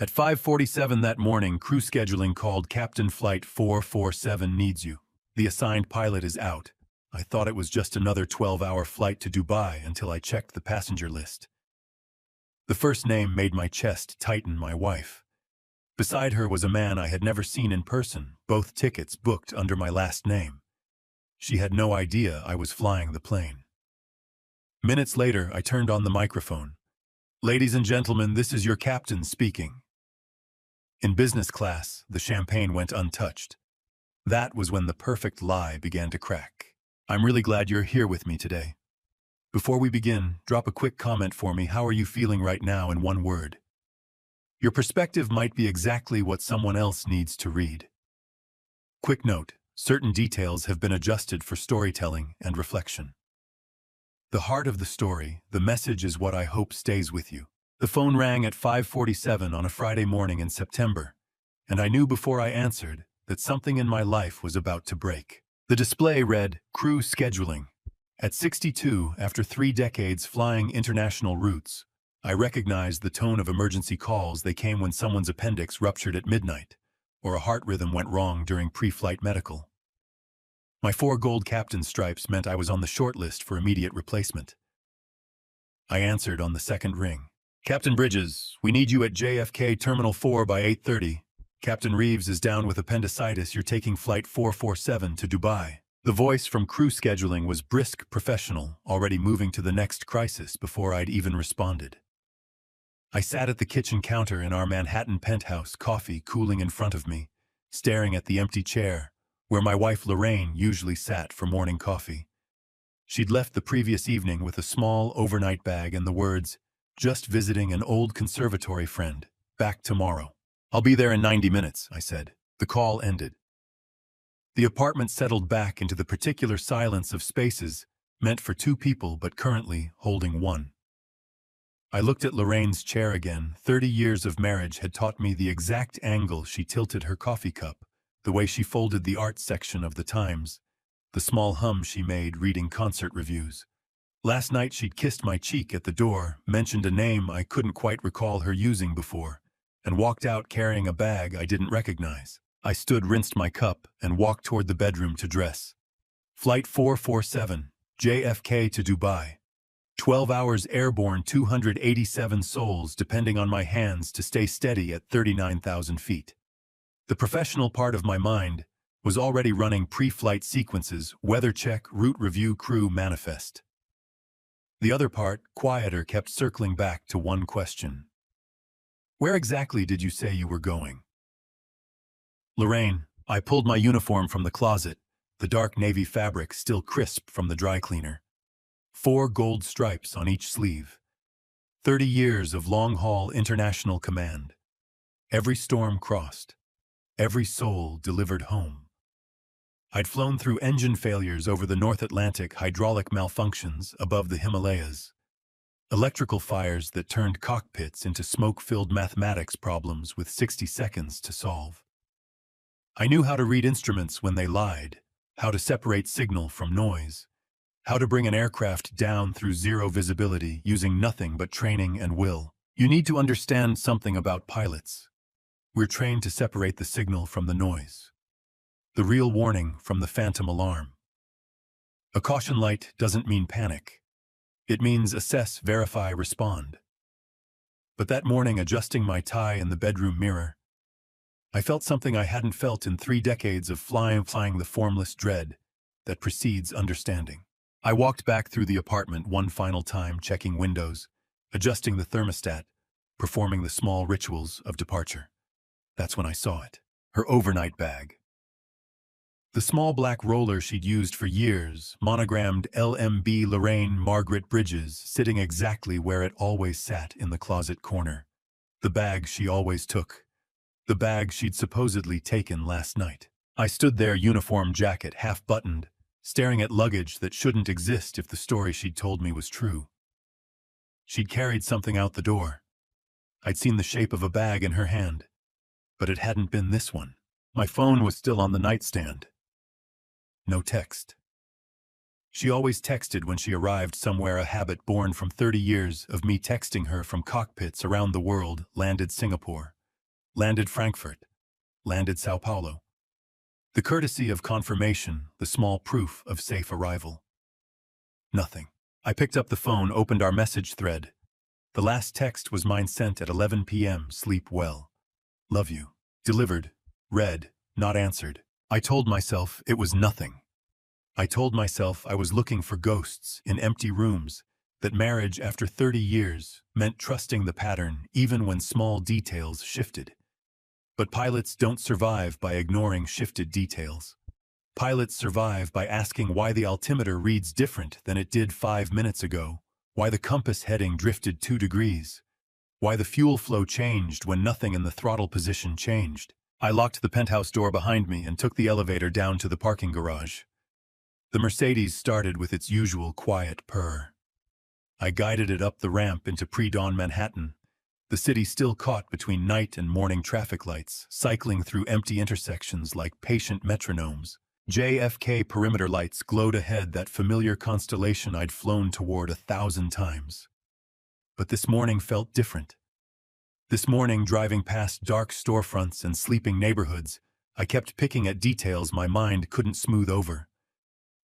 At 5:47 that morning, crew scheduling called Captain Flight 447 needs you. The assigned pilot is out. I thought it was just another 12-hour flight to Dubai until I checked the passenger list. The first name made my chest tighten, my wife. Beside her was a man I had never seen in person, both tickets booked under my last name. She had no idea I was flying the plane. Minutes later, I turned on the microphone. "Ladies and gentlemen, this is your captain speaking." In business class, the champagne went untouched. That was when the perfect lie began to crack. "I'm really glad you're here with me today. Before we begin, drop a quick comment for me. How are you feeling right now in one word? Your perspective might be exactly what someone else needs to read." Quick note, certain details have been adjusted for storytelling and reflection. The heart of the story, the message, is what I hope stays with you. The phone rang at 5:47 on a Friday morning in September, and I knew before I answered that something in my life was about to break. The display read, "Crew scheduling." At 62, after 3 decades flying international routes, I recognized the tone of emergency calls. They came when someone's appendix ruptured at midnight, or a heart rhythm went wrong during pre-flight medical. My 4 gold captain stripes meant I was on the short list for immediate replacement. I answered on the second ring. "Captain Bridges, we need you at JFK Terminal 4 by 8:30. Captain Reeves is down with appendicitis. You're taking flight 447 to Dubai." The voice from crew scheduling was brisk, professional, already moving to the next crisis before I'd even responded. I sat at the kitchen counter in our Manhattan penthouse, coffee cooling in front of me, staring at the empty chair where my wife Lorraine usually sat for morning coffee. She'd left the previous evening with a small overnight bag and the words, "Just visiting an old conservatory friend. Back tomorrow." "I'll be there in 90 minutes, I said. The call ended. The apartment settled back into the particular silence of spaces meant for 2 people but currently holding 1. I looked at Lorraine's chair again. 30 years of marriage had taught me the exact angle she tilted her coffee cup, the way she folded the art section of the Times, the small hum she made reading concert reviews. Last night she'd kissed my cheek at the door, mentioned a name I couldn't quite recall her using before, and walked out carrying a bag I didn't recognize. I stood, rinsed my cup, and walked toward the bedroom to dress. Flight 447, JFK to Dubai. 12 hours airborne, 287 souls depending on my hands to stay steady at 39,000 feet. The professional part of my mind was already running pre-flight sequences, weather check, route review, crew manifest. The other part, quieter, kept circling back to one question. "Where exactly did you say you were going?" "Lorraine," I pulled my uniform from the closet, the dark navy fabric still crisp from the dry cleaner. 4 gold stripes on each sleeve. 30 years of long-haul international command. Every storm crossed. Every soul delivered home. I'd flown through engine failures over the North Atlantic, hydraulic malfunctions above the Himalayas, electrical fires that turned cockpits into smoke-filled mathematics problems with 60 seconds to solve. I knew how to read instruments when they lied, how to separate signal from noise, how to bring an aircraft down through zero visibility using nothing but training and will. You need to understand something about pilots. We're trained to separate the signal from the noise, the real warning from the phantom alarm. A caution light doesn't mean panic. It means assess, verify, respond. But that morning, adjusting my tie in the bedroom mirror, I felt something I hadn't felt in 3 decades of flying the formless dread that precedes understanding. I walked back through the apartment one final time, checking windows, adjusting the thermostat, performing the small rituals of departure. That's when I saw it. Her overnight bag. The small black roller she'd used for years, monogrammed LMB Lorraine Margaret Bridges, sitting exactly where it always sat in the closet corner. The bag she always took. The bag she'd supposedly taken last night. I stood there, uniform jacket half-buttoned, staring at luggage that shouldn't exist if the story she'd told me was true. She'd carried something out the door. I'd seen the shape of a bag in her hand, but it hadn't been this one. My phone was still on the nightstand. No text. She always texted when she arrived somewhere, a habit born from 30 years of me texting her from cockpits around the world. Landed Singapore. Landed Frankfurt. Landed Sao Paulo. The courtesy of confirmation, the small proof of safe arrival. Nothing. I picked up the phone, opened our message thread. The last text was mine, sent at 11 p.m. Sleep well. Love you. Delivered. Read. Not answered. I told myself it was nothing. I told myself I was looking for ghosts in empty rooms, that marriage after 30 years meant trusting the pattern even when small details shifted. But pilots don't survive by ignoring shifted details. Pilots survive by asking why the altimeter reads different than it did 5 minutes ago, why the compass heading drifted 2 degrees, why the fuel flow changed when nothing in the throttle position changed. I locked the penthouse door behind me and took the elevator down to the parking garage. The Mercedes started with its usual quiet purr. I guided it up the ramp into pre-dawn Manhattan, the city still caught between night and morning traffic lights, cycling through empty intersections like patient metronomes. JFK perimeter lights glowed ahead, that familiar constellation I'd flown toward 1,000 times. But this morning felt different. This morning, driving past dark storefronts and sleeping neighborhoods, I kept picking at details my mind couldn't smooth over.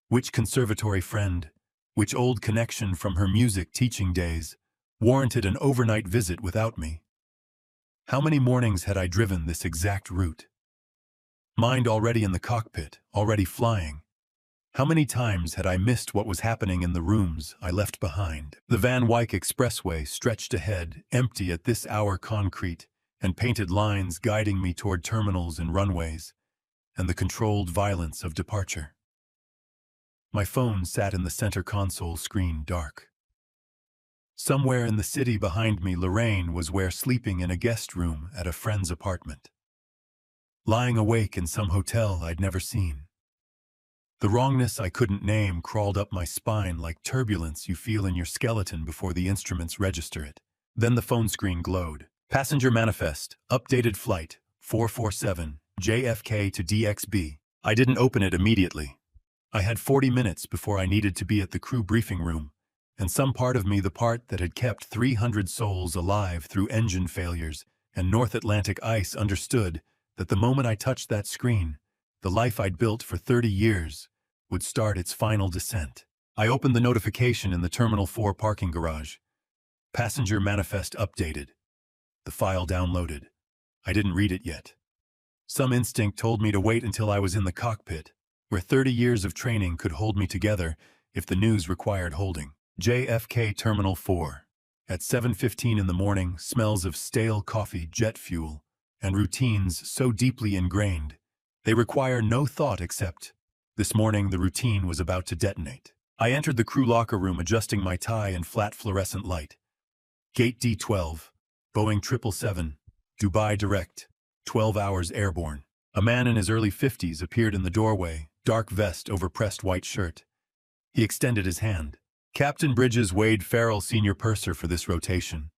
Which conservatory friend, which old connection from her music teaching days, warranted an overnight visit without me? How many mornings had I driven this exact route? Mind already in the cockpit, already flying. How many times had I missed what was happening in the rooms I left behind? The Van Wyck Expressway stretched ahead, empty at this hour, concrete and painted lines guiding me toward terminals and runways, and the controlled violence of departure. My phone sat in the center console screen, dark. Somewhere in the city behind me, Lorraine was sleeping in a guest room at a friend's apartment. Lying awake in some hotel I'd never seen. The wrongness I couldn't name crawled up my spine like turbulence you feel in your skeleton before the instruments register it. Then the phone screen glowed. Passenger manifest, updated flight, 447, JFK to DXB. I didn't open it immediately. I had 40 minutes before I needed to be at the crew briefing room, and some part of me, the part that had kept 300 souls alive through engine failures and North Atlantic ice, understood that the moment I touched that screen, the life I'd built for 30 years would start its final descent. I opened the notification in the Terminal 4 parking garage. Passenger manifest updated. The file downloaded. I didn't read it yet. Some instinct told me to wait until I was in the cockpit, where 30 years of training could hold me together if the news required holding. JFK Terminal 4. At 7:15 in the morning, smells of stale coffee, jet fuel, and routines so deeply ingrained, they require no thought except, this morning the routine was about to detonate. I entered the crew locker room, adjusting my tie and flat fluorescent light. Gate D12, Boeing 777, Dubai direct, 12 hours airborne. A man in his early 50s appeared in the doorway, dark vest over pressed white shirt. He extended his hand. Captain Bridges, Wade Farrell, senior purser for this rotation.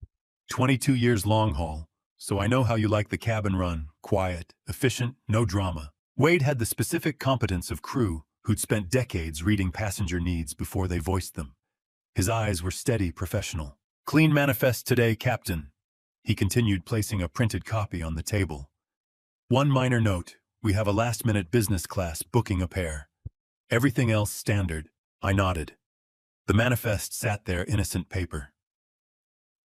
22 years long haul, so I know how you like the cabin run, quiet, efficient, no drama. Wade had the specific competence of crew who'd spent decades reading passenger needs before they voiced them. His eyes were steady, professional. Clean manifest today, Captain. He continued, placing a printed copy on the table. One minor note, we have a last-minute business class booking a pair. Everything else standard. I nodded. The manifest sat there, innocent paper.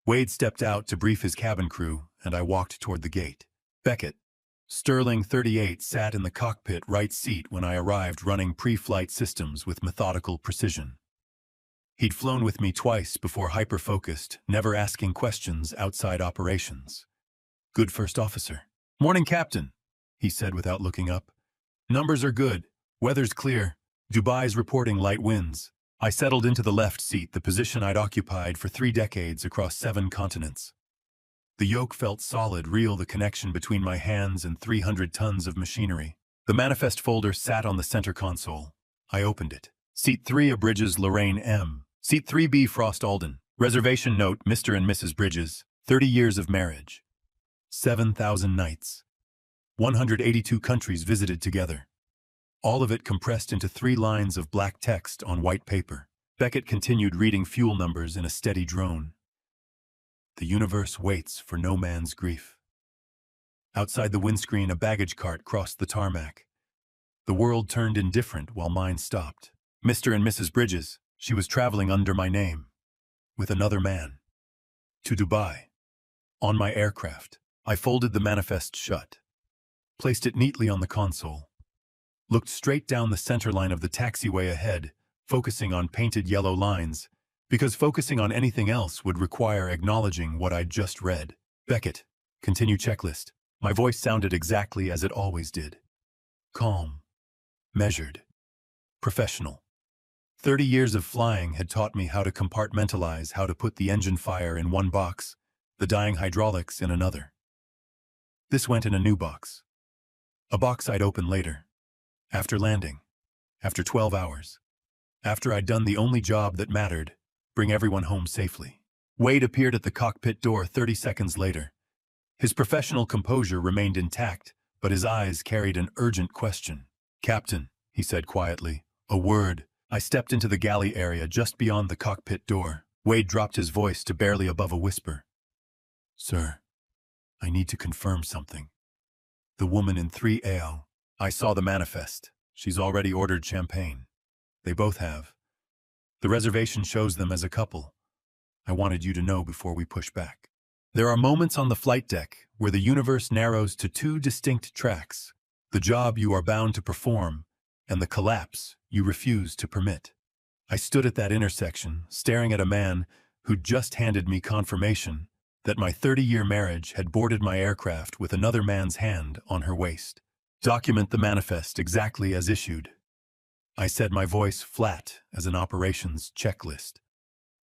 Wade stepped out to brief his cabin crew, and I walked toward the gate. Beckett, Sterling 38, sat in the cockpit right seat when I arrived, running pre-flight systems with methodical precision. He'd flown with me twice before, hyper-focused, never asking questions outside operations. Good first officer. Morning, Captain, he said without looking up. Numbers are good. Weather's clear. Dubai's reporting light winds. I settled into the left seat, the position I'd occupied for 3 decades across 7 continents. The yoke felt solid, real, the connection between my hands and 300 tons of machinery. The manifest folder sat on the center console. I opened it. Seat 3, A Bridges, Lorraine M. Seat 3B, Frost Alden. Reservation note, Mr. and Mrs. Bridges. 30 years of marriage. 7,000 nights. 182 countries visited together. All of it compressed into 3 lines of black text on white paper. Beckett continued, reading fuel numbers in a steady drone. The universe waits for no man's grief. Outside the windscreen, a baggage cart crossed the tarmac. The world turned indifferent while mine stopped. Mr. and Mrs. Bridges, she was traveling under my name, with another man, to Dubai. On my aircraft, I folded the manifest shut, placed it neatly on the console, looked straight down the center line of the taxiway ahead, focusing on painted yellow lines, because focusing on anything else would require acknowledging what I'd just read. Beckett, continue checklist. My voice sounded exactly as it always did. Calm, measured, professional. 30 years of flying had taught me how to compartmentalize, how to put the engine fire in one box, the dying hydraulics in another. This went in a new box. A box I'd open later, after landing, after 12 hours, after I'd done the only job that mattered, bring everyone home safely. Wade appeared at the cockpit door 30 seconds later. His professional composure remained intact, but his eyes carried an urgent question. Captain, he said quietly, a word. I stepped into the galley area just beyond the cockpit door. Wade dropped his voice to barely above a whisper. Sir, I need to confirm something. The woman in 3AO. I saw the manifest. She's already ordered champagne. They both have. The reservation shows them as a couple. I wanted you to know before we push back. There are moments on the flight deck where the universe narrows to two distinct tracks, the job you are bound to perform and the collapse you refuse to permit. I stood at that intersection, staring at a man who'd just handed me confirmation that my 30-year marriage had boarded my aircraft with another man's hand on her waist. Document the manifest exactly as issued. I said, my voice flat as an operations checklist.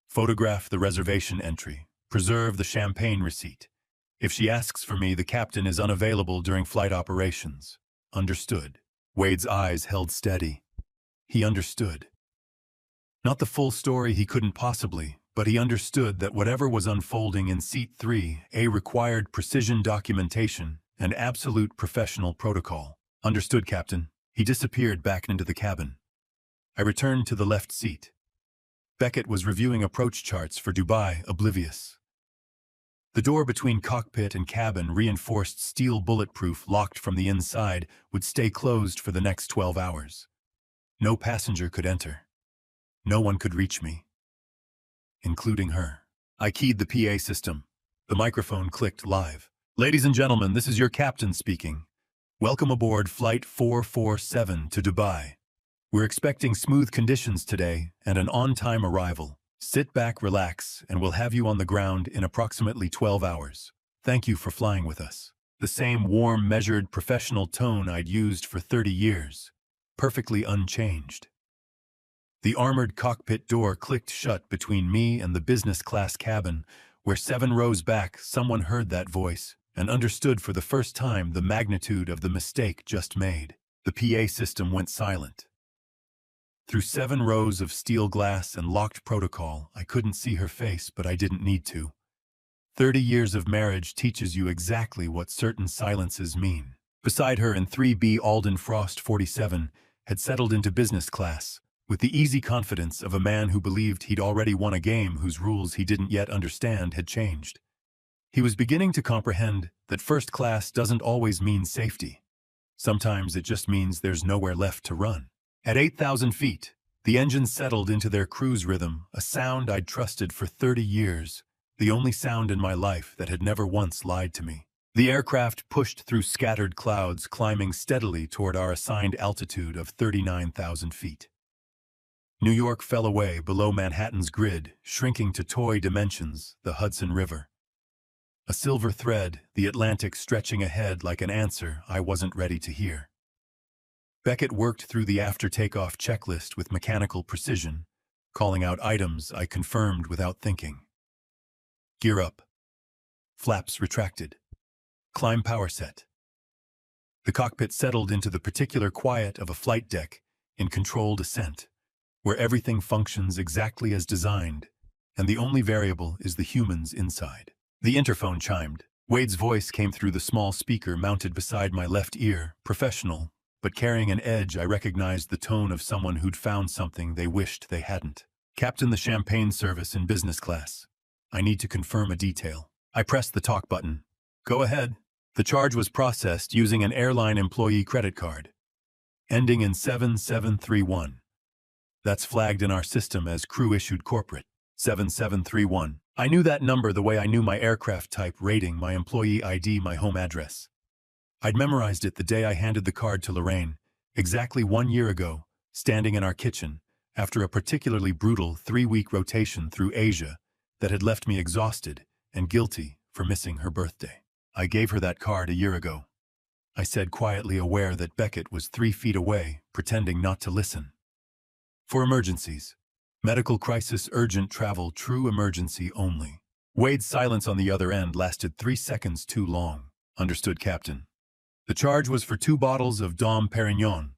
Photograph the reservation entry. Preserve the champagne receipt. If she asks for me, the captain is unavailable during flight operations. Understood. Wade's eyes held steady. He understood. Not the full story, he couldn't possibly, but he understood that whatever was unfolding in Seat 3A required precision documentation and absolute professional protocol. Understood, Captain. He disappeared back into the cabin. I returned to the left seat. Beckett was reviewing approach charts for Dubai, oblivious. The door between cockpit and cabin, reinforced steel bulletproof, locked from the inside, would stay closed for the next 12 hours. No passenger could enter. No one could reach me, including her. I keyed the PA system. The microphone clicked live. Ladies and gentlemen, this is your captain speaking. Welcome aboard Flight 447 to Dubai. We're expecting smooth conditions today and an on-time arrival. Sit back, relax, and we'll have you on the ground in approximately 12 hours. Thank you for flying with us. The same warm, measured, professional tone I'd used for 30 years. Perfectly unchanged. The armored cockpit door clicked shut between me and the business class cabin, where 7 rows back someone heard that voice and understood for the first time the magnitude of the mistake just made. The PA system went silent. Through 7 rows of steel glass and locked protocol, I couldn't see her face, but I didn't need to. 30 years of marriage teaches you exactly what certain silences mean. Beside her in 3B, Alden Frost 47 had settled into business class, with the easy confidence of a man who believed he'd already won a game whose rules he didn't yet understand had changed. He was beginning to comprehend that first class doesn't always mean safety. Sometimes it just means there's nowhere left to run. At 8,000 feet, the engines settled into their cruise rhythm, a sound I'd trusted for 30 years, the only sound in my life that had never once lied to me. The aircraft pushed through scattered clouds, climbing steadily toward our assigned altitude of 39,000 feet. New York fell away below Manhattan's grid, shrinking to toy dimensions, the Hudson River. A silver thread, the Atlantic stretching ahead like an answer I wasn't ready to hear. Beckett worked through the after-takeoff checklist with mechanical precision, calling out items I confirmed without thinking. Gear up. Flaps retracted. Climb power set. The cockpit settled into the particular quiet of a flight deck in controlled ascent, where everything functions exactly as designed, and the only variable is the humans inside. The interphone chimed. Wade's voice came through the small speaker mounted beside my left ear, professional, but carrying an edge. I recognized the tone of someone who'd found something they wished they hadn't. Captain, the champagne service in business class. I need to confirm a detail. I pressed the talk button. Go ahead. The charge was processed using an airline employee credit card, ending in 7731. That's flagged in our system as crew-issued corporate. 7731. I knew that number the way I knew my aircraft type, rating, my employee ID, my home address. I'd memorized it the day I handed the card to Lorraine, exactly 1 year ago, standing in our kitchen, after a particularly brutal 3-week rotation through Asia that had left me exhausted and guilty for missing her birthday. I gave her that card a year ago, I said, quietly aware that Beckett was 3 feet away, pretending not to listen. For emergencies. Medical crisis, urgent travel, true emergency only. Wade's silence on the other end lasted 3 seconds too long. Understood, Captain. The charge was for 2 bottles of Dom Perignon,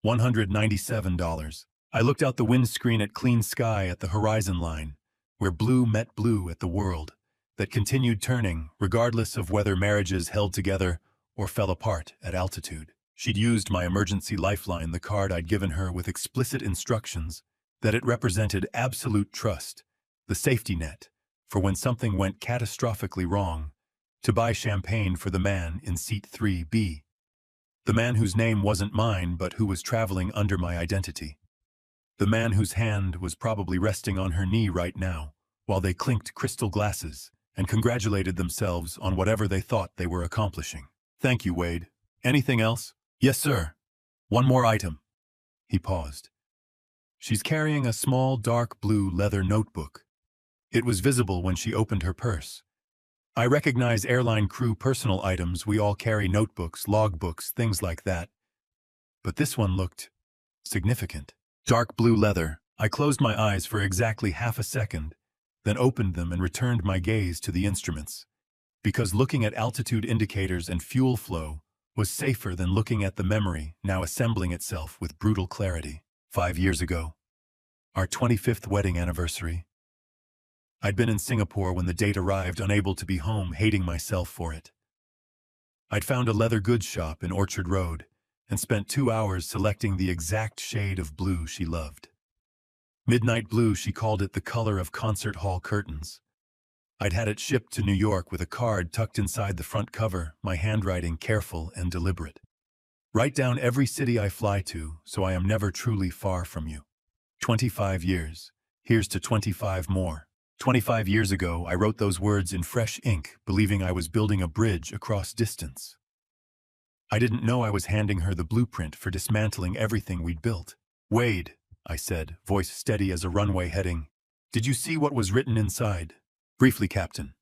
$197. I looked out the windscreen at clean sky at the horizon line, where blue met blue at the world, that continued turning, regardless of whether marriages held together or fell apart at altitude. She'd used my emergency lifeline, the card I'd given her, with explicit instructions that it represented absolute trust, the safety net, for when something went catastrophically wrong, to buy champagne for the man in seat 3B. The man whose name wasn't mine, but who was traveling under my identity. The man whose hand was probably resting on her knee right now, while they clinked crystal glasses and congratulated themselves on whatever they thought they were accomplishing. Thank you, Wade. Anything else? Yes, sir. One more item. He paused. She's carrying a small, dark blue leather notebook. It was visible when she opened her purse. I recognize airline crew personal items. We all carry notebooks, logbooks, things like that. But this one looked significant. Dark blue leather. I closed my eyes for exactly half a second, then opened them and returned my gaze to the instruments. Because looking at altitude indicators and fuel flow was safer than looking at the memory now assembling itself with brutal clarity. 5 years ago, our 25th wedding anniversary. I'd been in Singapore when the date arrived, unable to be home, hating myself for it. I'd found a leather goods shop in Orchard Road and spent 2 hours selecting the exact shade of blue she loved. Midnight blue, she called it, the color of concert hall curtains. I'd had it shipped to New York with a card tucked inside the front cover, my handwriting careful and deliberate. Write down every city I fly to, so I am never truly far from you. 25 years. Here's to 25 more. 25 years ago, I wrote those words in fresh ink, believing I was building a bridge across distance. I didn't know I was handing her the blueprint for dismantling everything we'd built. Wade, I said, voice steady as a runway heading. Did you see what was written inside? Briefly, Captain.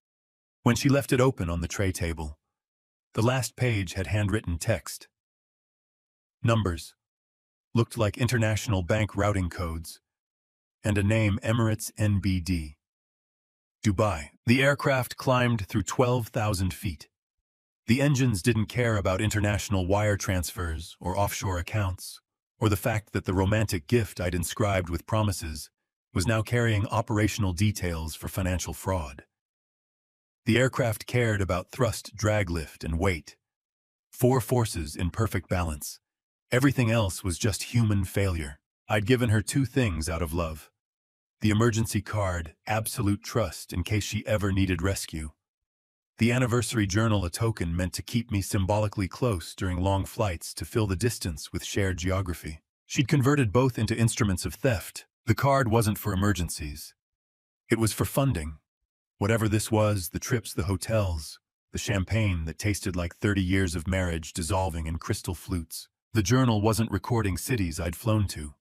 When she left it open on the tray table, the last page had handwritten text. Numbers. Looked like international bank routing codes. And a name, Emirates NBD. Dubai. The aircraft climbed through 12,000 feet. The engines didn't care about international wire transfers or offshore accounts, or the fact that the romantic gift I'd inscribed with promises was now carrying operational details for financial fraud. The aircraft cared about thrust, drag lift, and weight. 4 forces in perfect balance. Everything else was just human failure. I'd given her 2 things out of love. The emergency card, absolute trust in case she ever needed rescue. The anniversary journal, a token meant to keep me symbolically close during long flights to fill the distance with shared geography. She'd converted both into instruments of theft. The card wasn't for emergencies. It was for funding. Whatever this was, the trips, the hotels, the champagne that tasted like 30 years of marriage dissolving in crystal flutes. The journal wasn't recording cities I'd flown to.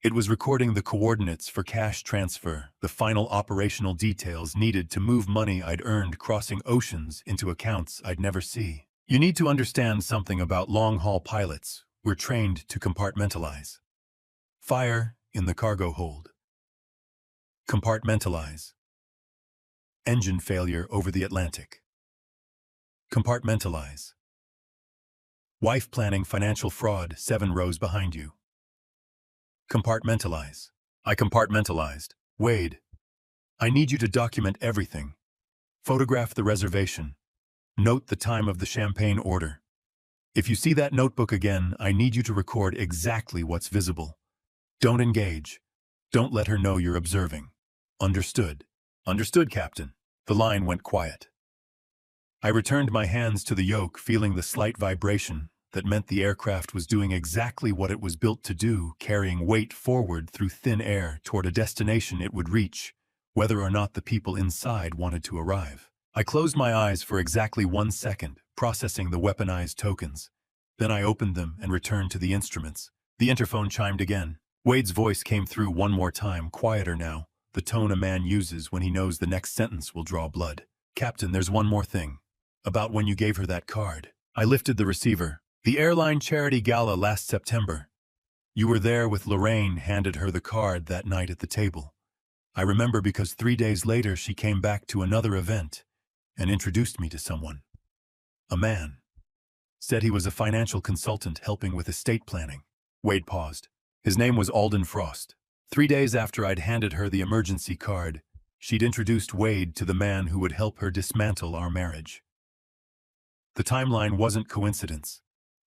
It was recording the coordinates for cash transfer, the final operational details needed to move money I'd earned crossing oceans into accounts I'd never see. You need to understand something about long-haul pilots. We're trained to compartmentalize. Fire in the cargo hold. Compartmentalize. Engine failure over the Atlantic. Compartmentalize. Wife planning financial fraud 7 rows behind you. Compartmentalize. I compartmentalized. Wade, I need you to document everything. Photograph the reservation. Note the time of the champagne order. If you see that notebook again, I need you to record exactly what's visible. Don't engage. Don't let her know you're observing. Understood. Understood, Captain. The line went quiet. I returned my hands to the yoke, feeling the slight vibration that meant the aircraft was doing exactly what it was built to do, carrying weight forward through thin air toward a destination it would reach, whether or not the people inside wanted to arrive. I closed my eyes for exactly 1 second, processing the weaponized tokens. Then I opened them and returned to the instruments. The interphone chimed again. Wade's voice came through one more time, quieter now, the tone a man uses when he knows the next sentence will draw blood. Captain, there's one more thing. About when you gave her that card. I lifted the receiver. The airline charity gala last September. You were there with Lorraine, handed her the card that night at the table. I remember because 3 days later she came back to another event and introduced me to someone. A man. Said he was a financial consultant helping with estate planning. Wade paused. His name was Alden Frost. 3 days after I'd handed her the emergency card, she'd introduced Wade to the man who would help her dismantle our marriage. The timeline wasn't coincidence.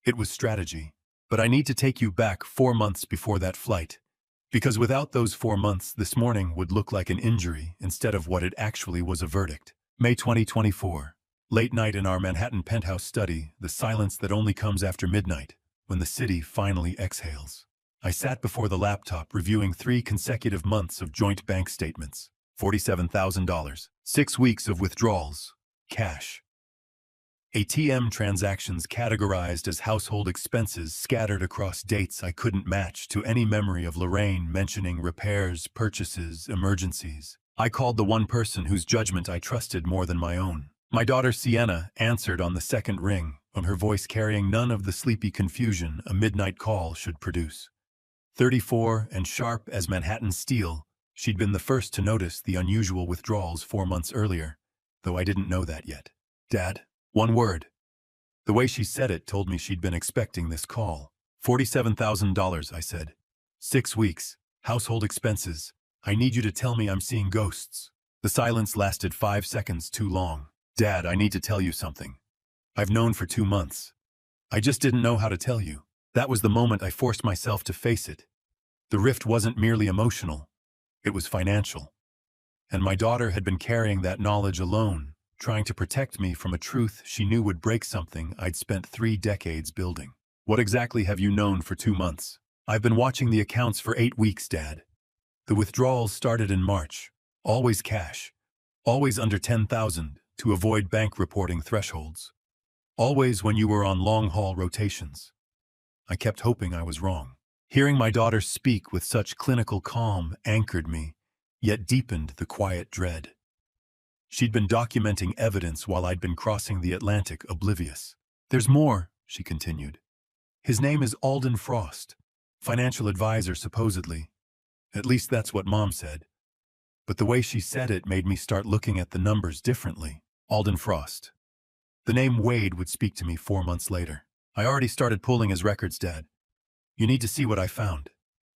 It was strategy. But I need to take you back 4 months before that flight. Because without those 4 months, this morning would look like an injury instead of what it actually was, a verdict. May 2024. Late night in our Manhattan penthouse study, the silence that only comes after midnight, when the city finally exhales. I sat before the laptop reviewing 3 consecutive months of joint bank statements. $47,000. 6 weeks of withdrawals. Cash. ATM transactions categorized as household expenses scattered across dates I couldn't match to any memory of Lorraine mentioning repairs, purchases, emergencies. I called the one person whose judgment I trusted more than my own. My daughter Sienna answered on the second ring, on her voice carrying none of the sleepy confusion a midnight call should produce. 34 and sharp as Manhattan steel, she'd been the first to notice the unusual withdrawals 4 months earlier, though I didn't know that yet. Dad? One word. The way she said it told me she'd been expecting this call. $47,000, I said. 6 weeks. Household expenses. I need you to tell me I'm seeing ghosts. The silence lasted 5 seconds too long. Dad, I need to tell you something. I've known for 2 months. I just didn't know how to tell you. That was the moment I forced myself to face it. The rift wasn't merely emotional. It was financial. And my daughter had been carrying that knowledge alone, trying to protect me from a truth she knew would break something I'd spent 3 decades building. What exactly have you known for 2 months? I've been watching the accounts for 8 weeks, Dad. The withdrawals started in March. Always cash. Always under 10,000 to avoid bank reporting thresholds. Always when you were on long-haul rotations. I kept hoping I was wrong. Hearing my daughter speak with such clinical calm anchored me, yet deepened the quiet dread. She'd been documenting evidence while I'd been crossing the Atlantic oblivious. There's more, she continued. His name is Alden Frost, financial advisor supposedly. At least that's what Mom said. But the way she said it made me start looking at the numbers differently. Alden Frost. The name Wade would speak to me 4 months later. I already started pulling his records, Dad. You need to see what I found.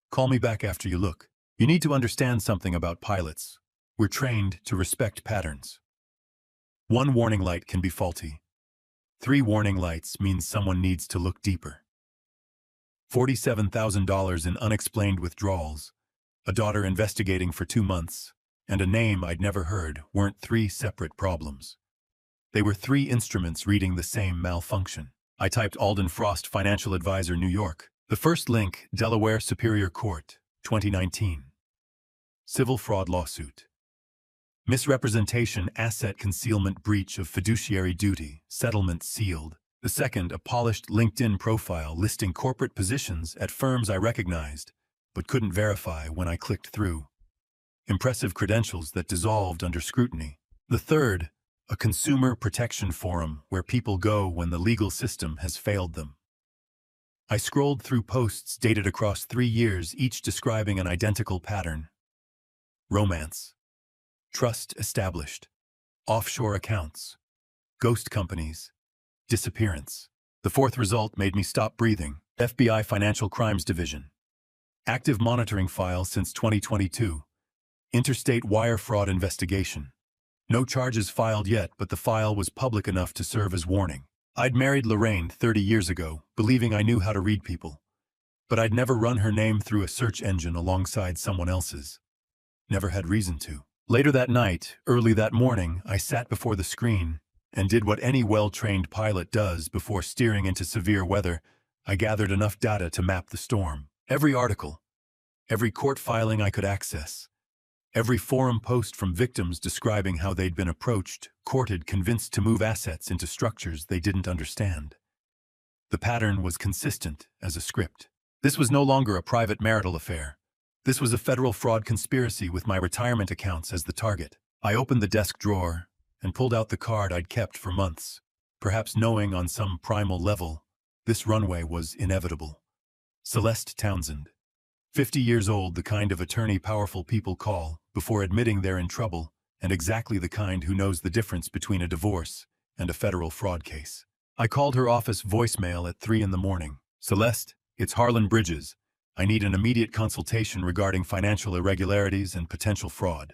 Call me back after you look. You need to understand something about pilots. We're trained to respect patterns. 1 warning light can be faulty. 3 warning lights means someone needs to look deeper. $47,000 in unexplained withdrawals, a daughter investigating for 2 months, and a name I'd never heard weren't 3 separate problems. They were 3 instruments reading the same malfunction. I typed Alden Frost, Financial Advisor, New York. The first link, Delaware Superior Court, 2019. Civil fraud lawsuit. Misrepresentation, asset concealment, breach of fiduciary duty, settlement sealed. The second, a polished LinkedIn profile listing corporate positions at firms I recognized, but couldn't verify when I clicked through. Impressive credentials that dissolved under scrutiny. The third, a consumer protection forum where people go when the legal system has failed them. I scrolled through posts dated across 3 years, each describing an identical pattern. Romance. Trust established. Offshore accounts. Ghost companies. Disappearance. The fourth result made me stop breathing. FBI Financial Crimes Division. Active monitoring file since 2022. Interstate wire fraud investigation. No charges filed yet, but the file was public enough to serve as warning. I'd married Lorraine 30 years ago, believing I knew how to read people. But I'd never run her name through a search engine alongside someone else's. Never had reason to. Later that night, early that morning, I sat before the screen, and did what any well-trained pilot does before steering into severe weather. I gathered enough data to map the storm. Every article, every court filing I could access, every forum post from victims describing how they'd been approached, courted, convinced to move assets into structures they didn't understand. The pattern was consistent as a script. This was no longer a private marital affair. This was a federal fraud conspiracy with my retirement accounts as the target. I opened the desk drawer and pulled out the card I'd kept for months, perhaps knowing on some primal level this runway was inevitable. Celeste Townsend. 50 years old, the kind of attorney powerful people call before admitting they're in trouble, and exactly the kind who knows the difference between a divorce and a federal fraud case. I called her office voicemail at 3 in the morning. "Celeste, it's Harlan Bridges. I need an immediate consultation regarding financial irregularities and potential fraud.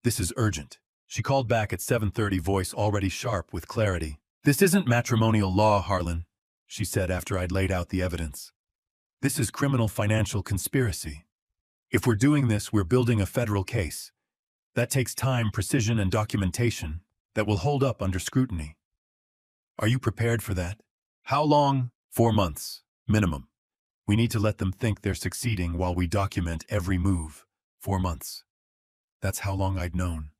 This is urgent." She called back at 7:30, voice already sharp with clarity. "This isn't matrimonial law, Harlan," she said after I'd laid out the evidence. "This is criminal financial conspiracy. If we're doing this, we're building a federal case. That takes time, precision, and documentation that will hold up under scrutiny. Are you prepared for that? How long? 4 months, minimum. We need to let them think they're succeeding while we document every move. 4 months. That's how long I'd known.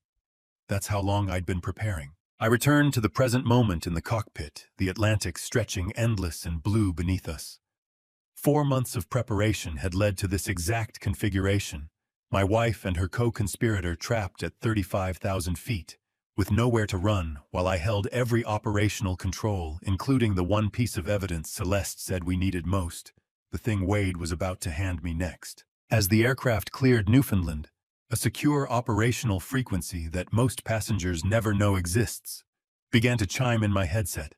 That's how long I'd been preparing. I returned to the present moment in the cockpit, the Atlantic stretching endless and blue beneath us. 4 months of preparation had led to this exact configuration. My wife and her co-conspirator trapped at 35,000 feet, with nowhere to run, while I held every operational control, including the one piece of evidence Celeste said we needed most, the thing Wade was about to hand me next. As the aircraft cleared Newfoundland, a secure operational frequency that most passengers never know exists began to chime in my headset,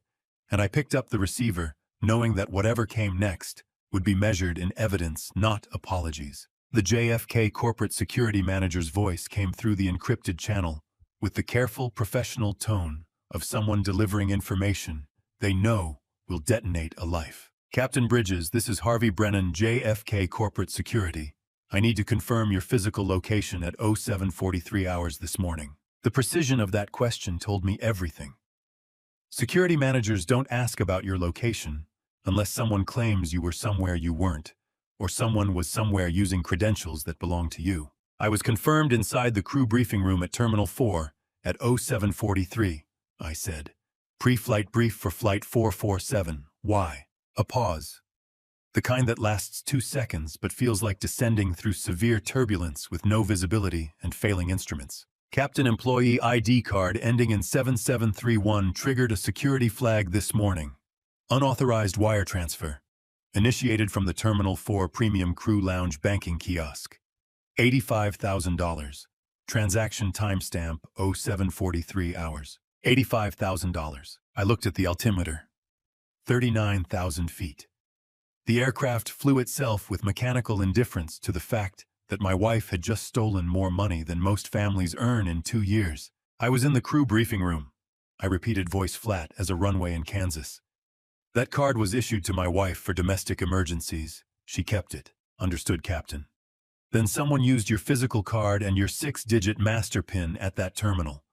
and I picked up the receiver, knowing that whatever came next would be measured in evidence, not apologies. The JFK corporate security manager's voice came through the encrypted channel, with the careful, professional tone of someone delivering information they know will detonate a life. "Captain Bridges, this is Harvey Brennan, JFK Corporate Security. I need to confirm your physical location at 07:43 hours this morning." The precision of that question told me everything. Security managers don't ask about your location unless someone claims you were somewhere you weren't, or someone was somewhere using credentials that belong to you. I was confirmed inside the crew briefing room at Terminal 4 at 07:43, I said. "Pre-flight brief for Flight 447. Why?" A pause. The kind that lasts 2 seconds but feels like descending through severe turbulence with no visibility and failing instruments. "Captain employee ID card ending in 7731 triggered a security flag this morning. Unauthorized wire transfer. Initiated from the Terminal 4 Premium Crew Lounge banking kiosk. $85,000. Transaction timestamp 07:43 hours. $85,000. I looked at the altimeter. 39,000 feet. The aircraft flew itself with mechanical indifference to the fact that my wife had just stolen more money than most families earn in 2 years. "I was in the crew briefing room," I repeated, voice flat as a runway in Kansas. "That card was issued to my wife for domestic emergencies. She kept it." "Understood, Captain." "Then someone used your physical card and your 6-digit master PIN at that terminal.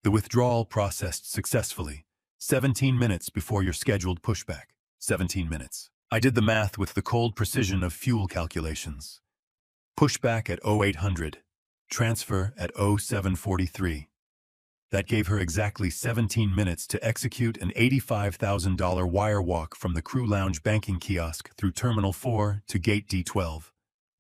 The withdrawal processed successfully. 17 minutes before your scheduled pushback. 17 minutes. I did the math with the cold precision of fuel calculations. Pushback at 0800. Transfer at 0743. That gave her exactly 17 minutes to execute an $85,000 wire walk from the crew lounge banking kiosk through Terminal 4 to Gate D12.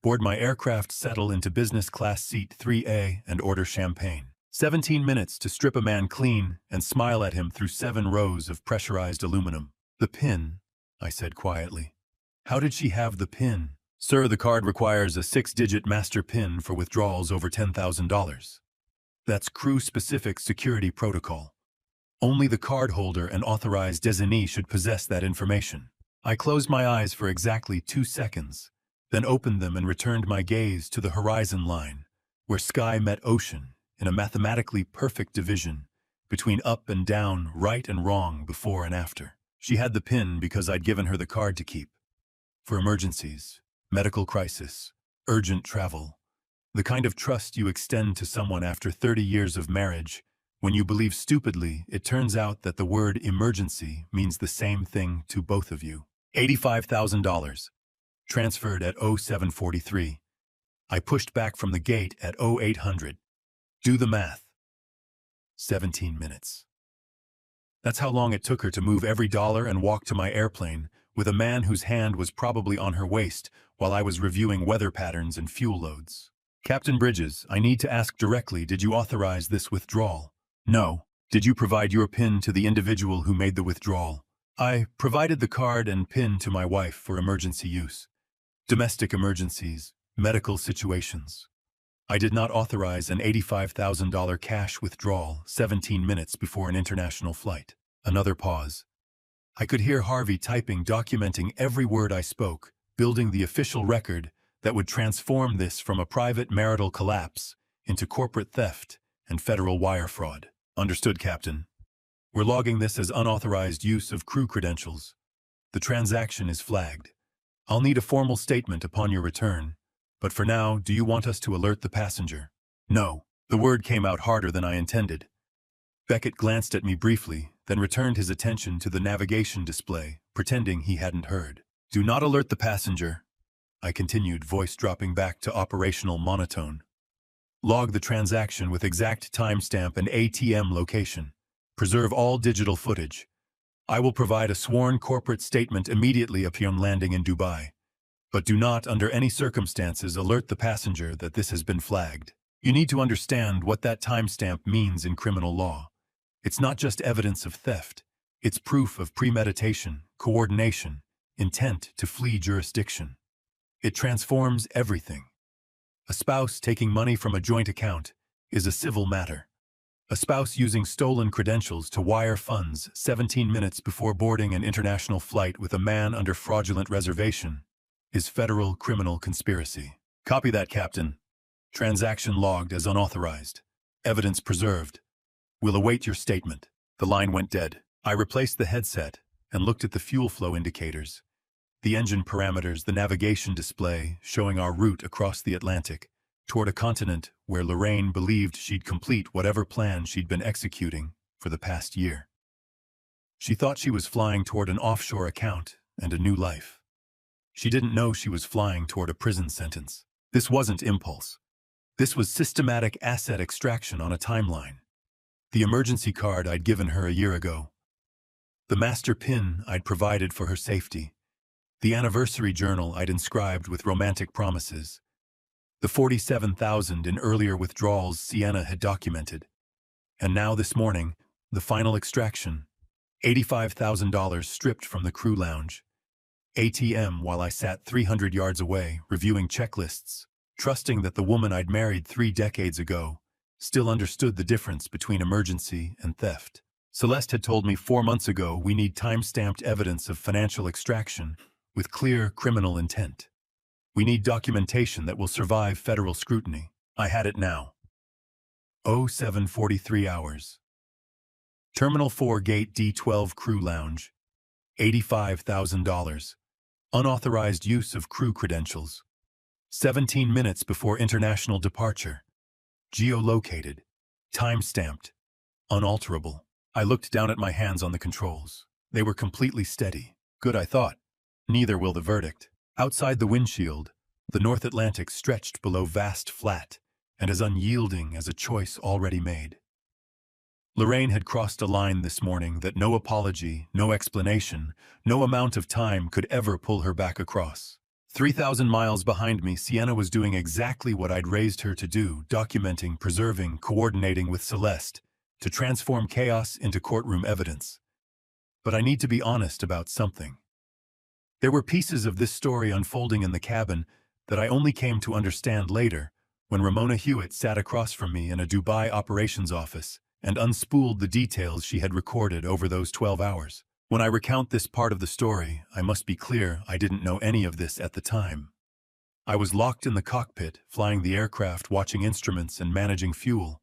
Board my aircraft, settle into business class seat 3A, and order champagne. 17 minutes to strip a man clean and smile at him through 7 rows of pressurized aluminum. "The PIN," I said quietly. "How did she have the PIN?" "Sir, the card requires a 6-digit master PIN for withdrawals over $10,000. That's crew-specific security protocol. Only the cardholder and authorized designee should possess that information." I closed my eyes for exactly 2 seconds, then opened them and returned my gaze to the horizon line, where sky met ocean in a mathematically perfect division between up and down, right and wrong, before and after. She had the PIN because I'd given her the card to keep. For emergencies, medical crisis, urgent travel, the kind of trust you extend to someone after 30 years of marriage When you believe stupidly, it turns out that the word emergency means the same thing to both of you. $85,000. Transferred at 0743. I pushed back from the gate at 0800. Do the math. 17 minutes. That's how long it took her to move every dollar and walk to my airplane, with a man whose hand was probably on her waist while I was reviewing weather patterns and fuel loads. Captain Bridges, I need to ask directly, did you authorize this withdrawal? No. Did you provide your PIN to the individual who made the withdrawal? I provided the card and PIN to my wife for emergency use. Domestic emergencies, medical situations. I did not authorize an $85,000 cash withdrawal 17 minutes before an international flight. Another pause. I could hear Harvey typing, documenting every word I spoke, building the official record that would transform this from a private marital collapse into corporate theft and federal wire fraud. Understood, Captain. We're logging this as unauthorized use of crew credentials. The transaction is flagged. I'll need a formal statement upon your return, but for now, do you want us to alert the passenger? No. The word came out harder than I intended. Beckett glanced at me briefly, then returned his attention to the navigation display, pretending he hadn't heard. Do not alert the passenger, I continued, voice dropping back to operational monotone. Log the transaction with exact timestamp and ATM location. Preserve all digital footage. I will provide a sworn corporate statement immediately upon landing in Dubai. But do not, under any circumstances, alert the passenger that this has been flagged. You need to understand what that timestamp means in criminal law. It's not just evidence of theft. It's proof of premeditation, coordination, intent to flee jurisdiction. It transforms everything. A spouse taking money from a joint account is a civil matter. A spouse using stolen credentials to wire funds 17 minutes before boarding an international flight with a man under fraudulent reservation is federal criminal conspiracy. Copy that, Captain. Transaction logged as unauthorized. Evidence preserved. We'll await your statement. The line went dead. I replaced the headset and looked at the fuel flow indicators. The engine parameters, the navigation display showing our route across the Atlantic toward a continent where Lorraine believed she'd complete whatever plan she'd been executing for the past year. She thought she was flying toward an offshore account and a new life. She didn't know she was flying toward a prison sentence. This wasn't impulse. This was systematic asset extraction on a timeline. The emergency card I'd given her a year ago. The master PIN I'd provided for her safety. The anniversary journal I'd inscribed with romantic promises. The 47,000 in earlier withdrawals Sienna had documented. And now this morning, the final extraction. $85,000 stripped from the crew lounge. ATM while I sat 300 yards away, reviewing checklists, trusting that the woman I'd married 3 decades ago still understood the difference between emergency and theft. Celeste had told me 4 months ago we need time-stamped evidence of financial extraction with clear criminal intent. We need documentation that will survive federal scrutiny. I had it now. 0743 hours. Terminal 4 Gate D12 Crew Lounge. $85,000. Unauthorized use of crew credentials. 17 minutes before international departure. Geolocated. Time-stamped. Unalterable. I looked down at my hands on the controls. They were completely steady. Good, I thought. Neither will the verdict. Outside the windshield, the North Atlantic stretched below vast flat and as unyielding as a choice already made. Lorraine had crossed a line this morning that no apology, no explanation, no amount of time could ever pull her back across. 3,000 miles behind me, Sienna was doing exactly what I'd raised her to do, documenting, preserving, coordinating with Celeste to transform chaos into courtroom evidence. But I need to be honest about something. There were pieces of this story unfolding in the cabin that I only came to understand later when Ramona Hewitt sat across from me in a Dubai operations office and unspooled the details she had recorded over those 12 hours. When I recount this part of the story, I must be clear I didn't know any of this at the time. I was locked in the cockpit, flying the aircraft, watching instruments and managing fuel.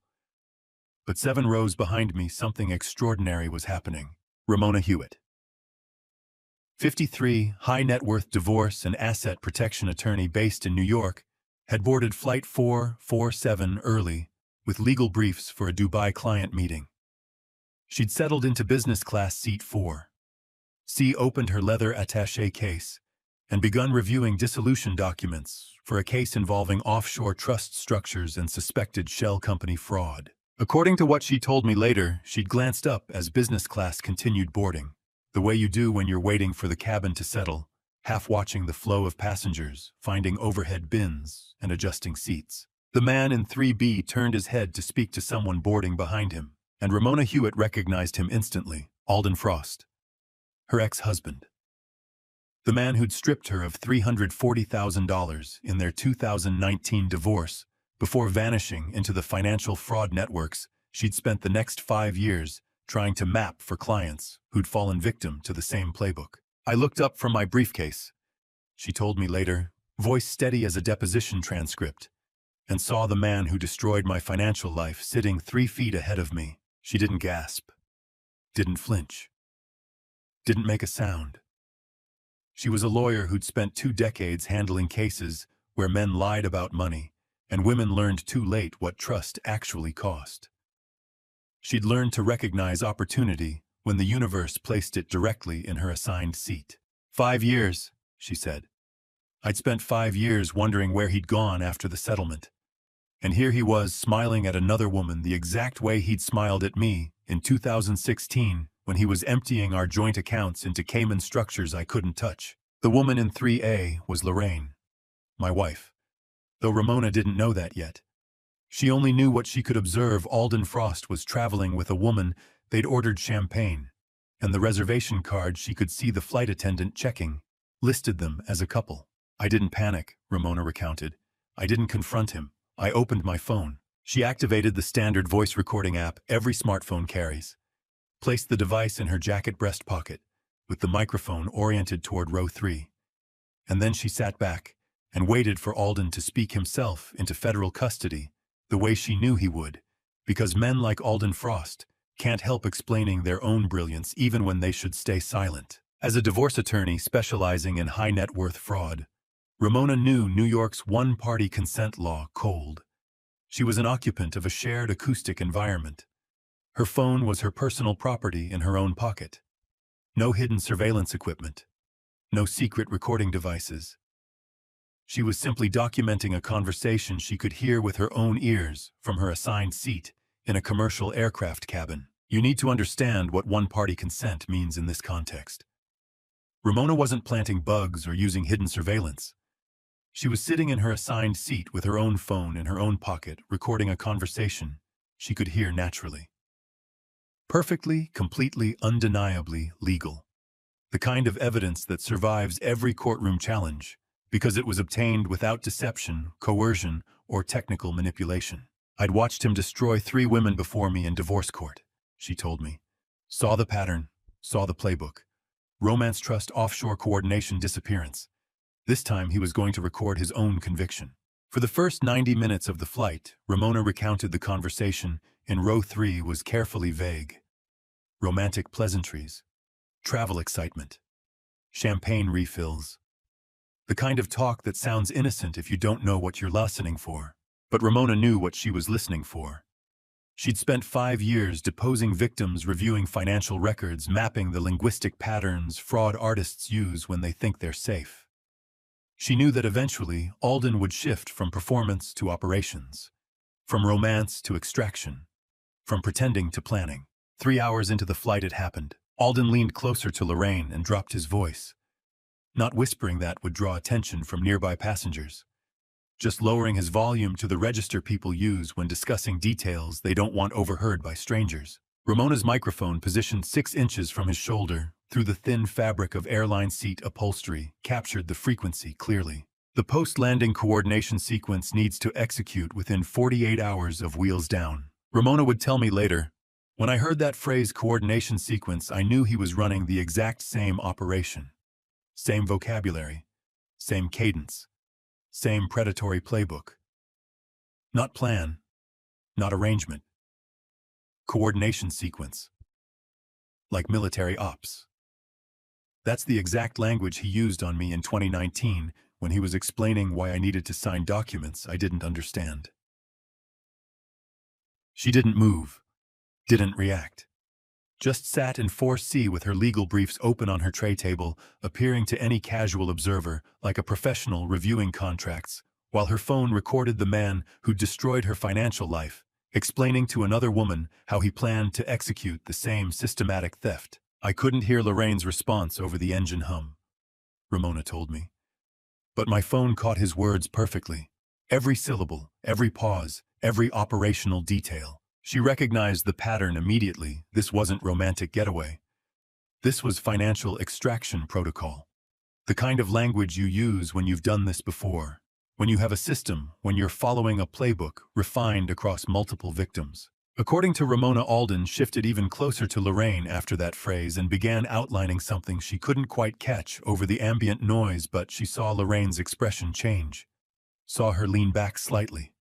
But 7 rows behind me, something extraordinary was happening. Ramona Hewitt. 53, high-net-worth divorce and asset protection attorney based in New York, had boarded Flight 447 early with legal briefs for a Dubai client meeting. She'd settled into business class seat 4. C opened her leather attaché case and begun reviewing dissolution documents for a case involving offshore trust structures and suspected shell company fraud. According to what she told me later, she'd glanced up as business class continued boarding, the way you do when you're waiting for the cabin to settle, half watching the flow of passengers, finding overhead bins, and adjusting seats. The man in 3B turned his head to speak to someone boarding behind him, and Ramona Hewitt recognized him instantly, Alden Frost, her ex-husband. The man who'd stripped her of $340,000 in their 2019 divorce before vanishing into the financial fraud networks she'd spent the next 5 years trying to map for clients who'd fallen victim to the same playbook. I looked up from my briefcase, she told me later, voice steady as a deposition transcript, and saw the man who destroyed my financial life sitting 3 feet ahead of me. She didn't gasp, didn't flinch, didn't make a sound. She was a lawyer who'd spent 2 decades handling cases where men lied about money and women learned too late what trust actually cost. She'd learned to recognize opportunity when the universe placed it directly in her assigned seat. 5 years, she said. I'd spent 5 years wondering where he'd gone after the settlement. And here he was smiling at another woman the exact way he'd smiled at me in 2016 when he was emptying our joint accounts into Cayman structures I couldn't touch. The woman in 3A was Lorraine, my wife, though Ramona didn't know that yet. She only knew what she could observe. Alden Frost was traveling with a woman they'd ordered champagne, and the reservation card she could see the flight attendant checking listed them as a couple. I didn't panic, Ramona recounted. I didn't confront him. I opened my phone. She activated the standard voice recording app every smartphone carries, placed the device in her jacket breast pocket, with the microphone oriented toward row 3. And then she sat back and waited for Alden to speak himself into federal custody, the way she knew he would, because men like Alden Frost can't help explaining their own brilliance even when they should stay silent. As a divorce attorney specializing in high-net-worth fraud, Ramona knew New York's one-party consent law cold. She was an occupant of a shared acoustic environment. Her phone was her personal property in her own pocket. No hidden surveillance equipment. No secret recording devices. She was simply documenting a conversation she could hear with her own ears from her assigned seat in a commercial aircraft cabin. You need to understand what one-party consent means in this context. Ramona wasn't planting bugs or using hidden surveillance. She was sitting in her assigned seat with her own phone in her own pocket, recording a conversation she could hear naturally. Perfectly, completely, undeniably legal. The kind of evidence that survives every courtroom challenge because it was obtained without deception, coercion, or technical manipulation. I'd watched him destroy 3 women before me in divorce court, she told me. Saw the pattern, saw the playbook. Romance trust offshore coordination disappearance. This time he was going to record his own conviction. For the first 90 minutes of the flight, Ramona recounted the conversation in row 3 was carefully vague. Romantic pleasantries, travel excitement, champagne refills. The kind of talk that sounds innocent if you don't know what you're listening for. But Ramona knew what she was listening for. She'd spent 5 years deposing victims, reviewing financial records, mapping the linguistic patterns fraud artists use when they think they're safe. She knew that eventually Alden would shift from performance to operations, from romance to extraction, from pretending to planning. 3 hours into the flight it happened. Alden leaned closer to Lorraine and dropped his voice. Not whispering that would draw attention from nearby passengers. Just lowering his volume to the register people use when discussing details they don't want overheard by strangers. Ramona's microphone, positioned 6 inches from his shoulder, through the thin fabric of airline seat upholstery, captured the frequency clearly. The post-landing coordination sequence needs to execute within 48 hours of wheels down. Ramona would tell me later, when I heard that phrase coordination sequence, I knew he was running the exact same operation. Same vocabulary, same cadence, same predatory playbook. Not plan, not arrangement. Coordination sequence. Like military ops. That's the exact language he used on me in 2019 when he was explaining why I needed to sign documents I didn't understand. She didn't move, didn't react. Just sat in 4C with her legal briefs open on her tray table, appearing to any casual observer like a professional reviewing contracts, while her phone recorded the man who destroyed her financial life, explaining to another woman how he planned to execute the same systematic theft. I couldn't hear Lorraine's response over the engine hum, Ramona told me. But my phone caught his words perfectly. Every syllable, every pause, every operational detail. She recognized the pattern immediately. This wasn't romantic getaway. This was financial extraction protocol. The kind of language you use when you've done this before. When you have a system, when you're following a playbook refined across multiple victims. According to Ramona, Alden shifted even closer to Lorraine after that phrase and began outlining something she couldn't quite catch over the ambient noise, but she saw Lorraine's expression change. Saw her lean back slightly.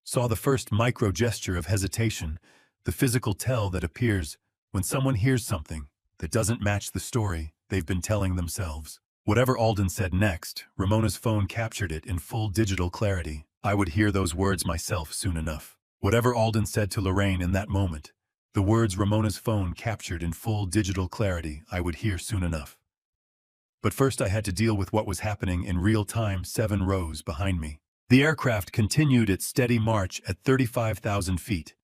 Saw the first micro-gesture of hesitation, the physical tell that appears when someone hears something that doesn't match the story they've been telling themselves. Whatever Alden said next, Ramona's phone captured it in full digital clarity. I would hear those words myself soon enough. Whatever Alden said to Lorraine in that moment, the words Ramona's phone captured in full digital clarity, I would hear soon enough. But first I had to deal with what was happening in real time 7 rows behind me. The aircraft continued its steady march at 35,000 feet,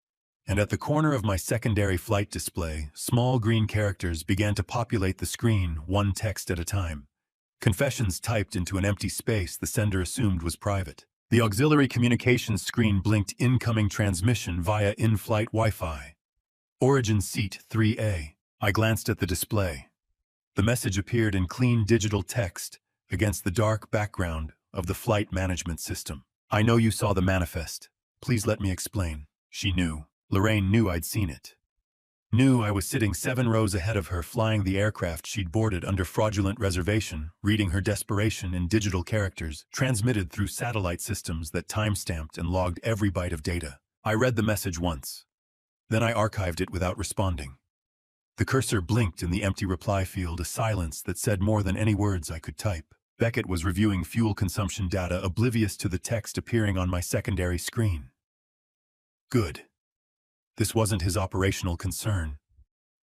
and at the corner of my secondary flight display, small green characters began to populate the screen, one text at a time. Confessions typed into an empty space the sender assumed was private. The auxiliary communications screen blinked incoming transmission via in-flight Wi-Fi. Origin seat 3A. I glanced at the display. The message appeared in clean digital text against the dark background of the flight management system. I know you saw the manifest. Please let me explain. She knew. Lorraine knew I'd seen it. Knew I was sitting 7 rows ahead of her, flying the aircraft she'd boarded under fraudulent reservation, reading her desperation in digital characters, transmitted through satellite systems that time-stamped and logged every byte of data. I read the message once. Then I archived it without responding. The cursor blinked in the empty reply field, a silence that said more than any words I could type. Beckett was reviewing fuel consumption data, oblivious to the text appearing on my secondary screen. Good. This wasn't his operational concern.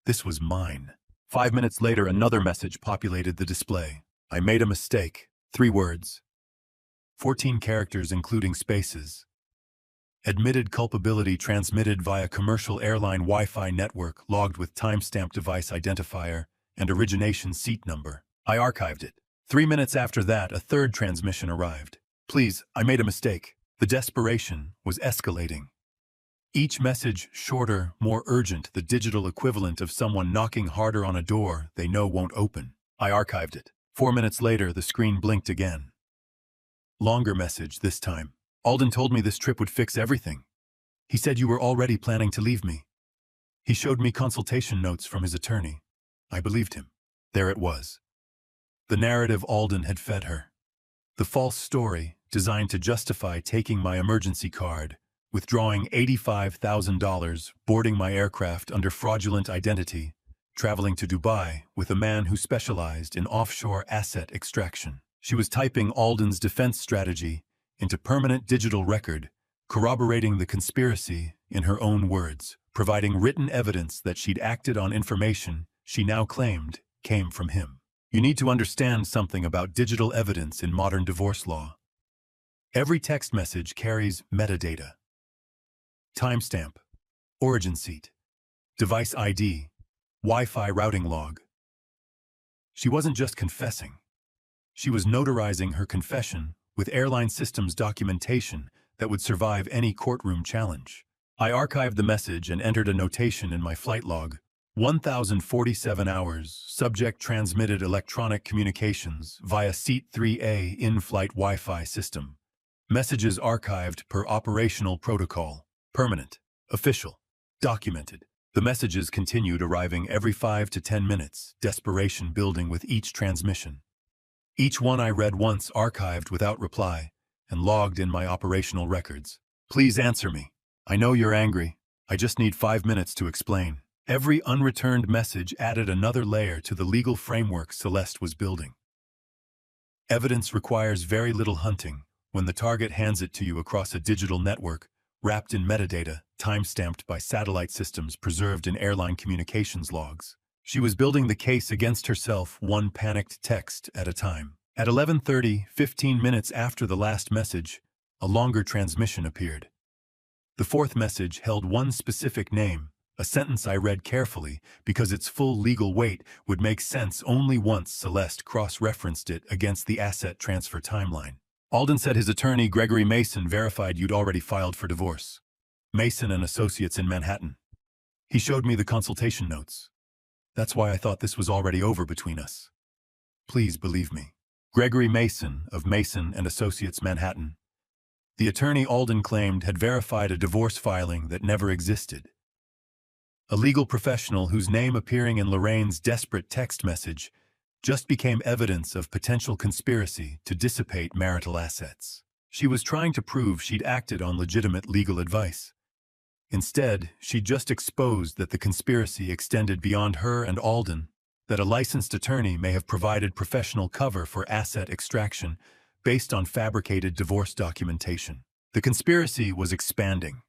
This was mine. 5 minutes later, another message populated the display. I made a mistake. 3 words. 14 characters including spaces. Admitted culpability, transmitted via commercial airline Wi-Fi network, logged with timestamp device identifier and origination seat number. I archived it. 3 minutes after that, a third transmission arrived. Please, I made a mistake. The desperation was escalating. Each message shorter, more urgent, the digital equivalent of someone knocking harder on a door they know won't open. I archived it. 4 minutes later, the screen blinked again. Longer message this time. Alden told me this trip would fix everything. He said you were already planning to leave me. He showed me consultation notes from his attorney. I believed him. There it was. The narrative Alden had fed her. The false story designed to justify taking my emergency card, withdrawing $85,000, boarding my aircraft under fraudulent identity, traveling to Dubai with a man who specialized in offshore asset extraction. She was typing Alden's defense strategy into permanent digital record, corroborating the conspiracy in her own words, providing written evidence that she'd acted on information she now claimed came from him. You need to understand something about digital evidence in modern divorce law. Every text message carries metadata. Timestamp, origin seat, device ID, Wi-Fi routing log. She wasn't just confessing. She was notarizing her confession with airline systems documentation that would survive any courtroom challenge. I archived the message and entered a notation in my flight log. 1,047 hours, subject transmitted electronic communications via Seat 3A in-flight Wi-Fi system. Messages archived per operational protocol. Permanent, official, documented. The messages continued arriving every 5 to 10 minutes, desperation building with each transmission. Each one I read once, archived without reply, and logged in my operational records. Please answer me. I know you're angry. I just need 5 minutes to explain. Every unreturned message added another layer to the legal framework Celeste was building. Evidence requires very little hunting when the target hands it to you across a digital network wrapped in metadata, time-stamped by satellite systems preserved in airline communications logs. She was building the case against herself, one panicked text at a time. At 11:30, 15 minutes after the last message, a longer transmission appeared. The fourth message held one specific name, a sentence I read carefully because its full legal weight would make sense only once Celeste cross-referenced it against the asset transfer timeline. Alden said his attorney, Gregory Mason, verified you'd already filed for divorce. Mason and Associates in Manhattan. He showed me the consultation notes. That's why I thought this was already over between us. Please believe me. Gregory Mason of Mason and Associates Manhattan. The attorney Alden claimed had verified a divorce filing that never existed. A legal professional whose name appearing in Lorraine's desperate text message just became evidence of potential conspiracy to dissipate marital assets. She was trying to prove she'd acted on legitimate legal advice. Instead, she just exposed that the conspiracy extended beyond her and Alden, that a licensed attorney may have provided professional cover for asset extraction based on fabricated divorce documentation. The conspiracy was expanding,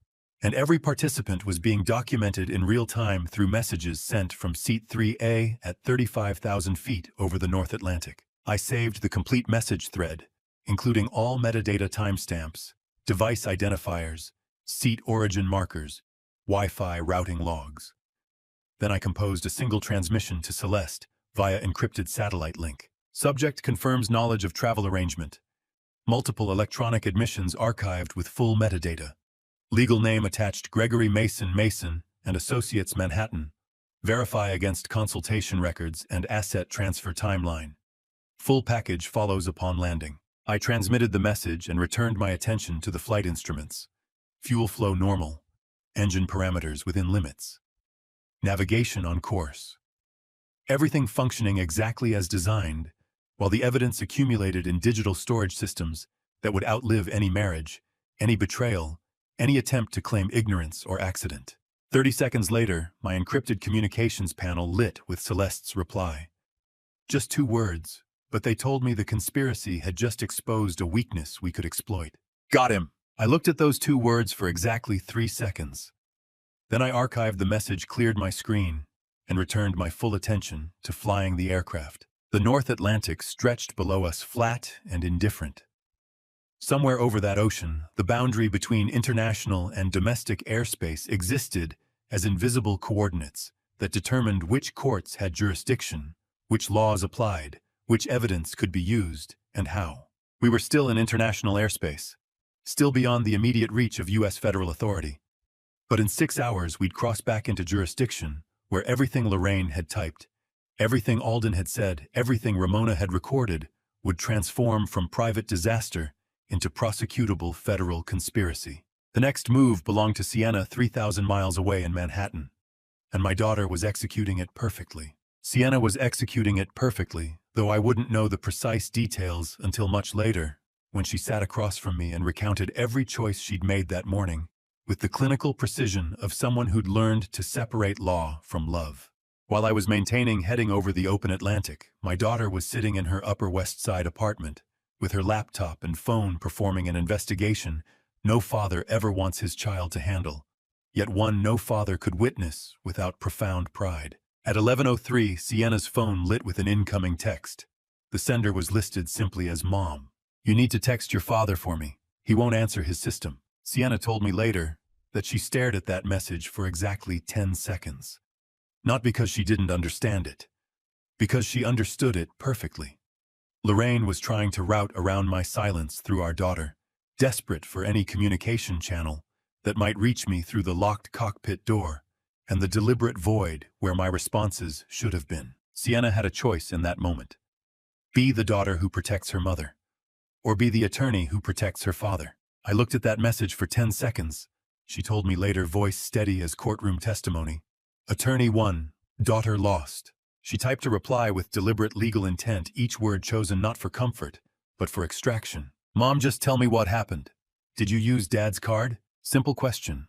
and every participant was being documented in real time through messages sent from Seat 3A at 35,000 feet over the North Atlantic. I saved the complete message thread, including all metadata timestamps, device identifiers, seat origin markers, Wi-Fi routing logs. Then I composed a single transmission to Celeste via encrypted satellite link. Subject confirms knowledge of travel arrangement. Multiple electronic admissions archived with full metadata. Legal name attached Gregory Mason Mason and Associates Manhattan. Verify against consultation records and asset transfer timeline. Full package follows upon landing. I transmitted the message and returned my attention to the flight instruments. Fuel flow normal. Engine parameters within limits. Navigation on course. Everything functioning exactly as designed, while the evidence accumulated in digital storage systems that would outlive any marriage, any betrayal, any attempt to claim ignorance or accident. 30 seconds later, my encrypted communications panel lit with Celeste's reply. Just 2 words, but they told me the conspiracy had just exposed a weakness we could exploit. Got him! I looked at those 2 words for exactly 3 seconds. Then I archived the message, cleared my screen, and returned my full attention to flying the aircraft. The North Atlantic stretched below us, flat and indifferent. Somewhere over that ocean, the boundary between international and domestic airspace existed as invisible coordinates that determined which courts had jurisdiction, which laws applied, which evidence could be used, and how. We were still in international airspace, still beyond the immediate reach of U.S. federal authority. But in 6 hours, we'd cross back into jurisdiction where everything Lorraine had typed, everything Alden had said, everything Ramona had recorded would transform from private disaster into prosecutable federal conspiracy. The next move belonged to Sienna 3,000 miles away in Manhattan, and my daughter was executing it perfectly. Sienna was executing it perfectly, though I wouldn't know the precise details until much later, when she sat across from me and recounted every choice she'd made that morning, with the clinical precision of someone who'd learned to separate law from love. While I was maintaining heading over the open Atlantic, my daughter was sitting in her Upper West Side apartment, with her laptop and phone performing an investigation no father ever wants his child to handle, yet one no father could witness without profound pride. At 11:03, Sienna's phone lit with an incoming text. The sender was listed simply as Mom. You need to text your father for me. He won't answer his system. Sienna told me later that she stared at that message for exactly 10 seconds. Not because she didn't understand it, because she understood it perfectly. Lorraine was trying to route around my silence through our daughter, desperate for any communication channel that might reach me through the locked cockpit door and the deliberate void where my responses should have been. Sienna had a choice in that moment. Be the daughter who protects her mother, or be the attorney who protects her father. I looked at that message for 10 seconds, she told me later, voice steady as courtroom testimony. Attorney 1, daughter lost. She typed a reply with deliberate legal intent, each word chosen not for comfort, but for extraction. Mom, just tell me what happened. Did you use Dad's card? Simple question.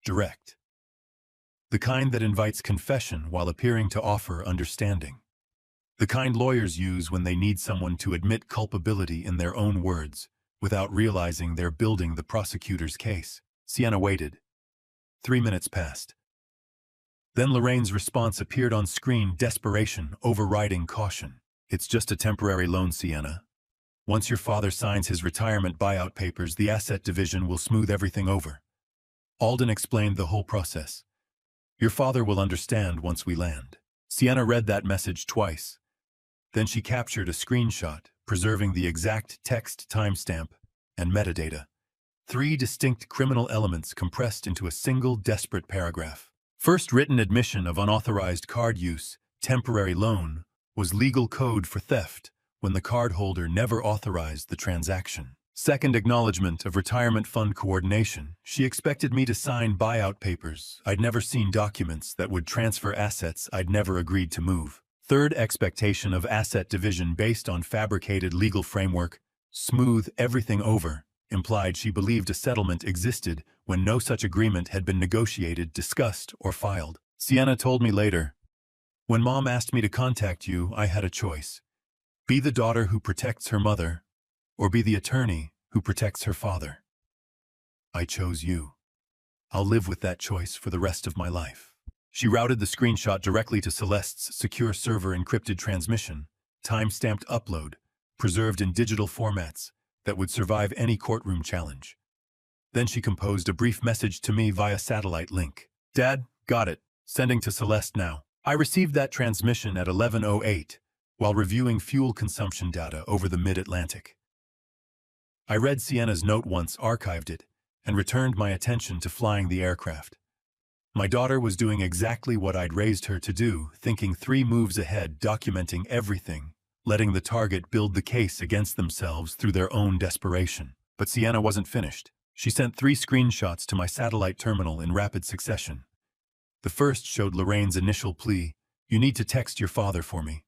Direct. The kind that invites confession while appearing to offer understanding. The kind lawyers use when they need someone to admit culpability in their own words, without realizing they're building the prosecutor's case. Sienna waited. 3 minutes passed. Then Lorraine's response appeared on screen, desperation overriding caution. It's just a temporary loan, Sienna. Once your father signs his retirement buyout papers, the asset division will smooth everything over. Alden explained the whole process. Your father will understand once we land. Sienna read that message twice. Then she captured a screenshot, preserving the exact text timestamp and metadata. 3 distinct criminal elements compressed into a single desperate paragraph. First, written admission of unauthorized card use, temporary loan, was legal code for theft when the cardholder never authorized the transaction. Second, acknowledgement of retirement fund coordination. She expected me to sign buyout papers. I'd never seen documents that would transfer assets I'd never agreed to move. Third, expectation of asset division based on fabricated legal framework. Smooth everything over implied she believed a settlement existed when no such agreement had been negotiated, discussed, or filed. Sienna told me later, when Mom asked me to contact you, I had a choice. Be the daughter who protects her mother, or be the attorney who protects her father. I chose you. I'll live with that choice for the rest of my life. She routed the screenshot directly to Celeste's secure server encrypted transmission, time-stamped upload, preserved in digital formats that would survive any courtroom challenge. Then she composed a brief message to me via satellite link. Dad, got it. Sending to Celeste now. I received that transmission at 11:08 while reviewing fuel consumption data over the mid-Atlantic. I read Sienna's note once, archived it, and returned my attention to flying the aircraft. My daughter was doing exactly what I'd raised her to do, thinking 3 moves ahead, documenting everything, letting the target build the case against themselves through their own desperation. But Sienna wasn't finished. She sent 3 screenshots to my satellite terminal in rapid succession. The first showed Lorraine's initial plea, "You need to text your father for me."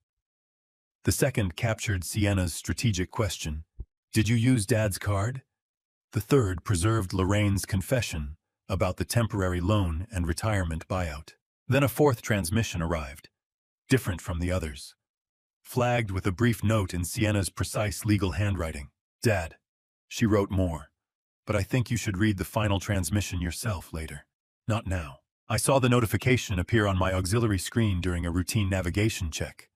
The second captured Sienna's strategic question, "Did you use Dad's card?" The third preserved Lorraine's confession about the temporary loan and retirement buyout. Then a fourth transmission arrived, different from the others, flagged with a brief note in Sienna's precise legal handwriting. "Dad," she wrote more, "but I think you should read the final transmission yourself later. Not now." I saw the notification appear on my auxiliary screen during a routine navigation check.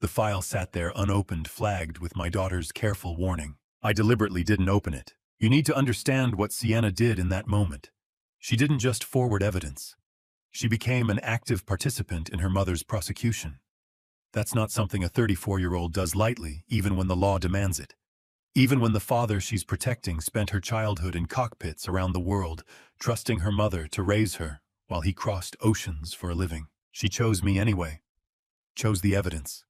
The file sat there unopened, flagged with my daughter's careful warning. I deliberately didn't open it. You need to understand what Sienna did in that moment. She didn't just forward evidence. She became an active participant in her mother's prosecution. That's not something a 34-year-old does lightly, even when the law demands it. Even when the father she's protecting spent her childhood in cockpits around the world, trusting her mother to raise her while he crossed oceans for a living. She chose me anyway. Chose the evidence.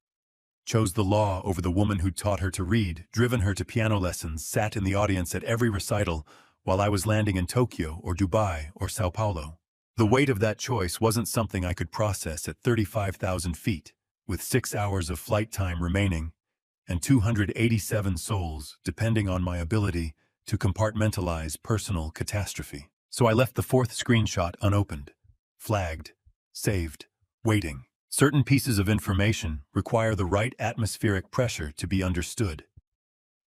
Chose the law over the woman who'd taught her to read, driven her to piano lessons, sat in the audience at every recital while I was landing in Tokyo or Dubai or Sao Paulo. The weight of that choice wasn't something I could process at 35,000 feet, with 6 hours of flight time remaining, and 287 souls depending on my ability to compartmentalize personal catastrophe. So I left the fourth screenshot unopened, flagged, saved, waiting. Certain pieces of information require the right atmospheric pressure to be understood.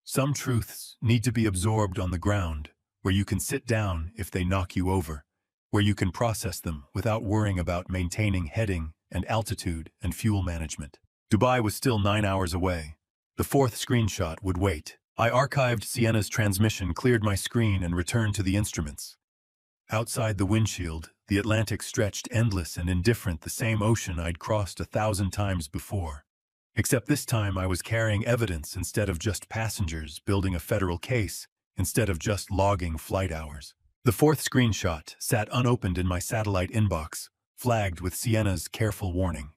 Some truths need to be absorbed on the ground, where you can sit down if they knock you over, where you can process them without worrying about maintaining heading and altitude and fuel management. Dubai was still 9 hours away. The fourth screenshot would wait. I archived Sienna's transmission, cleared my screen, and returned to the instruments. Outside the windshield, the Atlantic stretched endless and indifferent, the same ocean I'd crossed 1,000 times before. Except this time I was carrying evidence instead of just passengers, building a federal case instead of just logging flight hours. The fourth screenshot sat unopened in my satellite inbox, flagged with Sienna's careful warning.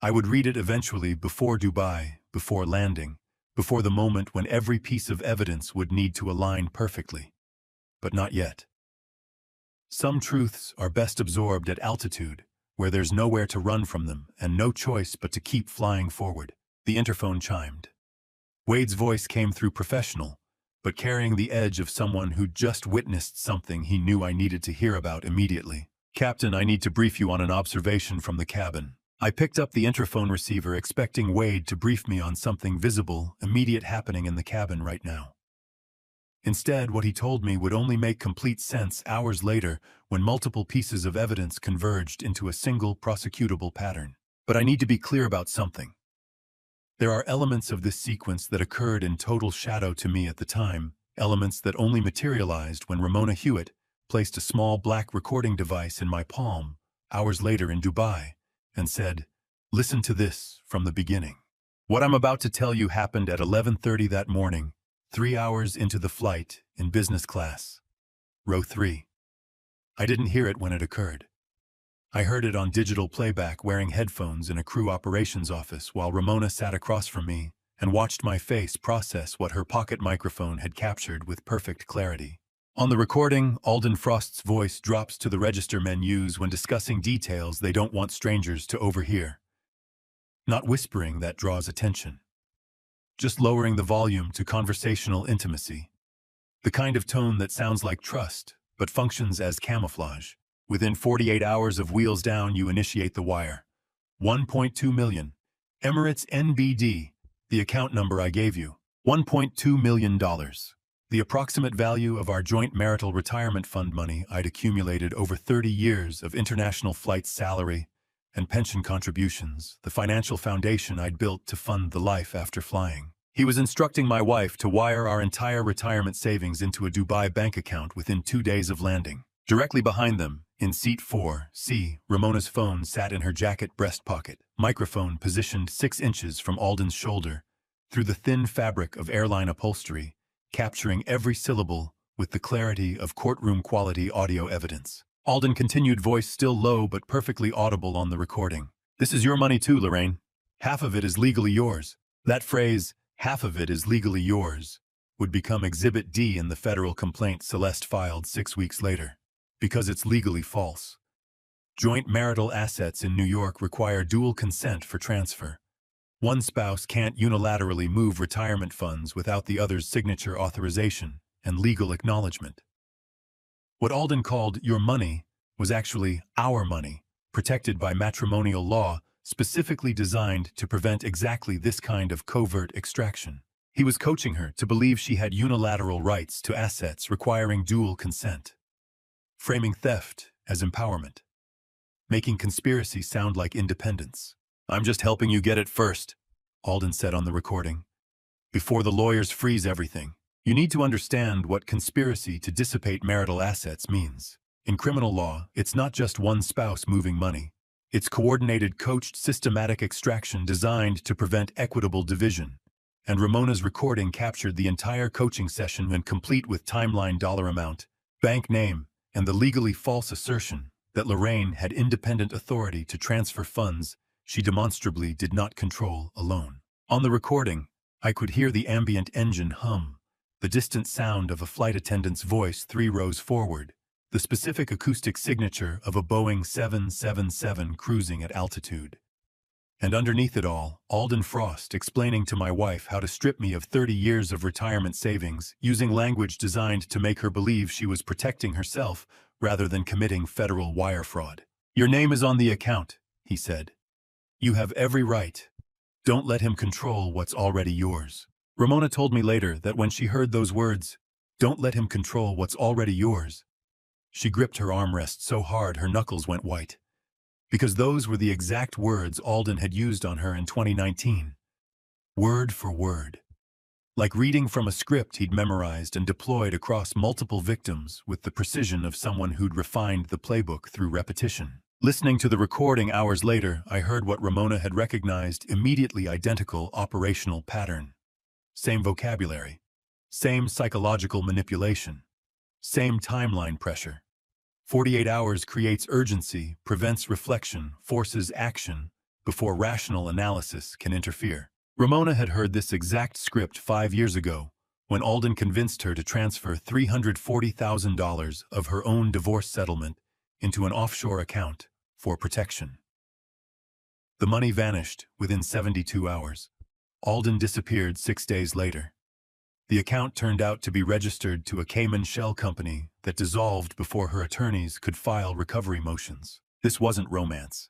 I would read it eventually, before Dubai, before landing, before the moment when every piece of evidence would need to align perfectly. But not yet. Some truths are best absorbed at altitude, where there's nowhere to run from them and no choice but to keep flying forward. The interphone chimed. Wade's voice came through professional, but carrying the edge of someone who'd just witnessed something he knew I needed to hear about immediately. "Captain, I need to brief you on an observation from the cabin." I picked up the interphone receiver, expecting Wade to brief me on something visible, immediate happening in the cabin right now. Instead, what he told me would only make complete sense hours later when multiple pieces of evidence converged into a single prosecutable pattern. But I need to be clear about something. There are elements of this sequence that occurred in total shadow to me at the time, elements that only materialized when Ramona Hewitt placed a small black recording device in my palm hours later in Dubai and said, "Listen to this from the beginning." What I'm about to tell you happened at 11:30 that morning, 3 hours into the flight in business class. Row 3. I didn't hear it when it occurred. I heard it on digital playback wearing headphones in a crew operations office while Ramona sat across from me and watched my face process what her pocket microphone had captured with perfect clarity. On the recording, Alden Frost's voice drops to the register menus when discussing details they don't want strangers to overhear. Not whispering that draws attention. Just lowering the volume to conversational intimacy. The kind of tone that sounds like trust, but functions as camouflage. Within 48 hours of wheels down, you initiate the wire. 1.2 million. Emirates NBD, the account number I gave you. $1.2 million. The approximate value of our joint marital retirement fund money I'd accumulated over 30 years of international flight salary and pension contributions, the financial foundation I'd built to fund the life after flying. He was instructing my wife to wire our entire retirement savings into a Dubai bank account within 2 days of landing. Directly behind them, in seat 4C, Ramona's phone sat in her jacket breast pocket, microphone positioned 6 inches from Alden's shoulder, through the thin fabric of airline upholstery, capturing every syllable with the clarity of courtroom-quality audio evidence. Alden continued, voice still low but perfectly audible on the recording. "This is your money too, Lorraine. Half of it is legally yours." That phrase, "half of it is legally yours," would become Exhibit D in the federal complaint Celeste filed 6 weeks later, because it's legally false. Joint marital assets in New York require dual consent for transfer. One spouse can't unilaterally move retirement funds without the other's signature authorization and legal acknowledgement. What Alden called your money was actually our money, protected by matrimonial law, specifically designed to prevent exactly this kind of covert extraction. He was coaching her to believe she had unilateral rights to assets requiring dual consent, framing theft as empowerment, making conspiracy sound like independence. "I'm just helping you get it first," Alden said on the recording, "before the lawyers freeze everything. You need to understand what conspiracy to dissipate marital assets means. In criminal law, it's not just one spouse moving money. It's coordinated, coached, systematic extraction designed to prevent equitable division." And Ramona's recording captured the entire coaching session when complete with timeline, dollar amount, bank name, and the legally false assertion that Lorraine had independent authority to transfer funds she demonstrably did not control alone. On the recording, I could hear the ambient engine hum, the distant sound of a flight attendant's voice 3 rows forward, the specific acoustic signature of a Boeing 777 cruising at altitude. And underneath it all, Alden Frost explaining to my wife how to strip me of 30 years of retirement savings, using language designed to make her believe she was protecting herself rather than committing federal wire fraud. "Your name is on the account," he said. "You have every right. Don't let him control what's already yours." Ramona told me later that when she heard those words, "Don't let him control what's already yours," she gripped her armrest so hard her knuckles went white. Because those were the exact words Alden had used on her in 2019. Word for word. Like reading from a script he'd memorized and deployed across multiple victims with the precision of someone who'd refined the playbook through repetition. Listening to the recording hours later, I heard what Ramona had recognized immediately identical operational pattern. Same vocabulary. Same psychological manipulation. Same timeline pressure. 48 hours creates urgency, prevents reflection, forces action before rational analysis can interfere. Ramona had heard this exact script 5 years ago when Alden convinced her to transfer $340,000 of her own divorce settlement into an offshore account for protection. The money vanished within 72 hours. Alden disappeared 6 days later. The account turned out to be registered to a Cayman shell company that dissolved before her attorneys could file recovery motions. This wasn't romance.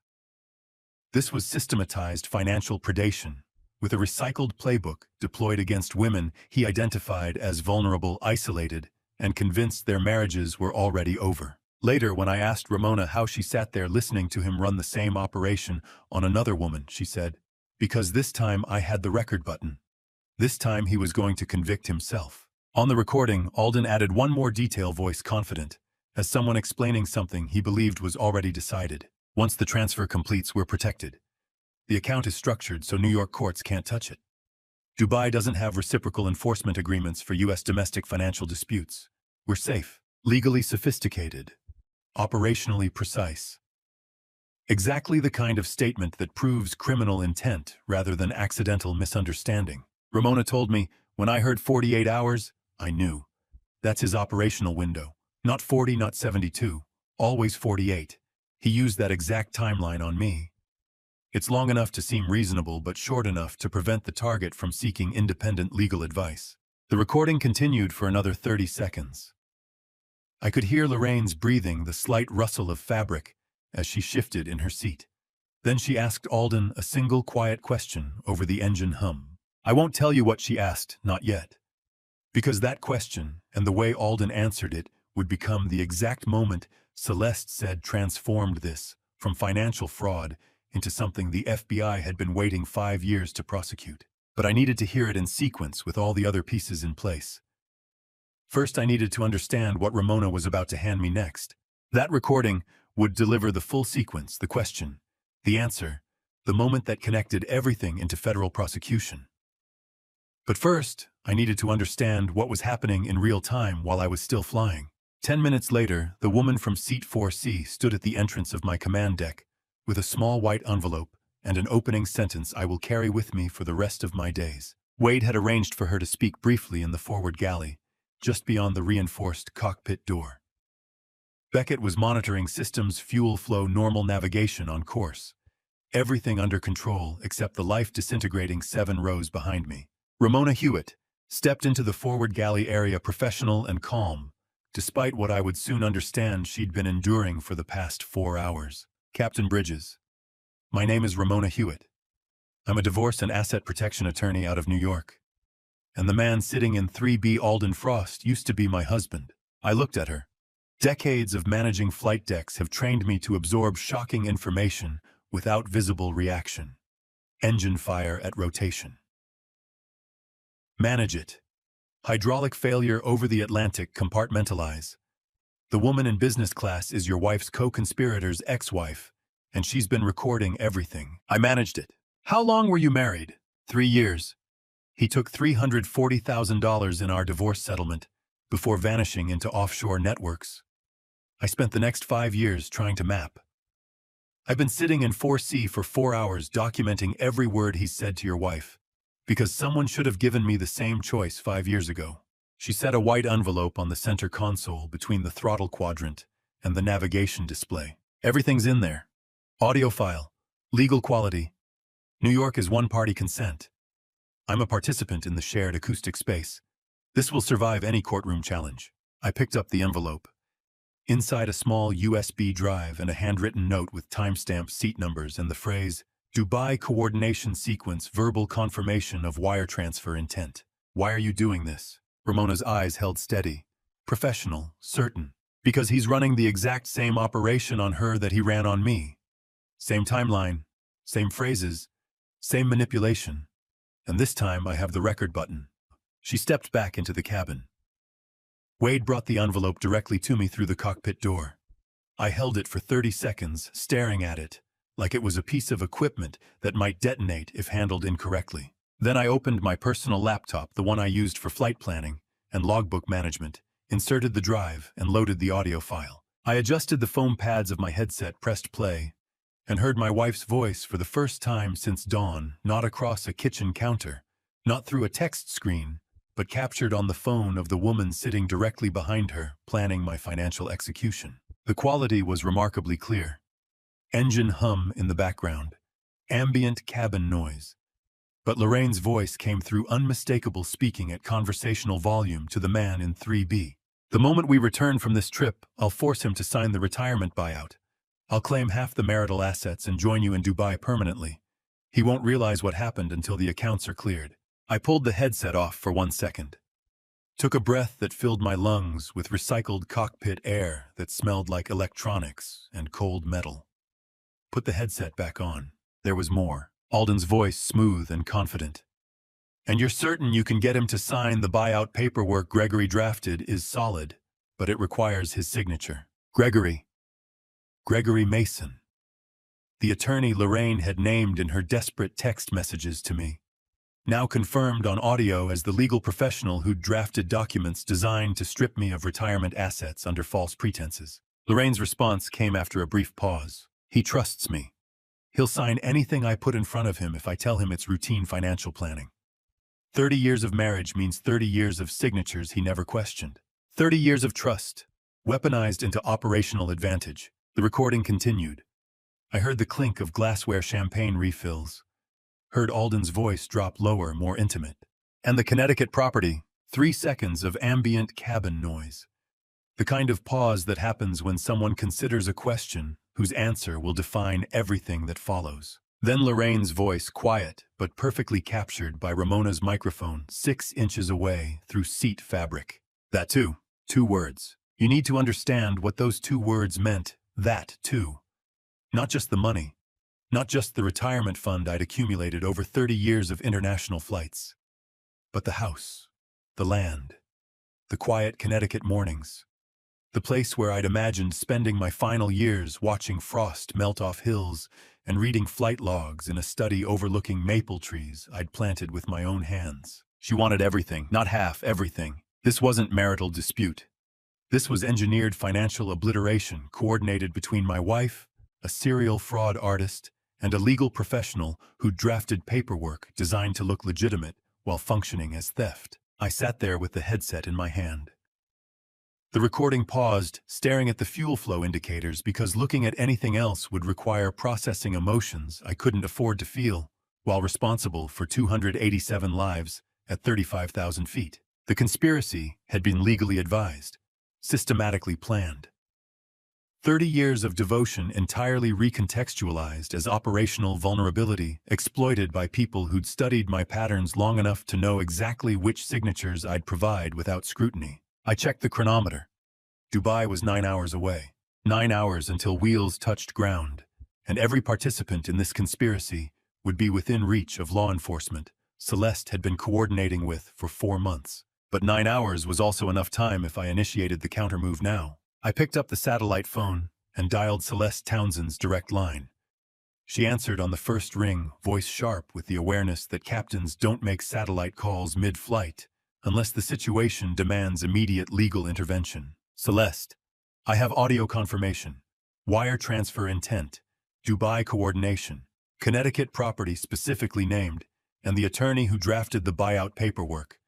This was systematized financial predation, with a recycled playbook deployed against women he identified as vulnerable, isolated, and convinced their marriages were already over. Later, when I asked Ramona how she sat there listening to him run the same operation on another woman, she said, "Because this time I had the record button. This time he was going to convict himself." On the recording, Alden added one more detail, voice confident, as someone explaining something he believed was already decided. Once the transfer completes, we're protected. The account is structured so New York courts can't touch it. Dubai doesn't have reciprocal enforcement agreements for U.S. domestic financial disputes. We're safe, legally sophisticated, operationally precise. Exactly the kind of statement that proves criminal intent rather than accidental misunderstanding. Ramona told me, when I heard 48 hours, I knew. That's his operational window. Not 40, not 72. Always 48. He used that exact timeline on me. It's long enough to seem reasonable, but short enough to prevent the target from seeking independent legal advice. The recording continued for another 30 seconds. I could hear Lorraine's breathing, the slight rustle of fabric, as she shifted in her seat. Then she asked Alden a single quiet question over the engine hum. I won't tell you what she asked, not yet. Because that question, and the way Alden answered it, would become the exact moment Celeste said transformed this from financial fraud into something the FBI had been waiting 5 years to prosecute. But I needed to hear it in sequence with all the other pieces in place. First, I needed to understand what Ramona was about to hand me next. That recording would deliver the full sequence, the question, the answer, the moment that connected everything into federal prosecution. But first, I needed to understand what was happening in real time while I was still flying. 10 minutes later, the woman from Seat 4C stood at the entrance of my command deck with a small white envelope and an opening sentence I will carry with me for the rest of my days. Wade had arranged for her to speak briefly in the forward galley, just beyond the reinforced cockpit door. Beckett was monitoring systems, fuel flow, normal navigation on course. Everything under control except the life-disintegrating 7 rows behind me. Ramona Hewitt stepped into the forward galley area professional and calm, despite what I would soon understand she'd been enduring for the past 4 hours. Captain Bridges, my name is Ramona Hewitt. I'm a divorce and asset protection attorney out of New York. And the man sitting in 3B Alden Frost used to be my husband. I looked at her. Decades of managing flight decks have trained me to absorb shocking information without visible reaction. Engine fire at rotation. Manage it. Hydraulic failure over the Atlantic, compartmentalize. The woman in business class is your wife's co-conspirator's ex-wife, and she's been recording everything. I managed it. How long were you married? 3 years. He took $340,000 in our divorce settlement before vanishing into offshore networks. I spent the next 5 years trying to map. I've been sitting in 4C for 4 hours documenting every word he said to your wife, because someone should have given me the same choice 5 years ago. She set a white envelope on the center console between the throttle quadrant and the navigation display. Everything's in there. Audio file. Legal quality. New York is one-party consent. I'm a participant in the shared acoustic space. This will survive any courtroom challenge. I picked up the envelope. Inside a small USB drive and a handwritten note with timestamp seat numbers and the phrase, Dubai coordination sequence, verbal confirmation of wire transfer intent. Why are you doing this? Ramona's eyes held steady. Professional, certain. Because he's running the exact same operation on her that he ran on me. Same timeline, same phrases, same manipulation. And this time I have the record button. She stepped back into the cabin. Wade brought the envelope directly to me through the cockpit door. I held it for 30 seconds, staring at it, like it was a piece of equipment that might detonate if handled incorrectly. Then I opened my personal laptop, the one I used for flight planning and logbook management, inserted the drive, and loaded the audio file. I adjusted the foam pads of my headset, pressed play, and heard my wife's voice for the first time since dawn, not across a kitchen counter, not through a text screen, but captured on the phone of the woman sitting directly behind her, planning my financial execution. The quality was remarkably clear. Engine hum in the background, ambient cabin noise. But Lorraine's voice came through unmistakable, speaking at conversational volume to the man in 3B. The moment we return from this trip, I'll force him to sign the retirement buyout. I'll claim half the marital assets and join you in Dubai permanently. He won't realize what happened until the accounts are cleared. I pulled the headset off for 1 second. Took a breath that filled my lungs with recycled cockpit air that smelled like electronics and cold metal. Put the headset back on. There was more. Alden's voice smooth and confident. And you're certain you can get him to sign the buyout paperwork Gregory drafted is solid, but it requires his signature. Gregory Mason. The attorney Lorraine had named in her desperate text messages to me. Now confirmed on audio as the legal professional who'd drafted documents designed to strip me of retirement assets under false pretenses. Lorraine's response came after a brief pause. He trusts me. He'll sign anything I put in front of him if I tell him it's routine financial planning. 30 years of marriage means 30 years of signatures he never questioned. 30 years of trust, weaponized into operational advantage. The recording continued. I heard the clink of glassware champagne refills. Heard Alden's voice drop lower, more intimate. And the Connecticut property, 3 seconds of ambient cabin noise. The kind of pause that happens when someone considers a question whose answer will define everything that follows. Then Lorraine's voice, quiet but perfectly captured by Ramona's microphone 6 inches away through seat fabric. That too. 2 words. You need to understand what those 2 words meant. That too. Not just the money. Not just the retirement fund I'd accumulated over 30 years of international flights. But the house. The land. The quiet Connecticut mornings. The place where I'd imagined spending my final years watching frost melt off hills and reading flight logs in a study overlooking maple trees I'd planted with my own hands. She wanted everything, not half, everything. This wasn't marital dispute. This was engineered financial obliteration coordinated between my wife, a serial fraud artist, and a legal professional who drafted paperwork designed to look legitimate while functioning as theft. I sat there with the headset in my hand. The recording paused, staring at the fuel flow indicators because looking at anything else would require processing emotions I couldn't afford to feel, while responsible for 287 lives at 35,000 feet. The conspiracy had been legally advised, systematically planned. 30 years of devotion entirely recontextualized as operational vulnerability exploited by people who'd studied my patterns long enough to know exactly which signatures I'd provide without scrutiny. I checked the chronometer. Dubai was 9 hours away. 9 hours until wheels touched ground, and every participant in this conspiracy would be within reach of law enforcement Celeste had been coordinating with for 4 months. But 9 hours was also enough time if I initiated the countermove now. I picked up the satellite phone and dialed Celeste Townsend's direct line. She answered on the first ring, voice sharp with the awareness that captains don't make satellite calls mid-flight unless the situation demands immediate legal intervention. Celeste, I have audio confirmation. Wire transfer intent. Dubai coordination. Connecticut property specifically named, and the attorney who drafted the buyout paperwork.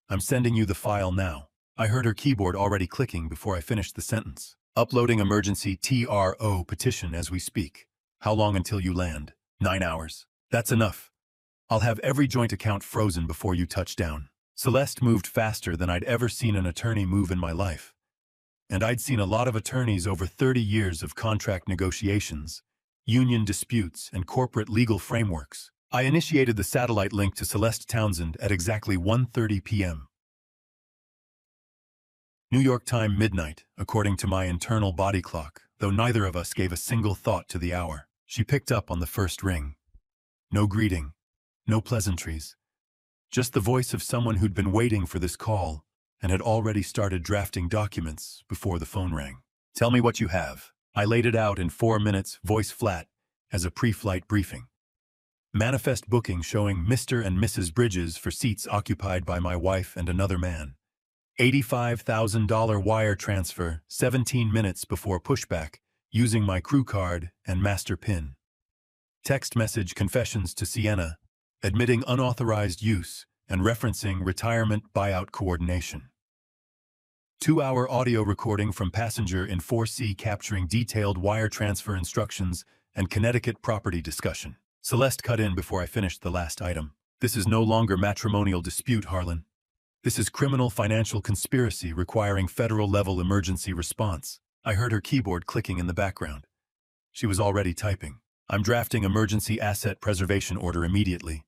I'm sending you the file now. I heard her keyboard already clicking before I finished the sentence. Uploading emergency TRO petition as we speak. How long until you land? 9 hours. That's enough. I'll have every joint account frozen before you touch down. Celeste moved faster than I'd ever seen an attorney move in my life. And I'd seen a lot of attorneys over 30 years of contract negotiations, union disputes, and corporate legal frameworks. I initiated the satellite link to Celeste Townsend at exactly 1:30 p.m. New York time midnight, according to my internal body clock, though neither of us gave a single thought to the hour. She picked up on the first ring. No greeting, no pleasantries. Just the voice of someone who'd been waiting for this call and had already started drafting documents before the phone rang. Tell me what you have. I laid it out in 4 minutes, voice flat, as a pre-flight briefing. Manifest booking showing Mr. and Mrs. Bridges for seats occupied by my wife and another man. $85,000 wire transfer 17 minutes before pushback using my crew card and master PIN. Text message confessions to Sienna, admitting unauthorized use and referencing retirement buyout coordination. 2-hour audio recording from passenger in 4C capturing detailed wire transfer instructions and Connecticut property discussion. Celeste cut in before I finished the last item. This is no longer matrimonial dispute, Harlan. This is criminal financial conspiracy requiring federal-level emergency response. I heard her keyboard clicking in the background. She was already typing. I'm drafting emergency asset preservation order immediately.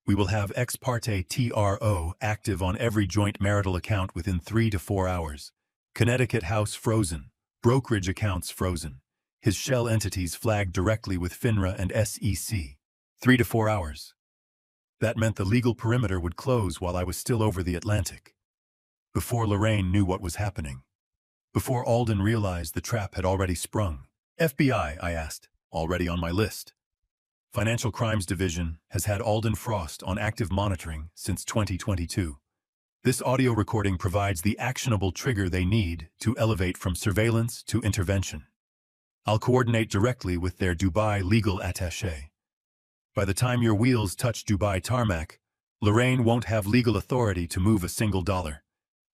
We will have ex parte TRO active on every joint marital account within 3 to 4 hours. Connecticut house frozen. Brokerage accounts frozen. His shell entities flagged directly with FINRA and SEC. 3 to 4 hours. That meant the legal perimeter would close while I was still over the Atlantic. Before Lorraine knew what was happening. Before Alden realized the trap had already sprung. FBI, I asked, already on my list. Financial Crimes Division has had Alden Frost on active monitoring since 2022. This audio recording provides the actionable trigger they need to elevate from surveillance to intervention. I'll coordinate directly with their Dubai legal attaché. By the time your wheels touch Dubai tarmac, Lorraine won't have legal authority to move a single dollar.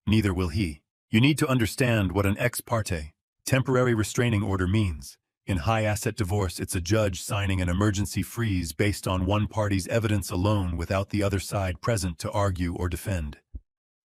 Neither will he. You need to understand what an ex parte, temporary restraining order means. In high-asset divorce, it's a judge signing an emergency freeze based on one party's evidence alone without the other side present to argue or defend.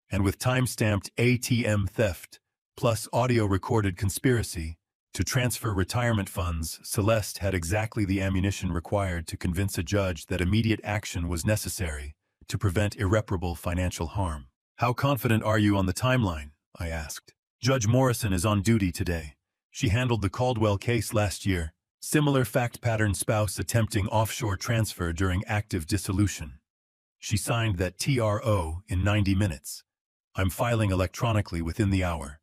And with time-stamped ATM theft, plus audio-recorded conspiracy, to transfer retirement funds, Celeste had exactly the ammunition required to convince a judge that immediate action was necessary to prevent irreparable financial harm. How confident are you on the timeline? I asked. Judge Morrison is on duty today. She handled the Caldwell case last year. Similar fact pattern: spouse attempting offshore transfer during active dissolution. She signed that TRO in 90 minutes. I'm filing electronically within the hour.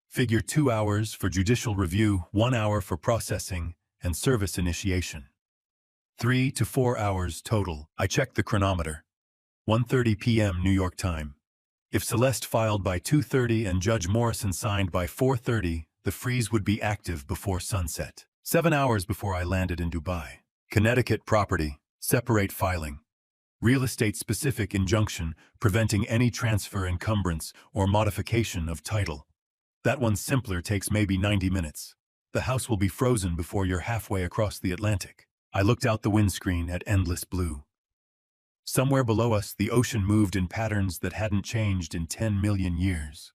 Figure 2 hours for judicial review, 1 hour for processing and service initiation. 3 to 4 hours total. I checked the chronometer. 1:30 p.m. New York time. If Celeste filed by 2:30 and Judge Morrison signed by 4:30, the freeze would be active before sunset. 7 hours before I landed in Dubai. Connecticut property, separate filing. Real estate-specific injunction preventing any transfer, encumbrance, or modification of title. That one's simpler, takes maybe 90 minutes. The house will be frozen before you're halfway across the Atlantic. I looked out the windscreen at endless blue. Somewhere below us, the ocean moved in patterns that hadn't changed in 10 million years.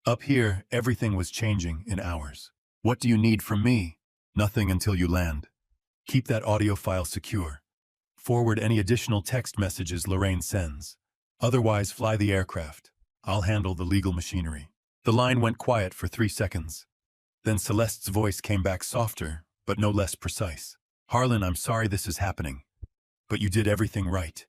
Up here, everything was changing in hours. What do you need from me? Nothing until you land. Keep that audio file secure. Forward any additional text messages Lorraine sends. Otherwise, fly the aircraft. I'll handle the legal machinery. The line went quiet for 3 seconds. Then Celeste's voice came back, softer, but no less precise. Harlan, I'm sorry this is happening. But you did everything right.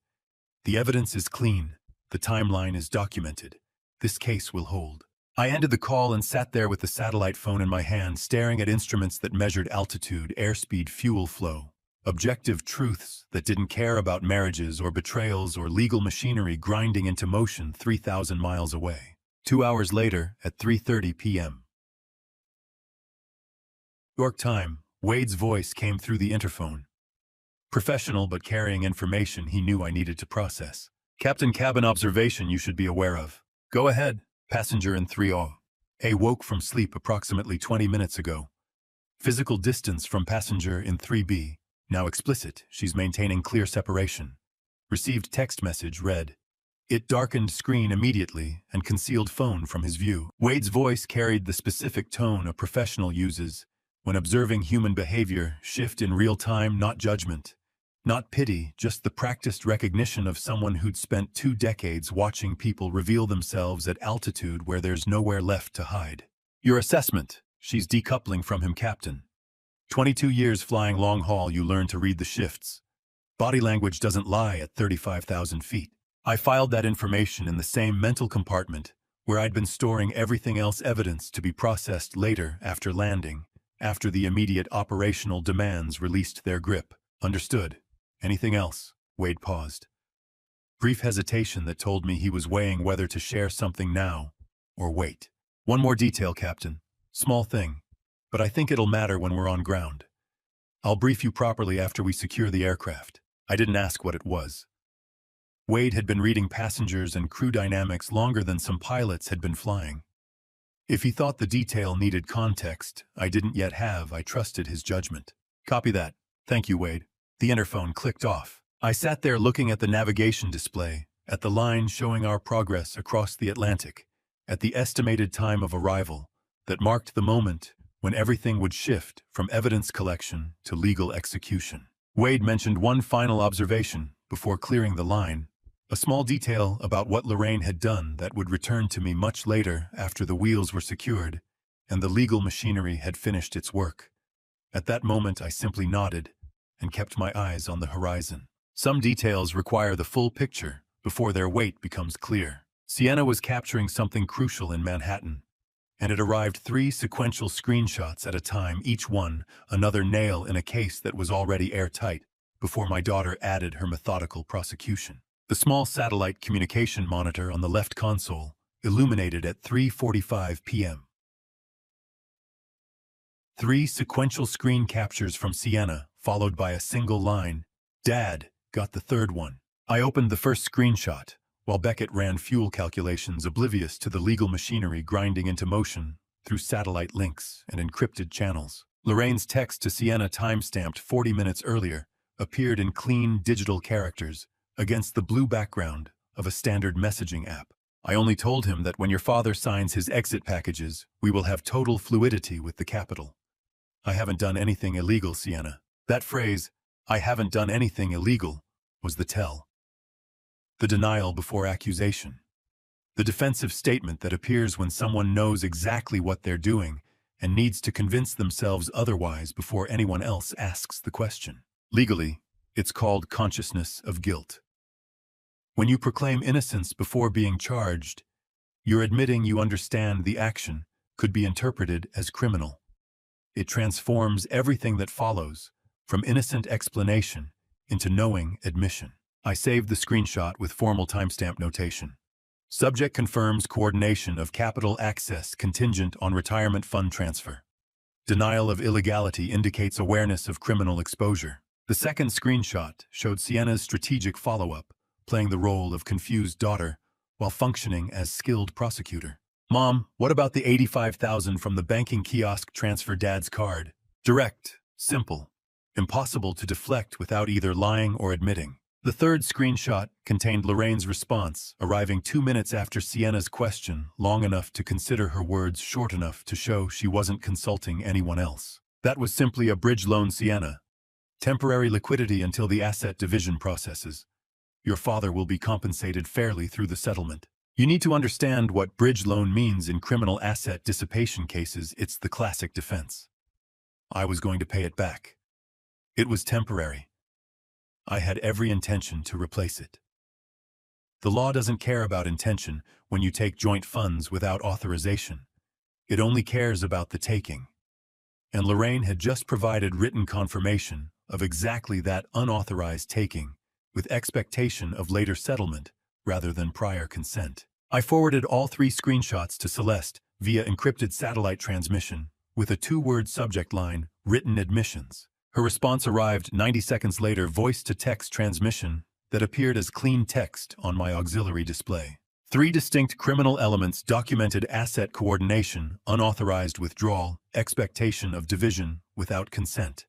The evidence is clean. The timeline is documented. This case will hold. I ended the call and sat there with the satellite phone in my hand, staring at instruments that measured altitude, airspeed, fuel flow. Objective truths that didn't care about marriages or betrayals or legal machinery grinding into motion 3,000 miles away. 2 hours later, at 3:30 p.m. New York time, Wade's voice came through the interphone. Professional but carrying information he knew I needed to process. Captain, cabin observation you should be aware of. Go ahead. Passenger in 3A woke from sleep approximately 20 minutes ago. Physical distance from passenger in 3B, now explicit, she's maintaining clear separation. Received text message read. It darkened screen immediately and concealed phone from his view. Wade's voice carried the specific tone a professional uses when observing human behavior, shift in real time, not judgment. Not pity, just the practiced recognition of someone who'd spent 2 decades watching people reveal themselves at altitude where there's nowhere left to hide. Your assessment. She's decoupling from him, Captain. 22 years flying long haul, you learn to read the shifts. Body language doesn't lie at 35,000 feet. I filed that information in the same mental compartment where I'd been storing everything else, evidence to be processed later after landing, after the immediate operational demands released their grip. Understood. Anything else? Wade paused. Brief hesitation that told me he was weighing whether to share something now or wait. One more detail, Captain. Small thing, but I think it'll matter when we're on ground. I'll brief you properly after we secure the aircraft. I didn't ask what it was. Wade had been reading passengers and crew dynamics longer than some pilots had been flying. If he thought the detail needed context I didn't yet have, I trusted his judgment. Copy that. Thank you, Wade. The interphone clicked off. I sat there looking at the navigation display, at the line showing our progress across the Atlantic, at the estimated time of arrival that marked the moment when everything would shift from evidence collection to legal execution. Wade mentioned one final observation before clearing the line, a small detail about what Lorraine had done that would return to me much later after the wheels were secured and the legal machinery had finished its work. At that moment, I simply nodded and kept my eyes on the horizon. Some details require the full picture before their weight becomes clear. Sienna was capturing something crucial in Manhattan, and it arrived 3 sequential screenshots at a time, each one another nail in a case that was already airtight, before my daughter added her methodical prosecution. The small satellite communication monitor on the left console illuminated at 3:45 p.m. 3 sequential screen captures from Sienna, followed by a single line. Dad got the third one. I opened the first screenshot, while Beckett ran fuel calculations, oblivious to the legal machinery grinding into motion through satellite links and encrypted channels. Lorraine's text to Sienna, time-stamped 40 minutes earlier, appeared in clean digital characters against the blue background of a standard messaging app. I only told him that when your father signs his exit packages, we will have total fluidity with the capital. I haven't done anything illegal, Sienna. That phrase, I haven't done anything illegal, was the tell. The denial before accusation. The defensive statement that appears when someone knows exactly what they're doing and needs to convince themselves otherwise before anyone else asks the question. Legally, it's called consciousness of guilt. When you proclaim innocence before being charged, you're admitting you understand the action could be interpreted as criminal. It transforms everything that follows, from innocent explanation into knowing admission. I saved the screenshot with formal timestamp notation. Subject confirms coordination of capital access contingent on retirement fund transfer. Denial of illegality indicates awareness of criminal exposure. The second screenshot showed Sienna's strategic follow-up, playing the role of confused daughter while functioning as skilled prosecutor. Mom, what about the $85,000 from the banking kiosk transfer Dad's card? Direct, simple, impossible to deflect without either lying or admitting. The third screenshot contained Lorraine's response, arriving 2 minutes after Sienna's question, long enough to consider her words, short enough to show she wasn't consulting anyone else. That was simply a bridge loan, Sienna. Temporary liquidity until the asset division processes. Your father will be compensated fairly through the settlement. You need to understand what bridge loan means in criminal asset dissipation cases. It's the classic defense. I was going to pay it back. It was temporary. I had every intention to replace it. The law doesn't care about intention when you take joint funds without authorization. It only cares about the taking. And Lorraine had just provided written confirmation of exactly that unauthorized taking, with expectation of later settlement rather than prior consent. I forwarded all 3 screenshots to Celeste via encrypted satellite transmission with a 2-word subject line, written admissions. Her response arrived 90 seconds later, voice-to-text transmission that appeared as clean text on my auxiliary display. 3 distinct criminal elements documented: asset coordination, unauthorized withdrawal, expectation of division without consent.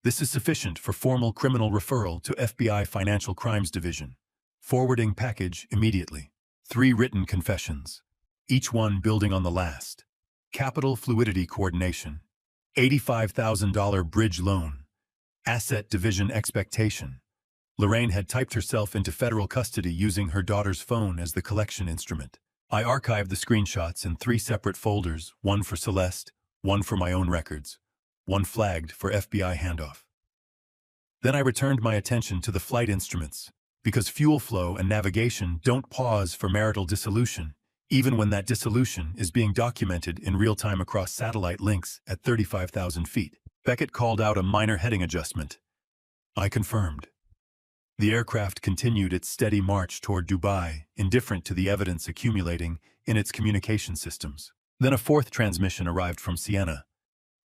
This is sufficient for formal criminal referral to FBI Financial Crimes Division. Forwarding package immediately. 3 written confessions, each one building on the last. Capital fluidity coordination. $85,000 bridge loan. Asset division expectation. Lorraine had typed herself into federal custody using her daughter's phone as the collection instrument. I archived the screenshots in 3 separate folders, one for Celeste, one for my own records, one flagged for FBI handoff. Then I returned my attention to the flight instruments, because fuel flow and navigation don't pause for marital dissolution, even when that dissolution is being documented in real time across satellite links at 35,000 feet. Beckett called out a minor heading adjustment. I confirmed. The aircraft continued its steady march toward Dubai, indifferent to the evidence accumulating in its communication systems. Then a 4th transmission arrived from Sienna.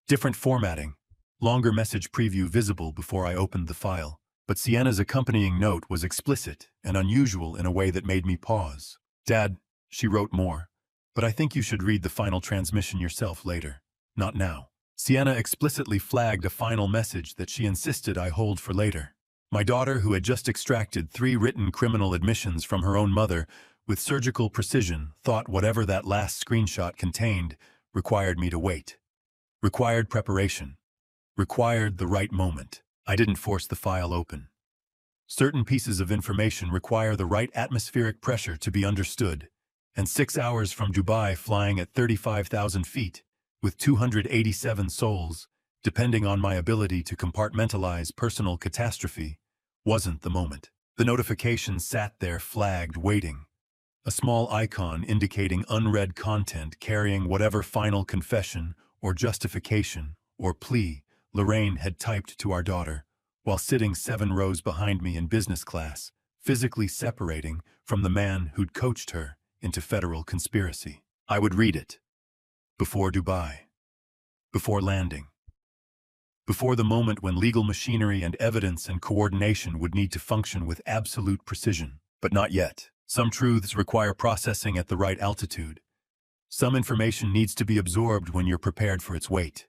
Different formatting, longer message preview visible before I opened the file, but Sienna's accompanying note was explicit and unusual in a way that made me pause. Dad, she wrote more, but I think you should read the final transmission yourself later, not now. Sienna explicitly flagged a final message that she insisted I hold for later. My daughter, who had just extracted 3 written criminal admissions from her own mother with surgical precision, thought whatever that last screenshot contained required me to wait. Required preparation. Required the right moment. I didn't force the file open. Certain pieces of information require the right atmospheric pressure to be understood, and 6 hours from Dubai flying at 35,000 feet, with 287 souls, depending on my ability to compartmentalize personal catastrophe, wasn't the moment. The notification sat there flagged, waiting. A small icon indicating unread content carrying whatever final confession or justification or plea Lorraine had typed to our daughter, while sitting 7 rows behind me in business class, physically separating from the man who'd coached her into federal conspiracy. I would read it. Before Dubai. Before landing. Before the moment when legal machinery and evidence and coordination would need to function with absolute precision. But not yet. Some truths require processing at the right altitude. Some information needs to be absorbed when you're prepared for its weight.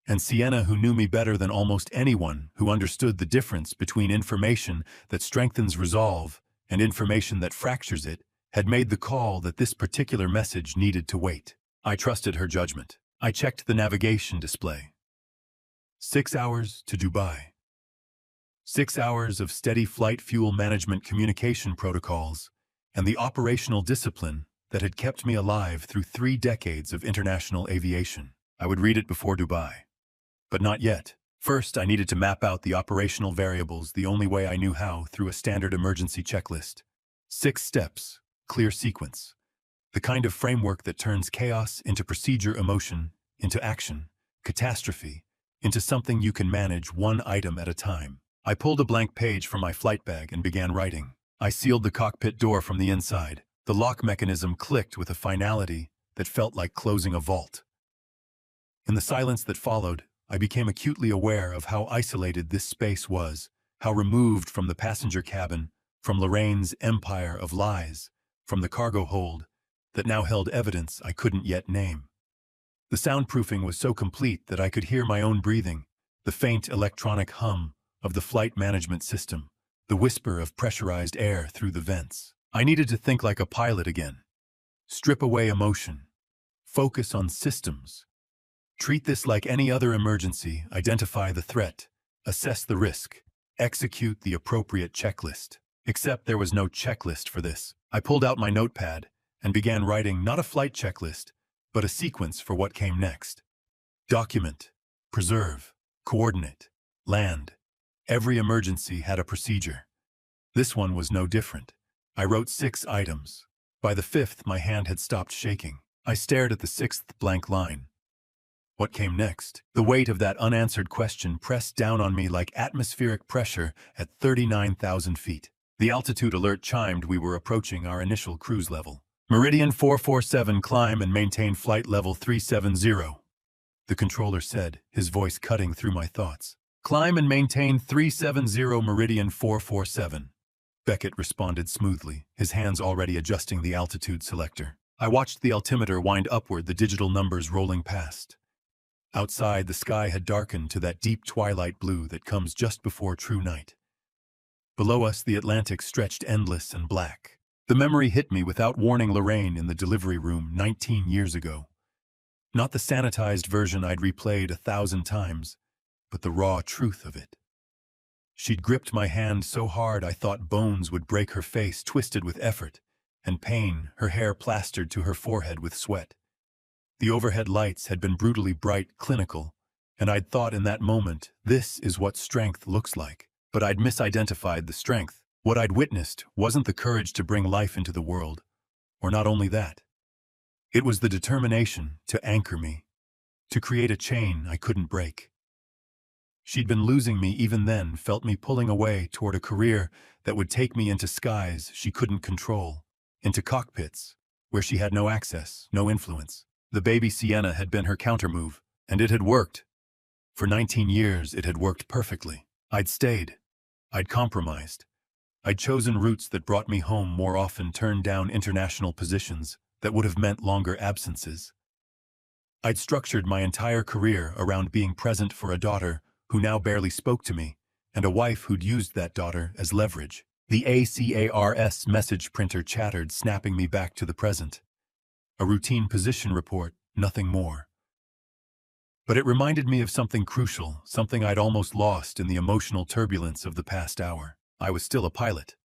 And Sienna, who knew me better than almost anyone, who understood the difference between information that strengthens resolve and information that fractures it, had made the call that this particular message needed to wait. I trusted her judgment. I checked the navigation display. 6 hours to Dubai. 6 hours of steady flight fuel management communication protocols and the operational discipline that had kept me alive through 3 decades of international aviation. I would read it before Dubai. But not yet. First, I needed to map out the operational variables the only way I knew how, through a standard emergency checklist. 6 steps, clear sequence. The kind of framework that turns chaos into procedure, emotion into action, catastrophe into something you can manage one item at a time. I pulled a blank page from my flight bag and began writing. I sealed the cockpit door from the inside. The lock mechanism clicked with a finality that felt like closing a vault. In the silence that followed, I became acutely aware of how isolated this space was, how removed from the passenger cabin, from Lorraine's empire of lies, from the cargo hold that now held evidence I couldn't yet name. The soundproofing was so complete that I could hear my own breathing, the faint electronic hum of the flight management system, the whisper of pressurized air through the vents. I needed to think like a pilot again. Strip away emotion. Focus on systems. Treat this like any other emergency, identify the threat, assess the risk, execute the appropriate checklist. Except there was no checklist for this. I pulled out my notepad and began writing not a flight checklist, but a sequence for what came next. Document, preserve, coordinate, land. Every emergency had a procedure. This one was no different. I wrote 6 items. By the 5th, my hand had stopped shaking. I stared at the 6th blank line. What came next? The weight of that unanswered question pressed down on me like atmospheric pressure at 39,000 feet. The altitude alert chimed. We were approaching our initial cruise level. Meridian 447, climb and maintain flight level 370. The controller said, his voice cutting through my thoughts. Climb and maintain 370 Meridian 447. Beckett responded smoothly, his hands already adjusting the altitude selector. I watched the altimeter wind upward, the digital numbers rolling past. Outside, the sky had darkened to that deep twilight blue that comes just before true night. Below us, the Atlantic stretched endless and black. The memory hit me without warning. Lorraine in the delivery room 19 years ago. Not the sanitized version I'd replayed 1,000 times, but the raw truth of it. She'd gripped my hand so hard I thought bones would break, her face twisted with effort and pain, her hair plastered to her forehead with sweat. The overhead lights had been brutally bright, clinical, and I'd thought in that moment, this is what strength looks like. But I'd misidentified the strength. What I'd witnessed wasn't the courage to bring life into the world, or not only that. It was the determination to anchor me, to create a chain I couldn't break. She'd been losing me even then, felt me pulling away toward a career that would take me into skies she couldn't control, into cockpits where she had no access, no influence. The baby Sienna had been her countermove, and it had worked. For 19 years, it had worked perfectly. I'd stayed. I'd compromised. I'd chosen routes that brought me home more often, turned down international positions that would have meant longer absences. I'd structured my entire career around being present for a daughter who now barely spoke to me, and a wife who'd used that daughter as leverage. The ACARS message printer chattered, snapping me back to the present. A routine position report, nothing more. But it reminded me of something crucial, something I'd almost lost in the emotional turbulence of the past hour. I was still a pilot.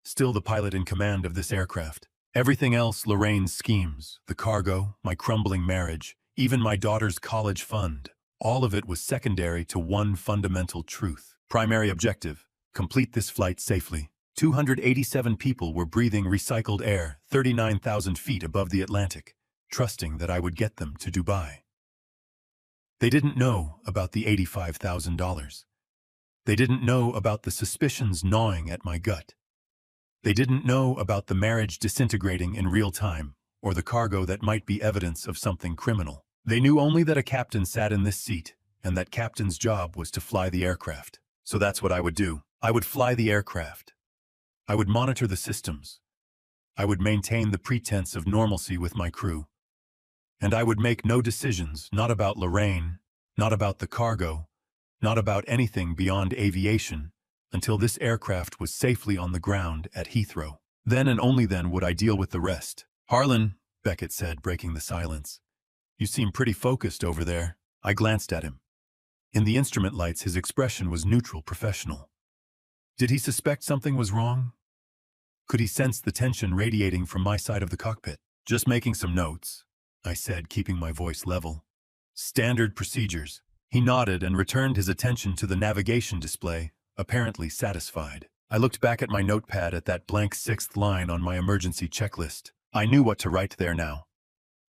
Still the pilot in command of this aircraft. Everything else, Lorraine's schemes, the cargo, my crumbling marriage, even my daughter's college fund, all of it was secondary to one fundamental truth. Primary objective: complete this flight safely. 287 people were breathing recycled air 39,000 feet above the Atlantic, trusting that I would get them to Dubai. They didn't know about the $85,000. They didn't know about the suspicions gnawing at my gut. They didn't know about the marriage disintegrating in real time, or the cargo that might be evidence of something criminal. They knew only that a captain sat in this seat, and that captain's job was to fly the aircraft. So that's what I would do. I would fly the aircraft. I would monitor the systems. I would maintain the pretense of normalcy with my crew. And I would make no decisions, not about Lorraine, not about the cargo, not about anything beyond aviation, until this aircraft was safely on the ground at Heathrow. Then and only then would I deal with the rest. "Harlan," Beckett said, breaking the silence. "You seem pretty focused over there." I glanced at him. In the instrument lights, his expression was neutral, professional. Did he suspect something was wrong? Could he sense the tension radiating from my side of the cockpit? "Just making some notes," I said, keeping my voice level. "Standard procedures." He nodded and returned his attention to the navigation display, apparently satisfied. I looked back at my notepad at that blank sixth line on my emergency checklist. I knew what to write there now.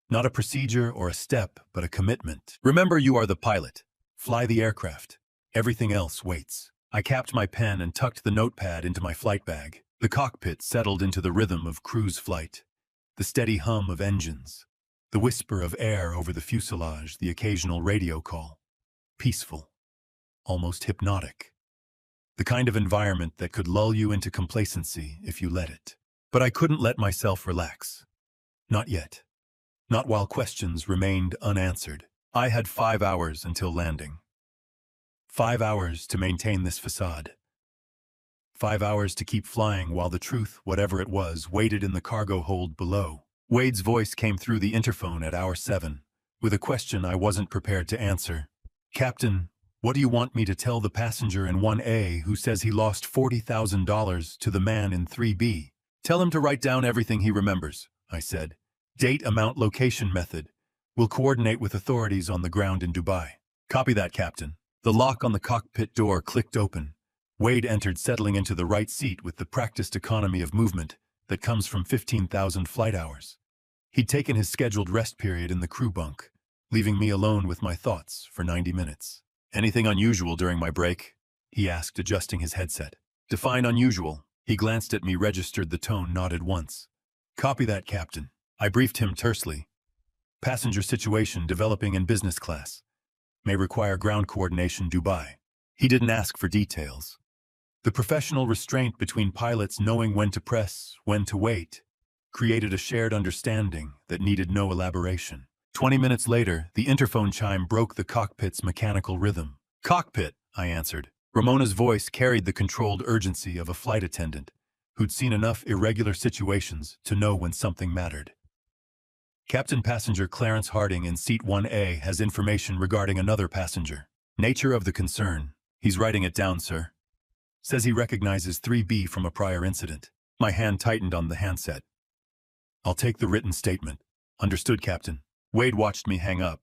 Not a procedure or a step, but a commitment. "Remember, you are the pilot. Fly the aircraft. Everything else waits." I capped my pen and tucked the notepad into my flight bag. The cockpit settled into the rhythm of cruise flight. The steady hum of engines. The whisper of air over the fuselage, the occasional radio call. Peaceful. Almost hypnotic. The kind of environment that could lull you into complacency if you let it. But I couldn't let myself relax. Not yet. Not while questions remained unanswered. I had 5 hours until landing. 5 hours to maintain this facade. 5 hours to keep flying while the truth, whatever it was, waited in the cargo hold below. Wade's voice came through the interphone at hour 7, with a question I wasn't prepared to answer. "Captain, what do you want me to tell the passenger in 1A who says he lost $40,000 to the man in 3B? "Tell him to write down everything he remembers," I said. "Date, amount, location, method. We'll coordinate with authorities on the ground in Dubai." "Copy that, Captain." The lock on the cockpit door clicked open. Wade entered, settling into the right seat with the practiced economy of movement that comes from 15,000 flight hours. He'd taken his scheduled rest period in the crew bunk, leaving me alone with my thoughts for 90 minutes. "Anything unusual during my break?" he asked, adjusting his headset. "Define unusual." He glanced at me, registered the tone, nodded once. "Copy that, Captain." I briefed him tersely. "Passenger situation developing in business class. May require ground coordination, Dubai." He didn't ask for details. The professional restraint between pilots knowing when to press, when to wait, created a shared understanding that needed no elaboration. 20 minutes later, the interphone chime broke the cockpit's mechanical rhythm. "Cockpit," I answered. Ramona's voice carried the controlled urgency of a flight attendant who'd seen enough irregular situations to know when something mattered. "Captain Passenger Clarence Harding in seat 1A has information regarding another passenger. Nature of the concern. He's writing it down, sir. Says he recognizes 3B from a prior incident." My hand tightened on the handset. "I'll take the written statement." "Understood, Captain." Wade watched me hang up.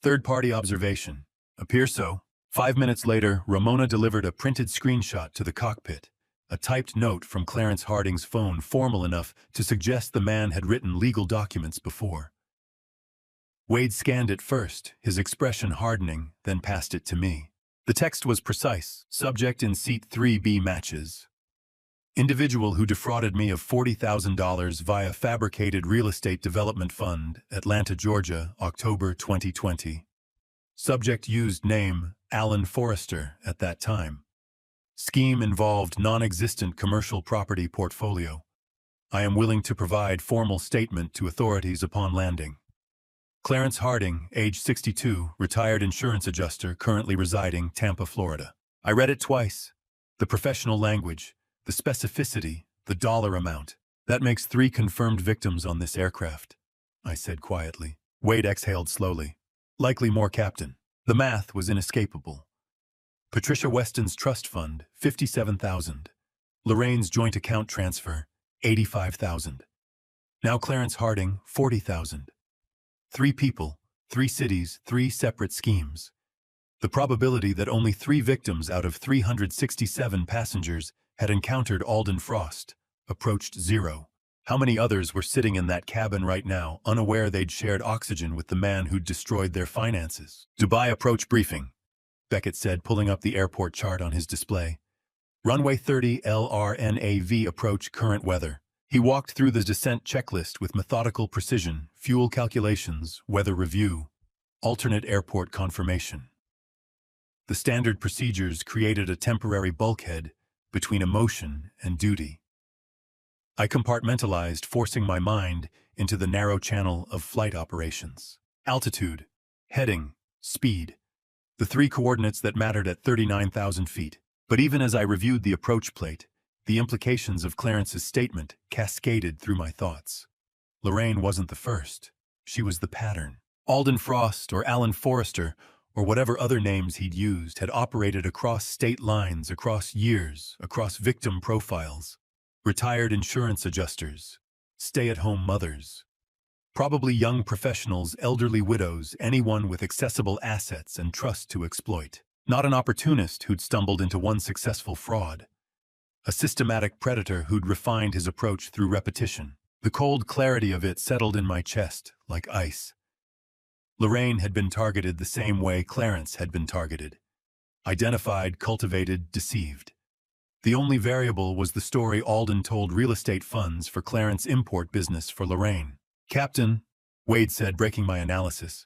"Third-party observation. Appears so." 5 minutes later, Ramona delivered a printed screenshot to the cockpit, a typed note from Clarence Harding's phone, formal enough to suggest the man had written legal documents before. Wade scanned it first, his expression hardening, then passed it to me. The text was precise. Subject in seat 3B matches. Individual who defrauded me of $40,000 via fabricated real estate development fund, Atlanta, Georgia, October 2020. Subject used name, Alan Forrester, at that time. Scheme involved non-existent commercial property portfolio. I am willing to provide formal statement to authorities upon landing. Clarence Harding, age 62, retired insurance adjuster, currently residing Tampa, Florida. I read it twice. The professional language, the specificity, the dollar amount. "That makes 3 confirmed victims on this aircraft," I said quietly. Wade exhaled slowly. "Likely more, Captain." The math was inescapable. Patricia Weston's trust fund, $57,000. Lorraine's joint account transfer, $85,000. Now Clarence Harding, $40,000. 3 people, 3 cities, 3 separate schemes. The probability that only 3 victims out of 367 passengers had encountered Alden Frost approached 0. How many others were sitting in that cabin right now, unaware they'd shared oxygen with the man who'd destroyed their finances? Dubai approach briefing, Beckett said, pulling up the airport chart on his display. Runway 30 LRNAV approach, current weather. He walked through the descent checklist with methodical precision: fuel calculations, weather review, alternate airport confirmation. The standard procedures created a temporary bulkhead between emotion and duty. I compartmentalized, forcing my mind into the narrow channel of flight operations. Altitude, heading, speed, the 3 coordinates that mattered at 39,000 feet. But even as I reviewed the approach plate, the implications of Clarence's statement cascaded through my thoughts. Lorraine wasn't the first. She was the pattern. Alden Frost or Alan Forrester, or whatever other names he'd used, had operated across state lines, across years, across victim profiles. Retired insurance adjusters, stay-at-home mothers, probably young professionals, elderly widows, anyone with accessible assets and trust to exploit. Not an opportunist who'd stumbled into one successful fraud. A systematic predator who'd refined his approach through repetition. The cold clarity of it settled in my chest like ice. Lorraine had been targeted the same way Clarence had been targeted. Identified, cultivated, deceived. The only variable was the story Alden told real estate funds for Clarence import business for Lorraine. "Captain," Wade said, breaking my analysis.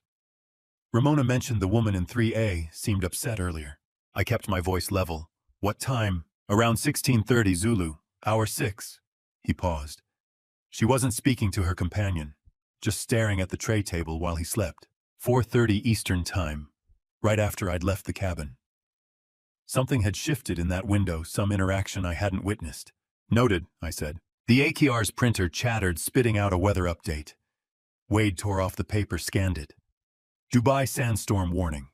"Ramona mentioned the woman in 3A seemed upset earlier." I kept my voice level. "What time?" "Around 16:30 Zulu, hour 6. He paused. She wasn't speaking to her companion, just staring at the tray table while he slept. 4:30 Eastern Time, right after I'd left the cabin. Something had shifted in that window, some interaction I hadn't witnessed. "Noted," I said. The AKR's printer chattered, spitting out a weather update. Wade tore off the paper, scanned it. Dubai sandstorm warning.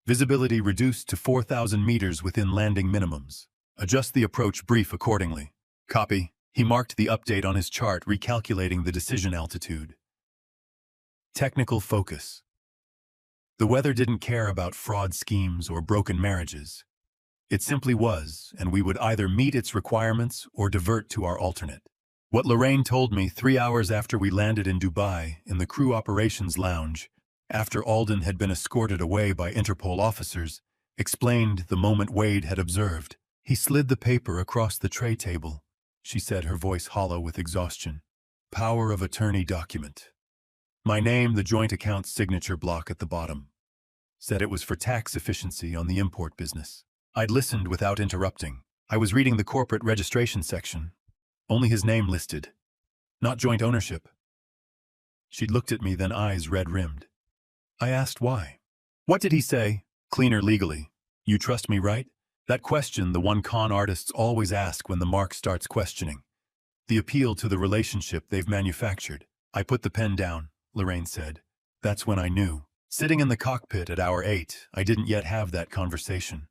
Visibility reduced to 4,000 meters within landing minimums. Adjust the approach brief accordingly. Copy. He marked the update on his chart, recalculating the decision altitude. Technical focus. The weather didn't care about fraud schemes or broken marriages. It simply was, and we would either meet its requirements or divert to our alternate. What Lorraine told me 3 hours after we landed in Dubai, in the crew operations lounge, after Alden had been escorted away by Interpol officers, explained the moment Wade had observed. "He slid the paper across the tray table," she said, her voice hollow with exhaustion. "Power of attorney document. My name, the joint account signature block at the bottom. Said it was for tax efficiency on the import business." I'd listened without interrupting. I was reading the corporate registration section. Only his name listed. Not joint ownership. She'd looked at me, then eyes red-rimmed. I asked why. "What did he say?" "Cleaner legally. You trust me, right?" That question, the one con artists always ask when the mark starts questioning. The appeal to the relationship they've manufactured. I put the pen down, Lorraine said. That's when I knew. Sitting in the cockpit at hour 8, I didn't yet have that conversation.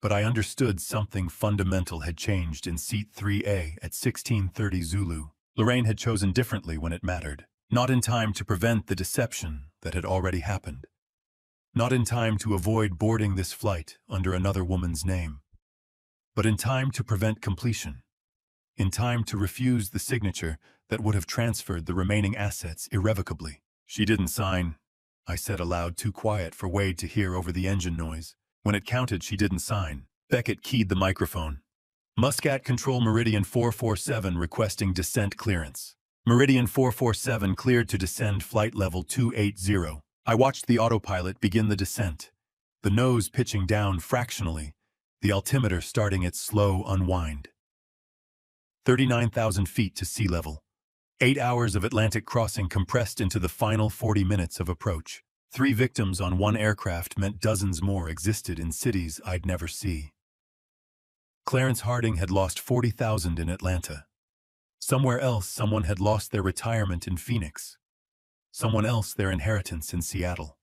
But I understood something fundamental had changed in seat 3A at 16:30 Zulu. Lorraine had chosen differently when it mattered. Not in time to prevent the deception that had already happened. Not in time to avoid boarding this flight under another woman's name. But in time to prevent completion. In time to refuse the signature that would have transferred the remaining assets irrevocably. "She didn't sign," I said aloud, too quiet for Wade to hear over the engine noise. When it counted, she didn't sign. Beckett keyed the microphone. "Muscat Control Meridian 447 requesting descent clearance. Meridian 447 cleared to descend flight level 280. I watched the autopilot begin the descent, the nose pitching down fractionally, the altimeter starting its slow unwind. 39,000 feet to sea level. 8 hours of Atlantic crossing compressed into the final 40 minutes of approach. 3 victims on one aircraft meant dozens more existed in cities I'd never see. Clarence Harding had lost 40,000 in Atlanta. Somewhere else, someone had lost their retirement in Phoenix. Someone else their inheritance in Seattle.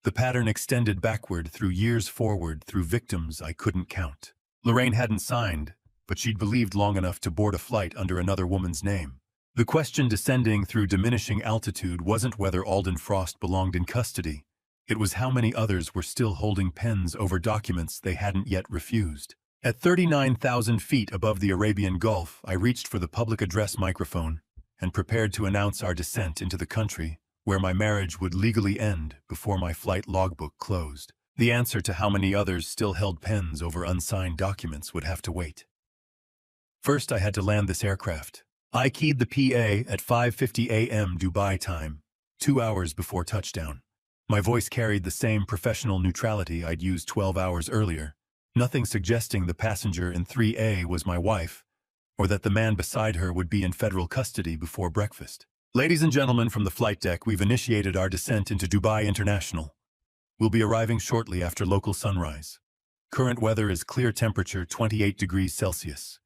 The pattern extended backward through years forward through victims I couldn't count. Lorraine hadn't signed, but she'd believed long enough to board a flight under another woman's name. The question descending through diminishing altitude wasn't whether Alden Frost belonged in custody. It was how many others were still holding pens over documents they hadn't yet refused. At 39,000 feet above the Arabian Gulf, I reached for the public address microphone and prepared to announce our descent into the country where my marriage would legally end before my flight logbook closed. The answer to how many others still held pens over unsigned documents would have to wait. First, I had to land this aircraft. I keyed the PA at 5:50 a.m. Dubai time, 2 hours before touchdown. My voice carried the same professional neutrality I'd used 12 hours earlier, nothing suggesting the passenger in 3A was my wife, or that the man beside her would be in federal custody before breakfast. Ladies and gentlemen from the flight deck, we've initiated our descent into Dubai International. We'll be arriving shortly after local sunrise. Current weather is clear temperature 28 degrees Celsius.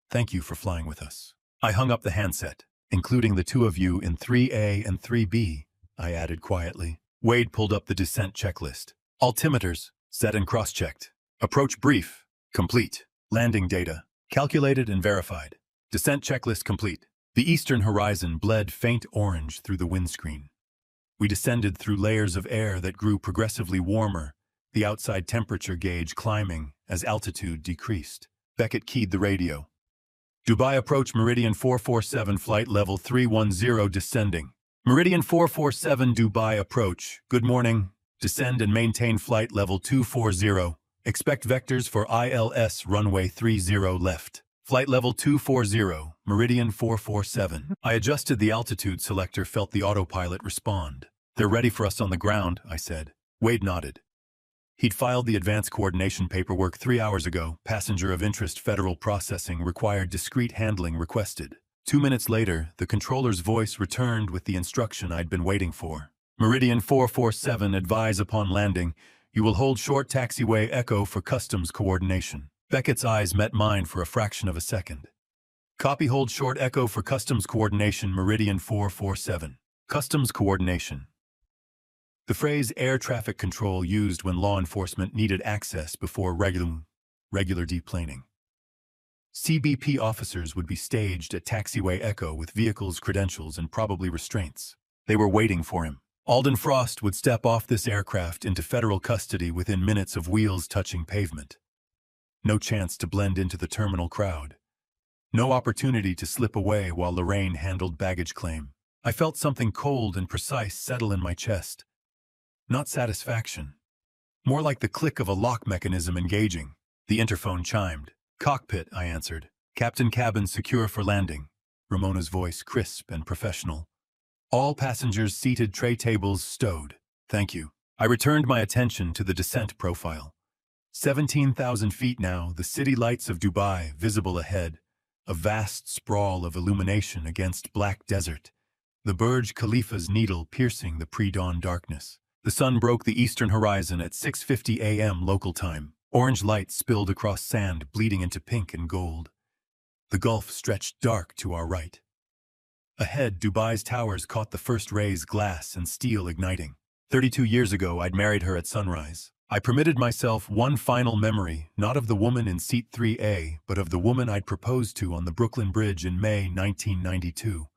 Thank you for flying with us. I hung up the handset, including the two of you in 3A and 3B, I added quietly. Wade pulled up the descent checklist. Altimeters, set and cross-checked. Approach brief, complete. Landing data, calculated and verified. Descent checklist complete. The eastern horizon bled faint orange through the windscreen. We descended through layers of air that grew progressively warmer, the outside temperature gauge climbing as altitude decreased. Beckett keyed the radio. Dubai approach Meridian 447 flight level 310 descending. Meridian 447 Dubai approach. Good morning. Descend and maintain flight level 240. Expect vectors for ILS runway 30 left. Flight level 240, Meridian 447. I adjusted the altitude selector, felt the autopilot respond. They're ready for us on the ground, I said. Wade nodded. He'd filed the advance coordination paperwork 3 hours ago. Passenger of interest federal processing required discreet handling requested. 2 minutes later, the controller's voice returned with the instruction I'd been waiting for. Meridian 447, advise upon landing. You will hold short taxiway echo for customs coordination. Beckett's eyes met mine for a fraction of a second. Copy, hold short echo for customs coordination, Meridian 447. Customs coordination. The phrase air traffic control used when law enforcement needed access before regular deplaning. CBP officers would be staged at taxiway echo with vehicles, credentials, and probably restraints. They were waiting for him. Alden Frost would step off this aircraft into federal custody within minutes of wheels touching pavement. No chance to blend into the terminal crowd. No opportunity to slip away while Lorraine handled baggage claim. I felt something cold and precise settle in my chest. Not satisfaction. More like the click of a lock mechanism engaging. The interphone chimed. Cockpit, I answered. Captain cabin secure for landing. Ramona's voice crisp and professional. All passengers seated, tray tables stowed. Thank you. I returned my attention to the descent profile. 17,000 feet now, the city lights of Dubai visible ahead, a vast sprawl of illumination against black desert, the Burj Khalifa's needle piercing the pre-dawn darkness. The sun broke the eastern horizon at 6:50 a.m. local time. Orange light spilled across sand, bleeding into pink and gold. The Gulf stretched dark to our right. Ahead, Dubai's towers caught the first rays, glass and steel igniting. 32 years ago, I'd married her at sunrise. I permitted myself one final memory, not of the woman in seat 3A, but of the woman I'd proposed to on the Brooklyn Bridge in May 1992.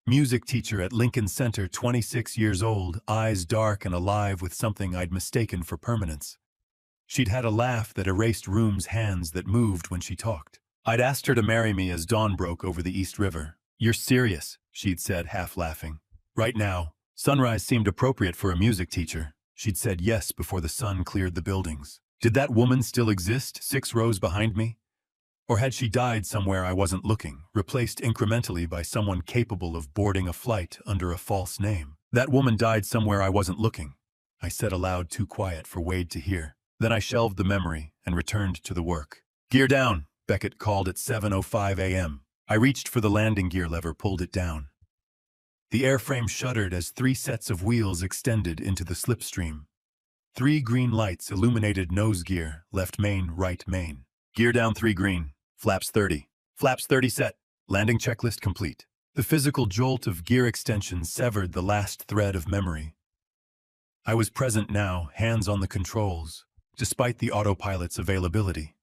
Music teacher at Lincoln Center, 26 years old, eyes dark and alive with something I'd mistaken for permanence. She'd had a laugh that erased rooms, hands that moved when she talked. I'd asked her to marry me as dawn broke over the East River. You're serious, she'd said, half laughing. Right now. Sunrise seemed appropriate for a music teacher. She'd said yes before the sun cleared the buildings. Did that woman still exist, 6 rows behind me? Or had she died somewhere I wasn't looking, replaced incrementally by someone capable of boarding a flight under a false name? That woman died somewhere I wasn't looking, I said aloud, too quiet for Wade to hear. Then I shelved the memory and returned to the work. Gear down, Beckett called at 7:05 a.m. I reached for the landing gear lever, pulled it down. The airframe shuddered as 3 sets of wheels extended into the slipstream. 3 green lights illuminated nose gear, left main, right main. Gear down 3 green, flaps 30. Flaps 30 set, landing checklist complete. The physical jolt of gear extension severed the last thread of memory. I was present now, hands on the controls, despite the autopilot's availability.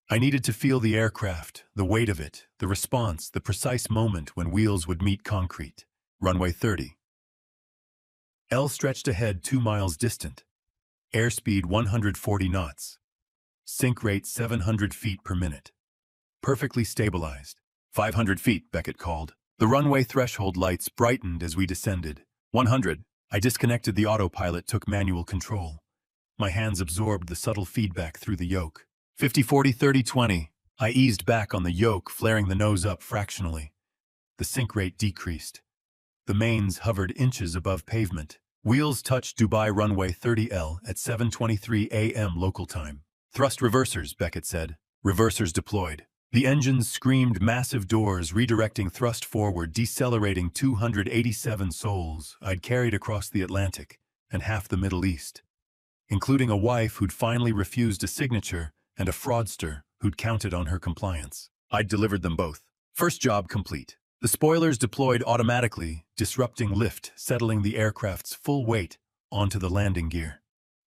I needed to feel the aircraft, the weight of it, the response, the precise moment when wheels would meet concrete. Runway 30. L stretched ahead 2 miles distant. Airspeed 140 knots. Sync rate 700 feet per minute. Perfectly stabilized. 500 feet, Beckett called. The runway threshold lights brightened as we descended. 100. I disconnected the autopilot, took manual control. My hands absorbed the subtle feedback through the yoke. 50, 40, 30, 20. I eased back on the yoke, flaring the nose up fractionally. The sync rate decreased. The mains hovered inches above pavement. Wheels touched Dubai runway 30L at 7:23 a.m. local time. Thrust reversers, Beckett said. Reversers deployed. The engines screamed, massive doors redirecting thrust forward, decelerating 287 souls I'd carried across the Atlantic and half the Middle East, including a wife who'd finally refused a signature and a fraudster who'd counted on her compliance. I'd delivered them both. First job complete. The spoilers deployed automatically, disrupting lift, settling the aircraft's full weight onto the landing gear.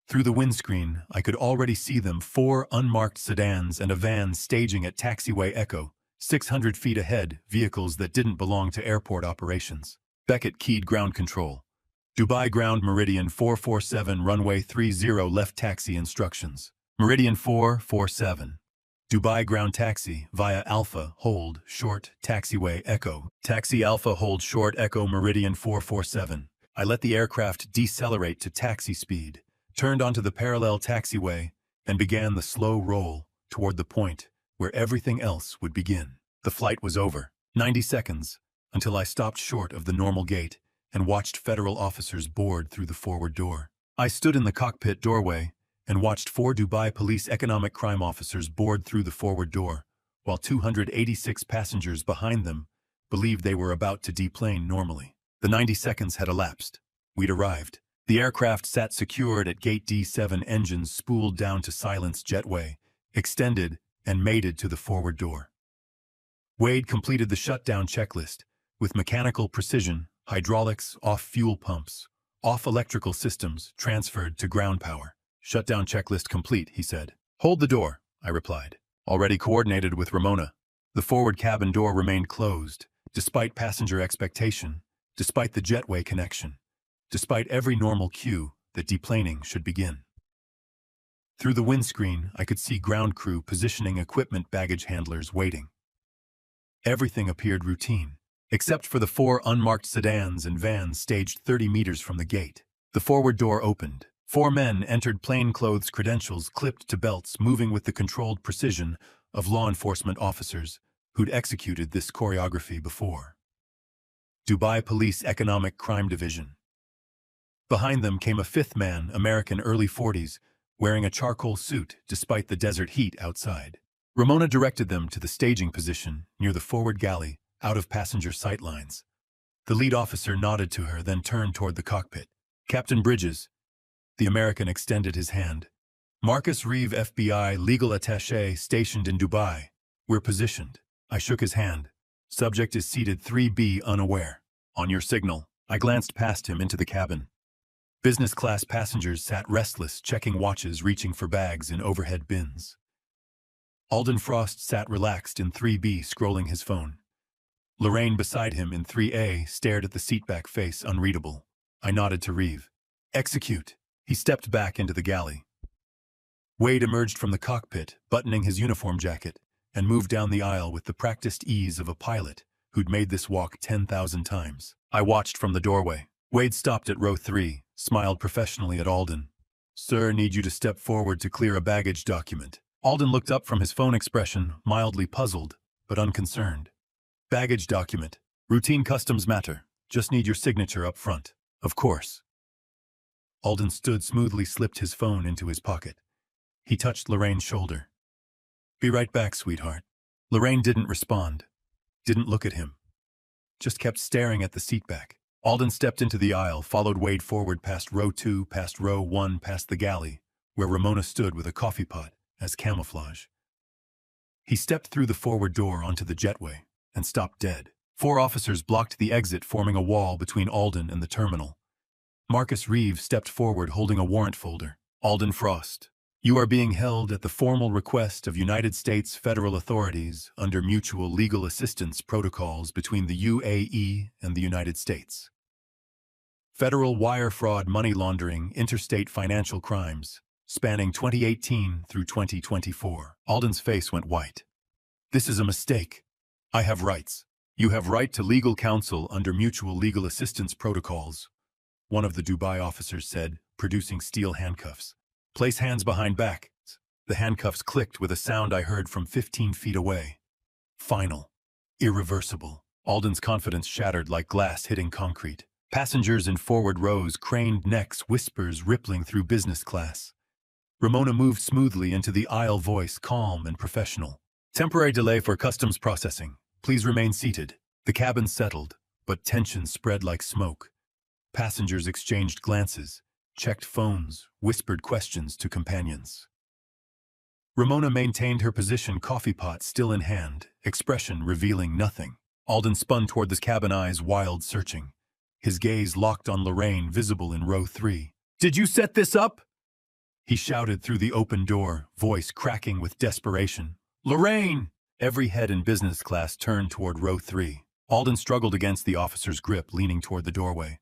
Through the windscreen, I could already see them, 4 unmarked sedans and a van staging at Taxiway Echo, 600 feet ahead, vehicles that didn't belong to airport operations. Beckett keyed ground control. Dubai ground Meridian 447, runway 30 left taxi instructions. Meridian 447. Dubai ground taxi, via Alpha, hold, short, Taxiway Echo. Taxi Alpha, hold, short, Echo, Meridian 447. I let the aircraft decelerate to taxi speed, turned onto the parallel taxiway, and began the slow roll toward the point where everything else would begin. The flight was over. 90 seconds, until I stopped short of the normal gate and watched federal officers board through the forward door. I stood in the cockpit doorway and watched 4 Dubai police economic crime officers board through the forward door, while 286 passengers behind them believed they were about to deplane normally. The 90 seconds had elapsed. We'd arrived. The aircraft sat secured at Gate D7, engines spooled down to silence, jetway extended and mated to the forward door. Wade completed the shutdown checklist with mechanical precision, hydraulics off, fuel pumps off, electrical systems transferred to ground power. Shutdown checklist complete, he said. Hold the door, I replied. Already coordinated with Ramona. The forward cabin door remained closed, despite passenger expectation, despite the jetway connection, despite every normal cue that deplaning should begin. Through the windscreen, I could see ground crew positioning equipment, baggage handlers waiting. Everything appeared routine, except for the 4 unmarked sedans and vans staged 30 meters from the gate. The forward door opened. 4 men entered, plainclothes, credentials clipped to belts, moving with the controlled precision of law enforcement officers who'd executed this choreography before. Dubai Police Economic Crime Division. Behind them came a 5th man, American, early 40s, wearing a charcoal suit despite the desert heat outside. Ramona directed them to the staging position near the forward galley, out of passenger sight lines. The lead officer nodded to her, then turned toward the cockpit. Captain Bridges. The American extended his hand. Marcus Reeve, FBI, legal attaché stationed in Dubai. We're positioned. I shook his hand. Subject is seated 3B, unaware. On your signal. I glanced past him into the cabin. Business class passengers sat restless, checking watches, reaching for bags in overhead bins. Alden Frost sat relaxed in 3B, scrolling his phone. Lorraine beside him in 3A stared at the seatback, face unreadable. I nodded to Reeve. Execute. He stepped back into the galley. Wade emerged from the cockpit, buttoning his uniform jacket, and moved down the aisle with the practiced ease of a pilot who'd made this walk 10,000 times. I watched from the doorway. Wade stopped at row 3, smiled professionally at Alden. Sir, need you to step forward to clear a baggage document. Alden looked up from his phone, expression mildly puzzled, but unconcerned. Baggage document. Routine customs matter. Just need your signature up front. Of course. Alden stood smoothly, slipped his phone into his pocket. He touched Lorraine's shoulder. Be right back, sweetheart. Lorraine didn't respond. Didn't look at him. Just kept staring at the seatback. Alden stepped into the aisle, followed Wade forward past row 2, past row 1, past the galley, where Ramona stood with a coffee pot as camouflage. He stepped through the forward door onto the jetway and stopped dead. 4 officers blocked the exit, forming a wall between Alden and the terminal. Marcus Reeves stepped forward holding a warrant folder. Alden Frost, you are being held at the formal request of United States federal authorities under mutual legal assistance protocols between the UAE and the United States. Federal wire fraud, money laundering, interstate financial crimes, spanning 2018 through 2024. Alden's face went white. This is a mistake. I have rights. You have right to legal counsel under mutual legal assistance protocols, one of the Dubai officers said, producing steel handcuffs. Place hands behind back. The handcuffs clicked with a sound I heard from 15 feet away. Final. Irreversible. Alden's confidence shattered like glass hitting concrete. Passengers in forward rows craned necks, whispers rippling through business class. Ramona moved smoothly into the aisle, voice calm and professional. Temporary delay for customs processing. Please remain seated. The cabin settled, but tension spread like smoke. Passengers exchanged glances, checked phones, whispered questions to companions. Ramona maintained her position, coffee pot still in hand, expression revealing nothing. Alden spun toward the cabin, eyes wild, searching. His gaze locked on Lorraine, visible in row 3. Did you set this up? He shouted through the open door, voice cracking with desperation. Lorraine! Every head in business class turned toward row 3. Alden struggled against the officer's grip, leaning toward the doorway.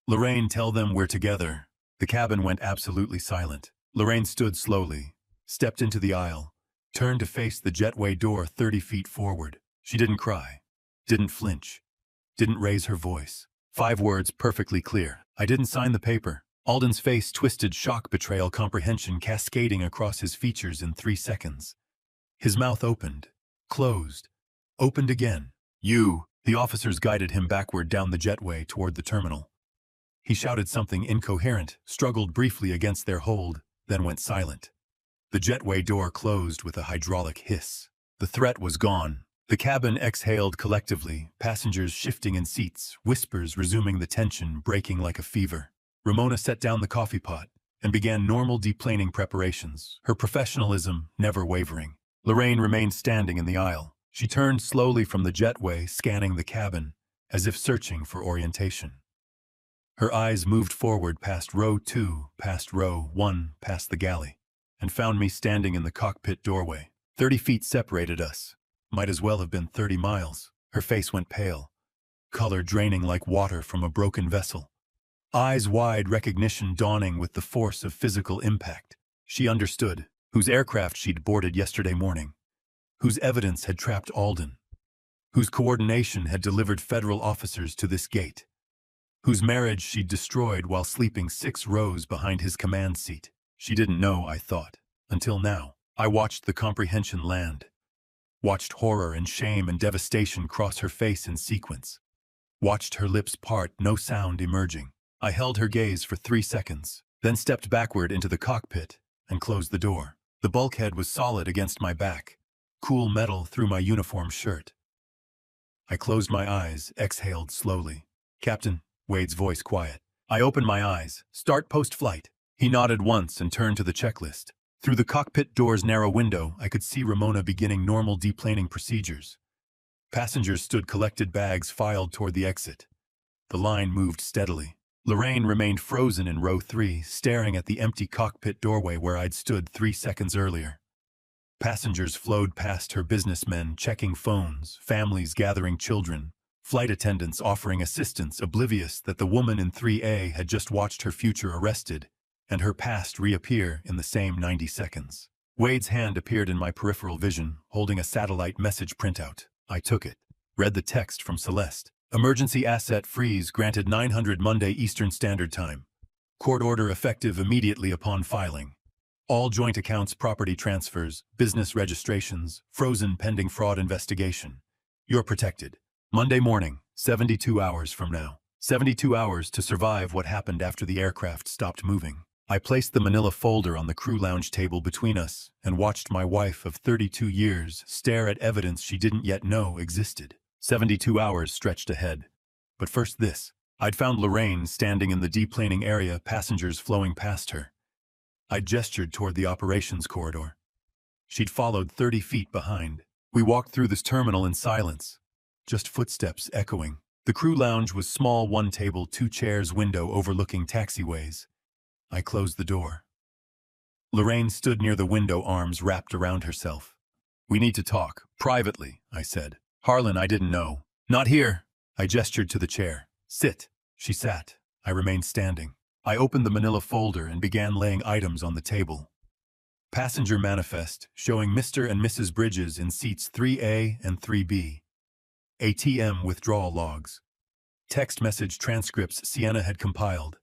Lorraine, tell them we're together. The cabin went absolutely silent. Lorraine stood slowly, stepped into the aisle, turned to face the jetway door 30 feet forward. She didn't cry, didn't flinch, didn't raise her voice. 5 words perfectly clear. I didn't sign the paper. Alden's face twisted, shock, betrayal, comprehension cascading across his features in 3 seconds. His mouth opened, closed, opened again. You. The officers guided him backward down the jetway toward the terminal. He shouted something incoherent, struggled briefly against their hold, then went silent. The jetway door closed with a hydraulic hiss. The threat was gone. The cabin exhaled collectively, passengers shifting in seats, whispers resuming, the tension breaking like a fever. Ramona set down the coffee pot and began normal deplaning preparations, her professionalism never wavering. Lorraine remained standing in the aisle. She turned slowly from the jetway, scanning the cabin, as if searching for orientation. Her eyes moved forward past row 2, past row 1, past the galley, and found me standing in the cockpit doorway. 30 feet separated us. Might as well have been 30 miles. Her face went pale, color draining like water from a broken vessel. Eyes wide, recognition dawning with the force of physical impact. She understood whose aircraft she'd boarded yesterday morning, whose evidence had trapped Alden, whose coordination had delivered federal officers to this gate, whose marriage she'd destroyed while sleeping 6 rows behind his command seat. She didn't know, I thought, until now. I watched the comprehension land, watched horror and shame and devastation cross her face in sequence, watched her lips part, no sound emerging. I held her gaze for 3 seconds, then stepped backward into the cockpit and closed the door. The bulkhead was solid against my back, cool metal through my uniform shirt. I closed my eyes, exhaled slowly. Captain, Wade's voice quiet. I opened my eyes. Start post-flight. He nodded once and turned to the checklist. Through the cockpit door's narrow window, I could see Ramona beginning normal deplaning procedures. Passengers stood, collected bags filed toward the exit. The line moved steadily. Lorraine remained frozen in row 3, staring at the empty cockpit doorway where I'd stood 3 seconds earlier. Passengers flowed past her, businessmen checking phones, families gathering children, flight attendants offering assistance, oblivious that the woman in 3A had just watched her future arrested and her past reappear in the same 90 seconds. Wade's hand appeared in my peripheral vision, holding a satellite message printout. I took it, read the text from Celeste. Emergency asset freeze granted 900 Monday Eastern Standard Time. Court order effective immediately upon filing. All joint accounts, property transfers, business registrations, frozen pending fraud investigation. You're protected. Monday morning, 72 hours from now. 72 hours to survive what happened after the aircraft stopped moving. I placed the manila folder on the crew lounge table between us and watched my wife of 32 years stare at evidence she didn't yet know existed. 72 hours stretched ahead. But first this. I'd found Lorraine standing in the deplaning area, passengers flowing past her. I gestured toward the operations corridor. She'd followed 30 feet behind. We walked through this terminal in silence, just footsteps echoing. The crew lounge was small, one table, two chairs, window overlooking taxiways. I closed the door. Lorraine stood near the window, arms wrapped around herself. We need to talk. Privately, I said. Harlan, I didn't know. Not here. I gestured to the chair. Sit. She sat. I remained standing. I opened the manila folder and began laying items on the table. Passenger manifest showing Mr. and Mrs. Bridges in seats 3A and 3B. ATM withdrawal logs. Text message transcripts Sienna had compiled.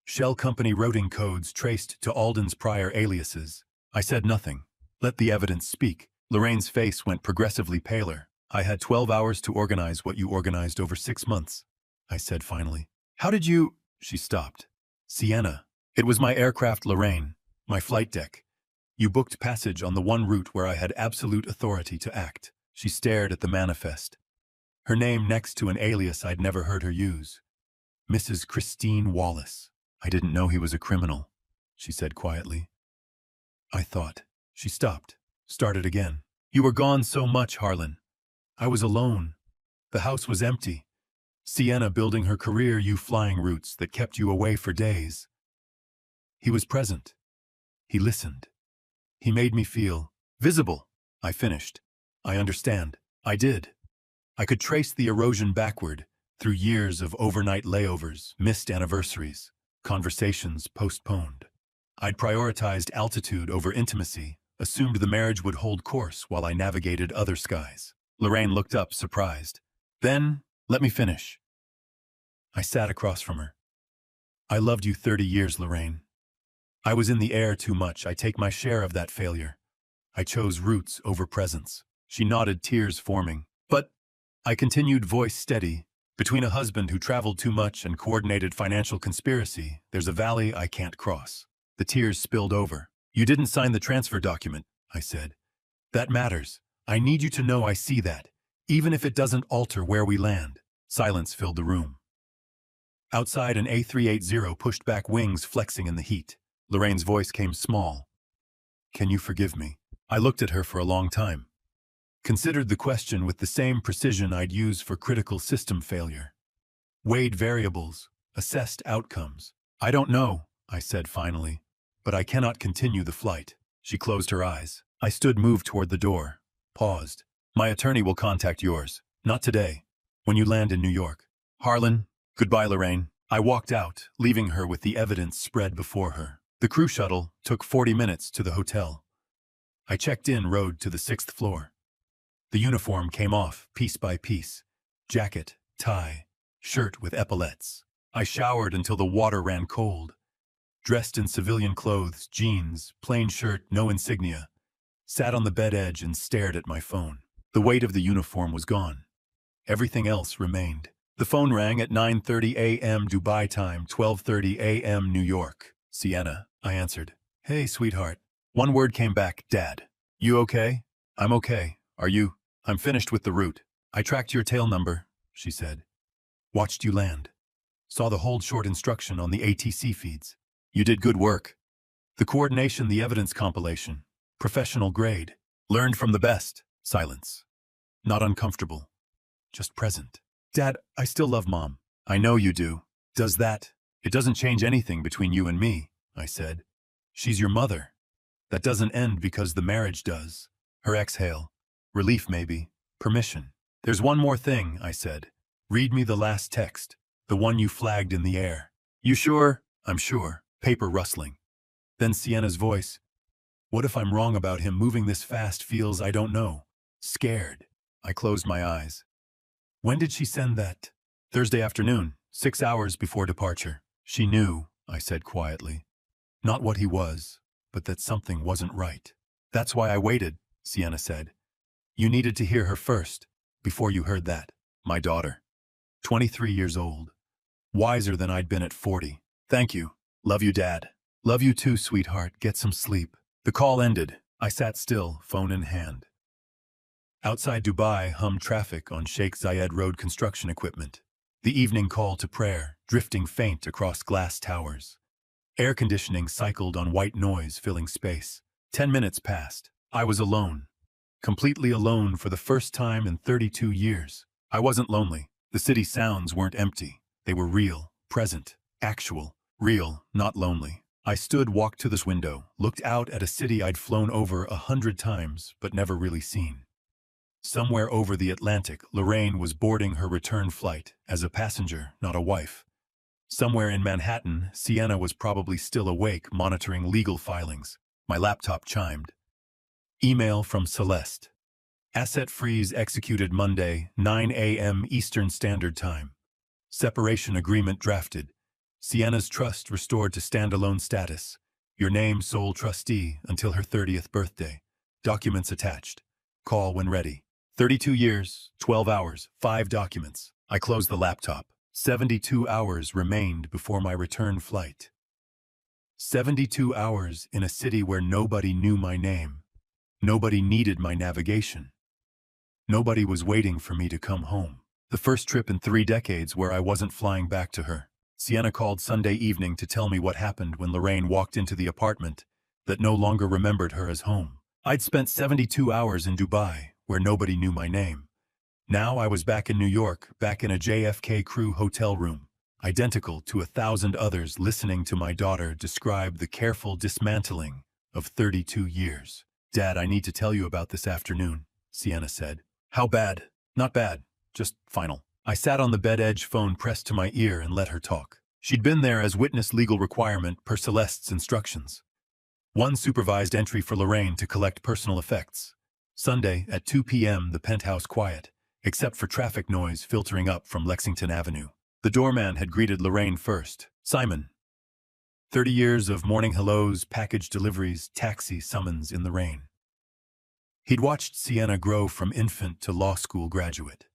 Shell company routing codes traced to Alden's prior aliases. I said nothing. Let the evidence speak. Lorraine's face went progressively paler. I had 12 hours to organize what you organized over 6 months, I said finally. How did you... She stopped. Sienna. It was my aircraft, Lorraine. My flight deck. You booked passage on the one route where I had absolute authority to act. She stared at the manifest. Her name next to an alias I'd never heard her use. Mrs. Christine Wallace. I didn't know he was a criminal, she said quietly. I thought. She stopped. Started again. You were gone so much, Harlan. I was alone. The house was empty. Sienna building her career, you flying routes that kept you away for days. He was present. He listened. He made me feel visible. I finished. I understand. I did. I could trace the erosion backward through years of overnight layovers, missed anniversaries, conversations postponed. I'd prioritized altitude over intimacy, assumed the marriage would hold course while I navigated other skies. Lorraine looked up, surprised. Then, let me finish. I sat across from her. I loved you 30 years, Lorraine. I was in the air too much. I take my share of that failure. I chose roots over presence. She nodded, tears forming. But, I continued, voice steady, between a husband who traveled too much and coordinated financial conspiracy, there's a valley I can't cross. The tears spilled over. You didn't sign the transfer document, I said. That matters. I need you to know I see that, even if it doesn't alter where we land. Silence filled the room. Outside, an A380 pushed back, wings flexing in the heat. Lorraine's voice came small. Can you forgive me? I looked at her for a long time. Considered the question with the same precision I'd use for critical system failure. Weighed variables, assessed outcomes. I don't know, I said finally, but I cannot continue the flight. She closed her eyes. I stood, moved toward the door, paused. My attorney will contact yours. Not today. When you land in New York. Harlan, goodbye, Lorraine. I walked out, leaving her with the evidence spread before her. The crew shuttle took 40 minutes to the hotel. I checked in, rode to the 6th floor. The uniform came off, piece by piece. Jacket, tie, shirt with epaulettes. I showered until the water ran cold. Dressed in civilian clothes, jeans, plain shirt, no insignia. Sat on the bed edge and stared at my phone. The weight of the uniform was gone. Everything else remained. The phone rang at 9:30 a.m. Dubai time, 12:30 a.m. New York. Sienna, I answered. Hey, sweetheart. One word came back, Dad. You okay? I'm okay. Are you? I'm finished with the route. I tracked your tail number, she said. Watched you land. Saw the hold short instruction on the ATC feeds. You did good work. The coordination, the evidence compilation. Professional grade. Learned from the best. Silence. Not uncomfortable. Just present. Dad, I still love Mom. I know you do. Does that? It doesn't change anything between you and me, I said. She's your mother. That doesn't end because the marriage does. Her exhale. Relief maybe. Permission. There's one more thing, I said. Read me the last text. The one you flagged in the air. You sure? I'm sure. Paper rustling. Then Sienna's voice. What if I'm wrong about him? Moving this fast feels, I don't know. Scared. I closed my eyes. When did she send that? Thursday afternoon, 6 hours before departure. She knew, I said quietly. Not what he was, but that something wasn't right. That's why I waited, Sienna said. You needed to hear her first, before you heard that. My daughter. 23 years old. Wiser than I'd been at 40. Thank you. Love you, Dad. Love you too, sweetheart. Get some sleep. The call ended. I sat still, phone in hand. Outside Dubai hummed traffic on Sheikh Zayed Road, construction equipment. The evening call to prayer, drifting faint across glass towers. Air conditioning cycled on white noise filling space. 10 minutes passed. I was alone. Completely alone for the first time in 32 years. I wasn't lonely. The city sounds weren't empty. They were real, present, actual, real, not lonely. I walked to this window, looked out at a city I'd flown over 100 times but never really seen. Somewhere over the Atlantic, Lorraine was boarding her return flight as a passenger, not a wife. Somewhere in Manhattan, Sienna was probably still awake, monitoring legal filings. My laptop chimed. Email from Celeste. Asset freeze executed Monday, 9 a.m. Eastern Standard Time. Separation agreement drafted. Sienna's trust restored to standalone status. Your name sole trustee until her 30th birthday. Documents attached. Call when ready. 32 years, 12 hours, 5 documents. I closed the laptop. 72 hours remained before my return flight. 72 hours in a city where nobody knew my name. Nobody needed my navigation. Nobody was waiting for me to come home. The first trip in 3 decades where I wasn't flying back to her. Sienna called Sunday evening to tell me what happened when Lorraine walked into the apartment that no longer remembered her as home. I'd spent 72 hours in Dubai, where nobody knew my name. Now I was back in New York, back in a JFK crew hotel room, identical to 1,000 others, listening to my daughter describe the careful dismantling of 32 years. Dad, I need to tell you about this afternoon, Sienna said. How bad? Not bad, just final. I sat on the bed edge, phone pressed to my ear, and let her talk. She'd been there as witness, legal requirement per Celeste's instructions. 1 supervised entry for Lorraine to collect personal effects. Sunday at 2 p.m. the penthouse quiet, except for traffic noise filtering up from Lexington Avenue. The doorman had greeted Lorraine first. Simon. 30 years of morning hellos, package deliveries, taxi summons in the rain. He'd watched Sienna grow from infant to law school graduate.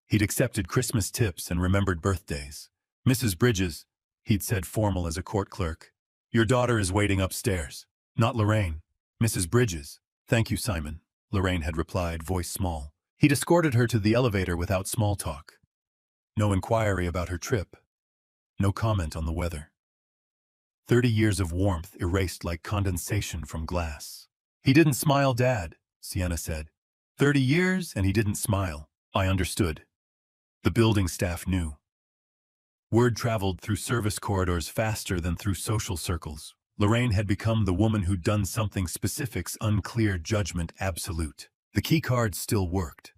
He'd accepted Christmas tips and remembered birthdays. Mrs. Bridges, he'd said, formal as a court clerk. Your daughter is waiting upstairs. Not Lorraine. Mrs. Bridges. Thank you, Simon, Lorraine had replied, voice small. He'd escorted her to the elevator without small talk. No inquiry about her trip. No comment on the weather. 30 years of warmth erased like condensation from glass. He didn't smile, Dad, Sienna said. 30 years and he didn't smile. I understood. The building staff knew. Word traveled through service corridors faster than through social circles. Lorraine had become the woman who'd done something, specifics unclear, judgment absolute. The key card still worked.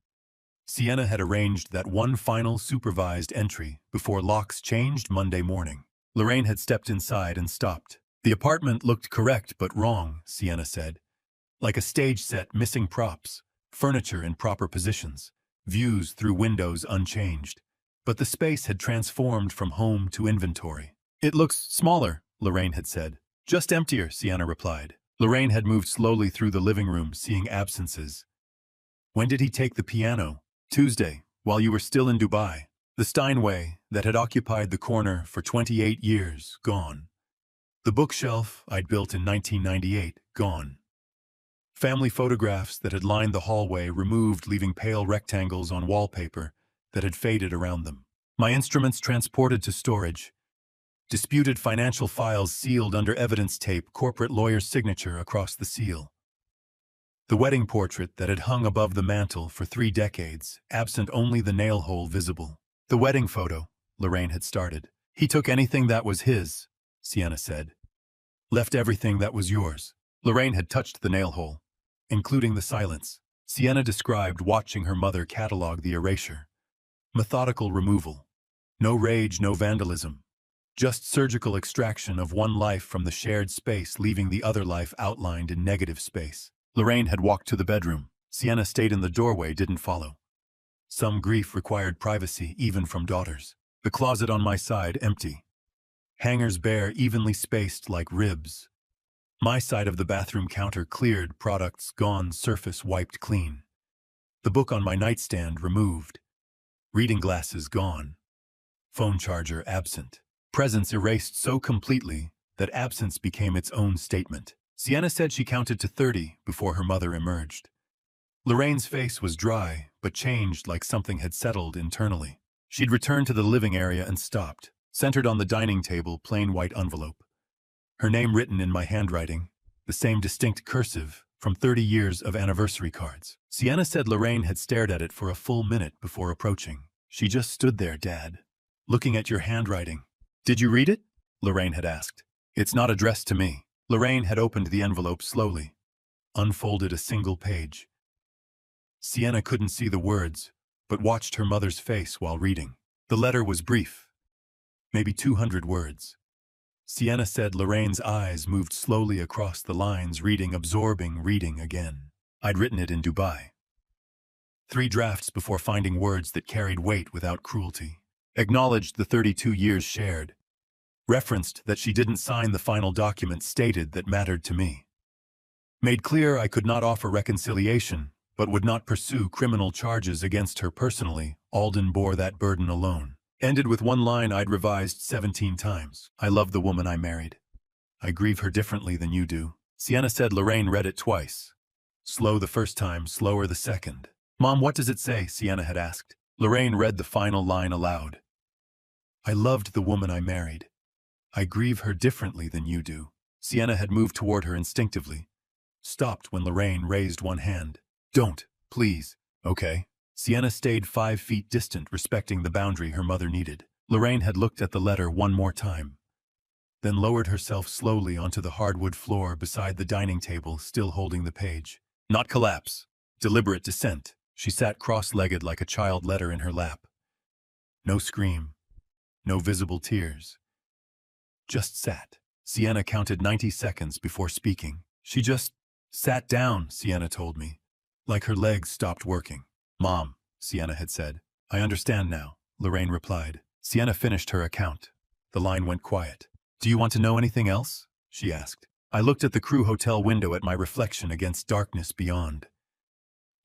Sienna had arranged that one final supervised entry before locks changed Monday morning. Lorraine had stepped inside and stopped. The apartment looked correct but wrong, Sienna said. Like a stage set, missing props, furniture in proper positions, views through windows unchanged. But the space had transformed from home to inventory. It looks smaller, Lorraine had said. Just emptier, Sienna replied. Lorraine had moved slowly through the living room, seeing absences. When did he take the piano? Tuesday, while you were still in Dubai. The Steinway that had occupied the corner for 28 years, gone. The bookshelf I'd built in 1998, gone. Family photographs that had lined the hallway removed, leaving pale rectangles on wallpaper that had faded around them. My instruments transported to storage. Disputed financial files sealed under evidence tape, corporate lawyer's signature across the seal. The wedding portrait that had hung above the mantel for 3 decades, absent only the nail hole visible. The wedding photo, Lorraine had started. He took anything that was his, Sienna said. Left everything that was yours. Lorraine had touched the nail hole, including the silence. Sienna described watching her mother catalog the erasure. Methodical removal. No rage, no vandalism. Just surgical extraction of one life from the shared space, leaving the other life outlined in negative space. Lorraine had walked to the bedroom. Sienna stayed in the doorway, didn't follow. Some grief required privacy, even from daughters. The closet on my side, empty. Hangers bare, evenly spaced like ribs. My side of the bathroom counter cleared, products gone, surface wiped clean. The book on my nightstand removed. Reading glasses gone. Phone charger absent. Presence erased so completely that absence became its own statement. Sienna said she counted to 30 before her mother emerged. Lorraine's face was dry, but changed like something had settled internally. She'd returned to the living area and stopped, centered on the dining table, plain white envelope. Her name written in my handwriting, the same distinct cursive from 30 years of anniversary cards. Sienna said Lorraine had stared at it for a full minute before approaching. She just stood there, Dad, looking at your handwriting. Did you read it? Lorraine had asked. It's not addressed to me. Lorraine had opened the envelope slowly, unfolded a single page. Sienna couldn't see the words, but watched her mother's face while reading. The letter was brief, maybe 200 words. Sienna said Lorraine's eyes moved slowly across the lines, reading, absorbing, reading again. I'd written it in Dubai. 3 drafts before finding words that carried weight without cruelty. Acknowledged the 32 years shared. Referenced that she didn't sign the final document stated that mattered to me. Made clear I could not offer reconciliation, but would not pursue criminal charges against her personally. Alden bore that burden alone. Ended with one line I'd revised 17 times. I love the woman I married. I grieve her differently than you do. Sienna said Lorraine read it twice. Slow the first time, slower the second. Mom, what does it say? Sienna had asked. Lorraine read the final line aloud. I loved the woman I married. I grieve her differently than you do. Sienna had moved toward her instinctively. Stopped when Lorraine raised one hand. Don't, please. Okay. Sienna stayed 5 feet distant, respecting the boundary her mother needed. Lorraine had looked at the letter one more time, then lowered herself slowly onto the hardwood floor beside the dining table, still holding the page. Not collapse. Deliberate descent. She sat cross-legged like a child letter in her lap. No scream. No visible tears. Just sat. Sienna counted 90 seconds before speaking. She just sat down, Sienna told me, like her legs stopped working. Mom, Sienna had said. I understand now, Lorraine replied. Sienna finished her account. The line went quiet. Do you want to know anything else? She asked. I looked at the crew hotel window at my reflection against darkness beyond.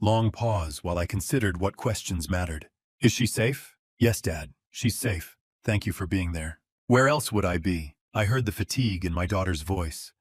Long pause while I considered what questions mattered. Is she safe? Yes, Dad, she's safe. Thank you for being there. Where else would I be? I heard the fatigue in my daughter's voice.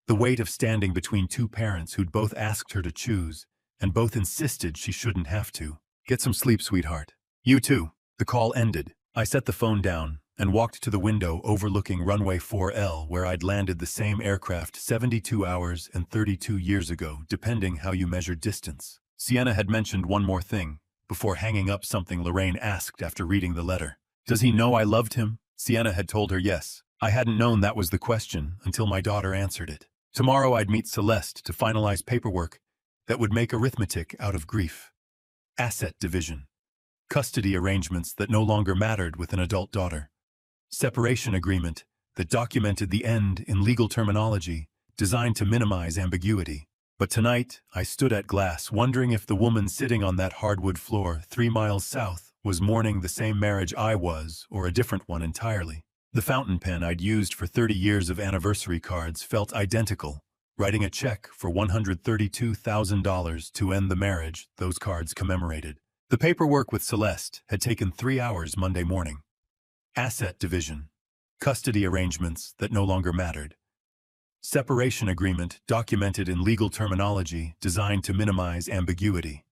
The weight of standing between 2 parents who'd both asked her to choose, and both insisted she shouldn't have to. Get some sleep, sweetheart. You too. The call ended. I set the phone down and walked to the window overlooking runway 4L, where I'd landed the same aircraft 72 hours and 32 years ago, depending how you measured distance. Sienna had mentioned one more thing before hanging up, something Lorraine asked after reading the letter. Does he know I loved him? Sienna had told her yes. I hadn't known that was the question until my daughter answered it. Tomorrow I'd meet Celeste to finalize paperwork that would make arithmetic out of grief. Asset division. Custody arrangements that no longer mattered with an adult daughter. Separation agreement that documented the end in legal terminology designed to minimize ambiguity. But tonight, I stood at glass wondering if the woman sitting on that hardwood floor 3 miles south was mourning the same marriage I was, or a different one entirely. The fountain pen I'd used for 30 years of anniversary cards felt identical, writing a check for $132,000 to end the marriage those cards commemorated. The paperwork with Celeste had taken 3 hours Monday morning. Asset division. Custody arrangements that no longer mattered. Separation agreement documented in legal terminology designed to minimize ambiguity.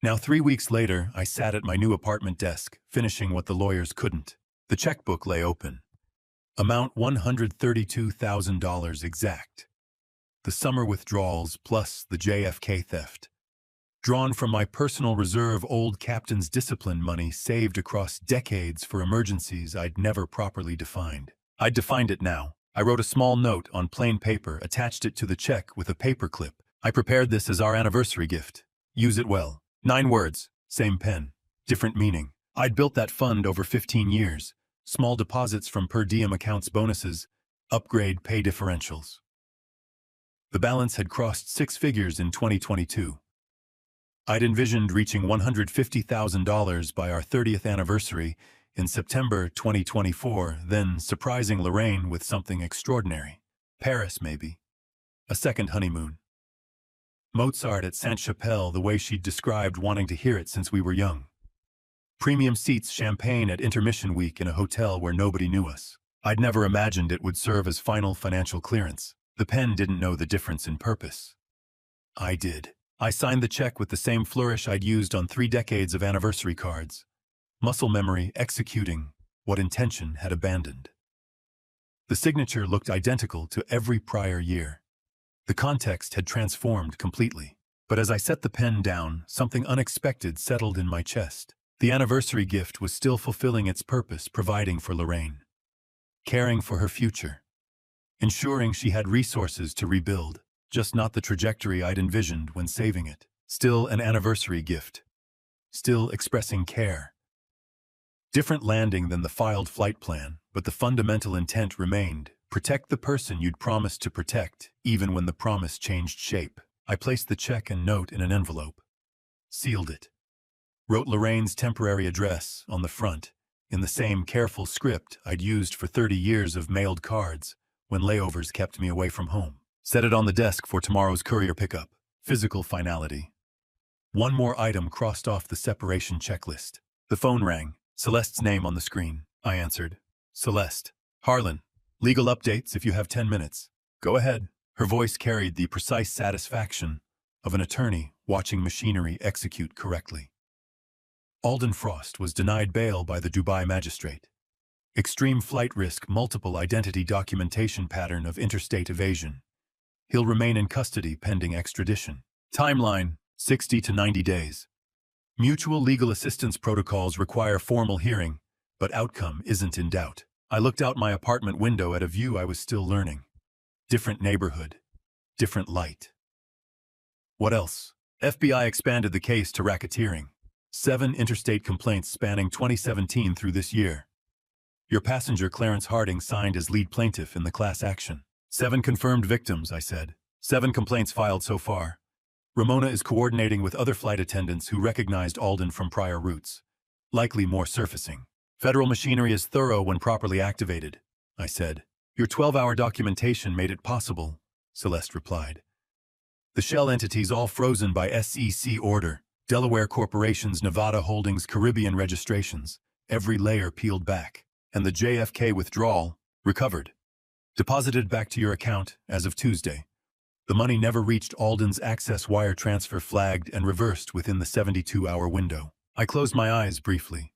Now 3 weeks later, I sat at my new apartment desk, finishing what the lawyers couldn't. The checkbook lay open. Amount $132,000 exact. The summer withdrawals plus the JFK theft. Drawn from my personal reserve, old captain's discipline money saved across decades for emergencies I'd never properly defined. I'd defined it now. I wrote a small note on plain paper, attached it to the check with a paper clip. I prepared this as our anniversary gift. Use it well. 9 words, same pen, different meaning. I'd built that fund over 15 years. Small deposits from per diem accounts, bonuses, upgrade pay differentials. The balance had crossed 6 figures in 2022. I'd envisioned reaching $150,000 by our 30th anniversary in September 2024, then surprising Lorraine with something extraordinary. Paris, maybe. A second honeymoon. Mozart at Sainte-Chapelle, the way she'd described wanting to hear it since we were young. Premium seats, champagne at intermission week in a hotel where nobody knew us. I'd never imagined it would serve as final financial clearance. The pen didn't know the difference in purpose. I did. I signed the check with the same flourish I'd used on 3 decades of anniversary cards. Muscle memory executing what intention had abandoned. The signature looked identical to every prior year. The context had transformed completely. But as I set the pen down, something unexpected settled in my chest. The anniversary gift was still fulfilling its purpose, providing for Lorraine, caring for her future, ensuring she had resources to rebuild, just not the trajectory I'd envisioned when saving it. Still an anniversary gift, still expressing care. Different landing than the filed flight plan, but the fundamental intent remained: protect the person you'd promised to protect, even when the promise changed shape. I placed the check and note in an envelope, sealed it, wrote Lorraine's temporary address on the front, in the same careful script I'd used for 30 years of mailed cards when layovers kept me away from home. Set it on the desk for tomorrow's courier pickup. Physical finality. One more item crossed off the separation checklist. The phone rang. Celeste's name on the screen. I answered. Celeste. Harlan. Legal updates if you have 10 minutes. Go ahead. Her voice carried the precise satisfaction of an attorney watching machinery execute correctly. Alden Frost was denied bail by the Dubai magistrate. Extreme flight risk, multiple identity documentation pattern of interstate evasion. He'll remain in custody pending extradition. Timeline, 60 to 90 days. Mutual legal assistance protocols require formal hearing, but outcome isn't in doubt. I looked out my apartment window at a view I was still learning. Different neighborhood, different light. What else? FBI expanded the case to racketeering. 7 interstate complaints spanning 2017 through this year. Your passenger Clarence Harding signed as lead plaintiff in the class action. 7 confirmed victims, I said. 7 complaints filed so far. Ramona is coordinating with other flight attendants who recognized Alden from prior routes. Likely more surfacing. Federal machinery is thorough when properly activated, I said. Your 12-hour documentation made it possible, Celeste replied. The shell entities all frozen by SEC order. Delaware corporations, Nevada holdings, Caribbean registrations. Every layer peeled back. And the JFK withdrawal, recovered. Deposited back to your account as of Tuesday. The money never reached Alden's access wire transfer, flagged and reversed within the 72-hour window. I closed my eyes briefly.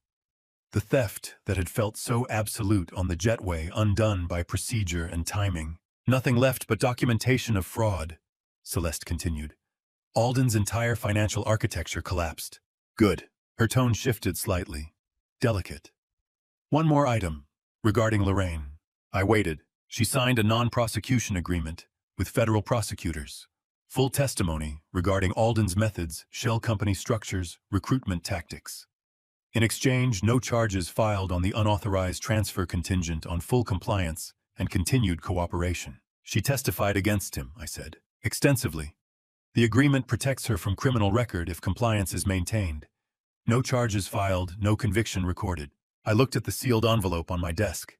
The theft that had felt so absolute on the jetway undone by procedure and timing. Nothing left but documentation of fraud, Celeste continued. Alden's entire financial architecture collapsed. Good. Her tone shifted slightly. Delicate. One more item, regarding Lorraine. I waited. She signed a non-prosecution agreement with federal prosecutors. Full testimony regarding Alden's methods, shell company structures, recruitment tactics. In exchange, no charges filed on the unauthorized transfer contingent on full compliance and continued cooperation. She testified against him, I said, extensively. The agreement protects her from criminal record if compliance is maintained. No charges filed, no conviction recorded. I looked at the sealed envelope on my desk.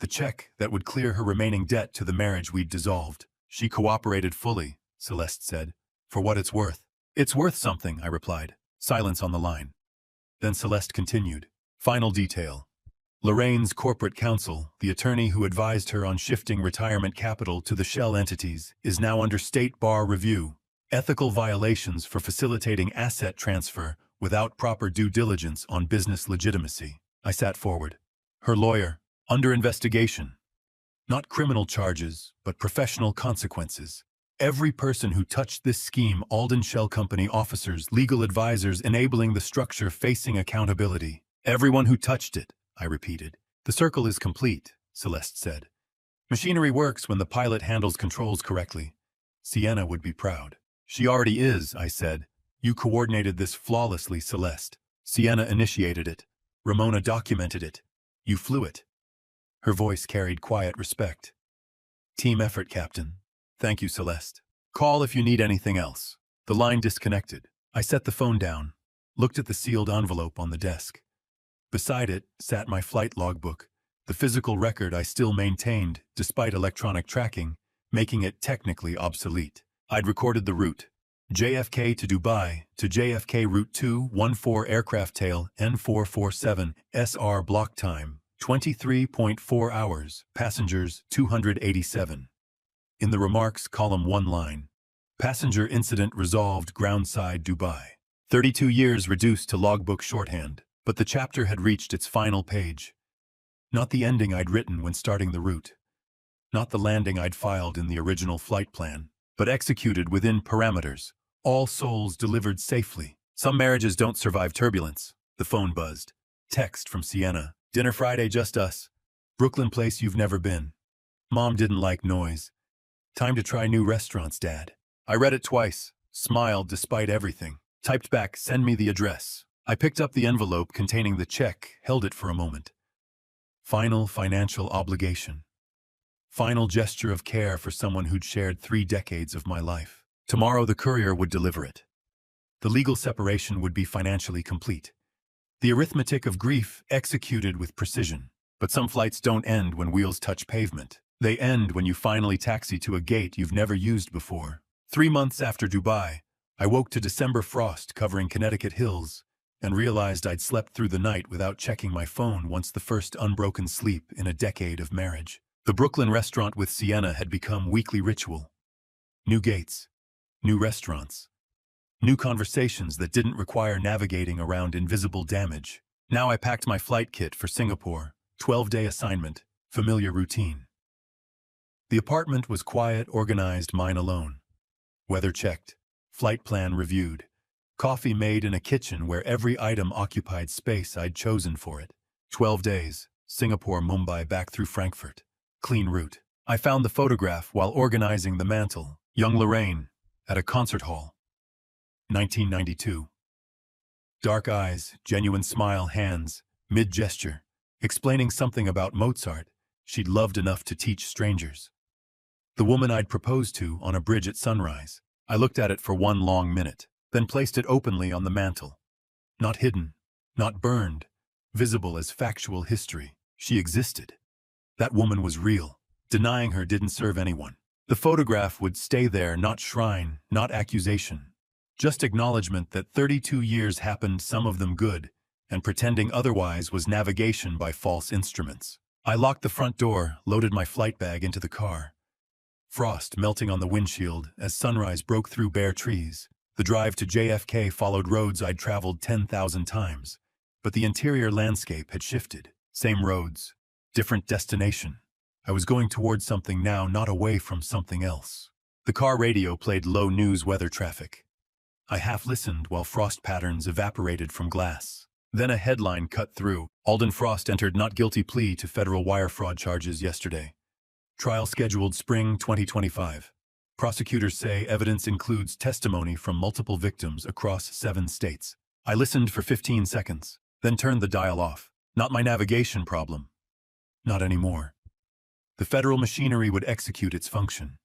The check that would clear her remaining debt to the marriage we'd dissolved. She cooperated fully, Celeste said. For what it's worth. It's worth something, I replied. Silence on the line. Then Celeste continued. Final detail. Lorraine's corporate counsel, the attorney who advised her on shifting retirement capital to the shell entities, is now under state bar review. Ethical violations for facilitating asset transfer without proper due diligence on business legitimacy. I sat forward. Her lawyer, under investigation. Not criminal charges, but professional consequences. Every person who touched this scheme, Alden Shell Company officers, legal advisors enabling the structure, facing accountability. Everyone who touched it, I repeated. The circle is complete, Celeste said. Machinery works when the pilot handles controls correctly. Sienna would be proud. She already is, I said. You coordinated this flawlessly, Celeste. Sienna initiated it. Ramona documented it. You flew it. Her voice carried quiet respect. Team effort, Captain. Thank you, Celeste. Call if you need anything else. The line disconnected. I set the phone down, looked at the sealed envelope on the desk. Beside it sat my flight logbook, the physical record I still maintained despite electronic tracking, making it technically obsolete. I'd recorded the route. JFK to Dubai, to JFK Route 214 aircraft tail N447, SR block time, 23.4 hours, passengers 287. In the remarks, column 1 line. Passenger incident resolved, groundside Dubai. 32 years reduced to logbook shorthand, but the chapter had reached its final page. Not the ending I'd written when starting the route. Not the landing I'd filed in the original flight plan, but executed within parameters. All souls delivered safely. Some marriages don't survive turbulence. The phone buzzed. Text from Sienna. Dinner Friday, just us. Brooklyn place you've never been. Mom didn't like noise. Time to try new restaurants, Dad. I read it twice, smiled despite everything. Typed back, send me the address. I picked up the envelope containing the check, held it for a moment. Final financial obligation. Final gesture of care for someone who'd shared 3 decades of my life. Tomorrow the courier would deliver it. The legal separation would be financially complete. The arithmetic of grief executed with precision. But some flights don't end when wheels touch pavement. They end when you finally taxi to a gate you've never used before. 3 months after Dubai, I woke to December frost covering Connecticut hills and realized I'd slept through the night without checking my phone once the first unbroken sleep in a decade of marriage. The Brooklyn restaurant with Sienna had become weekly ritual. New gates, new restaurants, new conversations that didn't require navigating around invisible damage. Now I packed my flight kit for Singapore, 12-day assignment, familiar routine. The apartment was quiet, organized, mine alone. Weather checked, flight plan reviewed, coffee made in a kitchen where every item occupied space I'd chosen for it. 12 days, Singapore, Mumbai, back through Frankfurt. Clean route. I found the photograph while organizing the mantle. Young Lorraine, at a concert hall. 1992. Dark eyes, genuine smile, hands, mid-gesture, explaining something about Mozart she'd loved enough to teach strangers. The woman I'd proposed to on a bridge at sunrise. I looked at it for 1 long minute, then placed it openly on the mantle. Not hidden, not burned, visible as factual history. She existed. That woman was real. Denying her didn't serve anyone. The photograph would stay there, not shrine, not accusation. Just acknowledgement that 32 years happened, some of them good, and pretending otherwise was navigation by false instruments. I locked the front door, loaded my flight bag into the car. Frost melting on the windshield as sunrise broke through bare trees. The drive to JFK followed roads I'd traveled 10,000 times, but the interior landscape had shifted. Same roads, different destination. I was going towards something now, not away from something else. The car radio played low news weather traffic. I half listened while frost patterns evaporated from glass. Then a headline cut through. Alden Frost entered not guilty plea to federal wire fraud charges yesterday. Trial scheduled spring 2025. Prosecutors say evidence includes testimony from multiple victims across 7 states. I listened for 15 seconds, then turned the dial off. Not my navigation problem. Not anymore. The federal machinery would execute its function.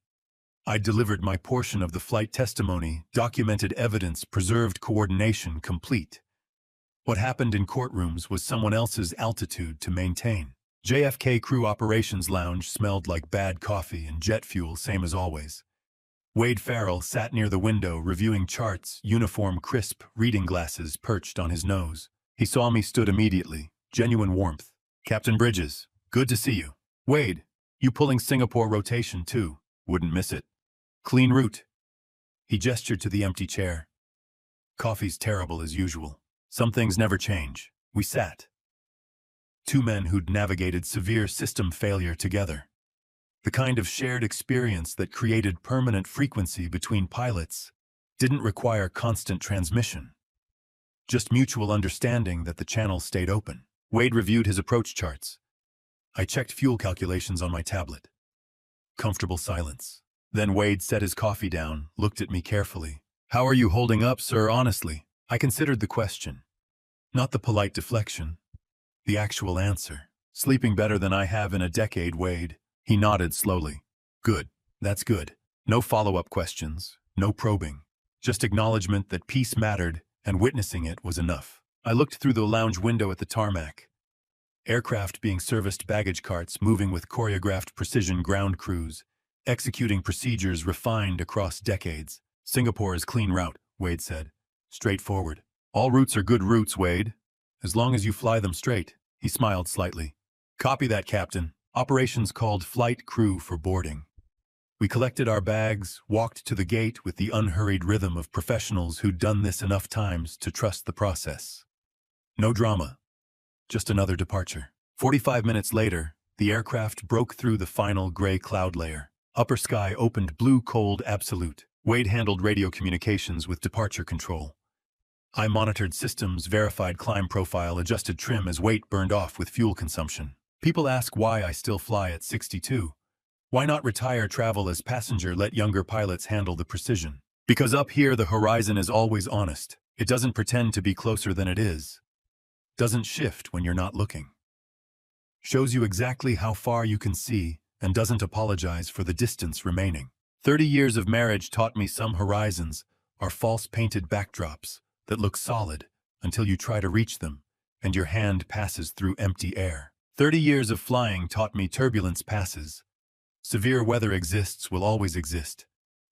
I delivered my portion of the flight testimony, documented evidence, preserved coordination complete. What happened in courtrooms was someone else's altitude to maintain. JFK Crew Operations Lounge smelled like bad coffee and jet fuel, same as always. Wade Farrell sat near the window reviewing charts, uniform crisp, reading glasses perched on his nose. He saw me, stood immediately, genuine warmth. Captain Bridges, good to see you. Wade, you pulling Singapore rotation too? Wouldn't miss it. Clean route. He gestured to the empty chair. Coffee's terrible as usual. Some things never change. We sat. 2 men who'd navigated severe system failure together. The kind of shared experience that created permanent frequency between pilots didn't require constant transmission. Just mutual understanding that the channel stayed open. Wade reviewed his approach charts. I checked fuel calculations on my tablet. Comfortable silence. Then Wade set his coffee down, looked at me carefully. How are you holding up, sir, honestly? I considered the question. Not the polite deflection. The actual answer. Sleeping better than I have in a decade, Wade. He nodded slowly. Good. That's good. No follow-up questions. No probing. Just acknowledgement that peace mattered, and witnessing it was enough. I looked through the lounge window at the tarmac. Aircraft being serviced, baggage carts moving with choreographed precision, ground crews executing procedures refined across decades. Singapore is clean route, Wade said. Straightforward. All routes are good routes, Wade. As long as you fly them straight. He smiled slightly. Copy that, Captain. Operations called flight crew for boarding. We collected our bags, walked to the gate with the unhurried rhythm of professionals who'd done this enough times to trust the process. No drama. Just another departure. 45 minutes later, the aircraft broke through the final gray cloud layer. Upper sky opened blue, cold, absolute. Wade handled radio communications with departure control. I monitored systems, verified climb profile, adjusted trim as weight burned off with fuel consumption. People ask why I still fly at 62. Why not retire travel as passenger, let younger pilots handle the precision? Because up here the horizon is always honest. It doesn't pretend to be closer than it is. Doesn't shift when you're not looking. Shows you exactly how far you can see and doesn't apologize for the distance remaining. 30 years of marriage taught me some horizons are false painted backdrops that look solid until you try to reach them and your hand passes through empty air. 30 years of flying taught me turbulence passes. Severe weather exists, will always exist.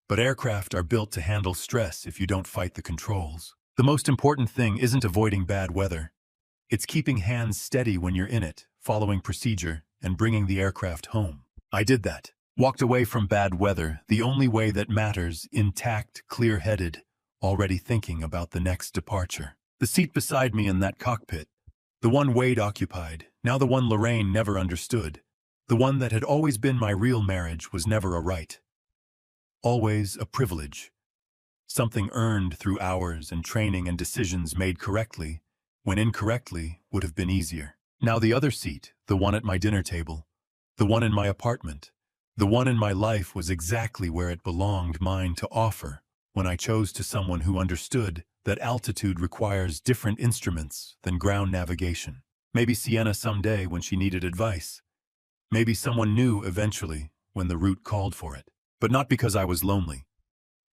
But aircraft are built to handle stress if you don't fight the controls. The most important thing isn't avoiding bad weather. It's keeping hands steady when you're in it, following procedure, and bringing the aircraft home. I did that. Walked away from bad weather, the only way that matters, intact, clear-headed, already thinking about the next departure. The seat beside me in that cockpit, the one Wade occupied, now the one Lorraine never understood, the one that had always been my real marriage was never a right. Always a privilege. Something earned through hours and training and decisions made correctly, when incorrectly would have been easier. Now the other seat, the one at my dinner table, the one in my apartment, the one in my life was exactly where it belonged, mine to offer, when I chose to someone who understood that altitude requires different instruments than ground navigation. Maybe Sienna someday when she needed advice. Maybe someone new eventually when the route called for it. But not because I was lonely.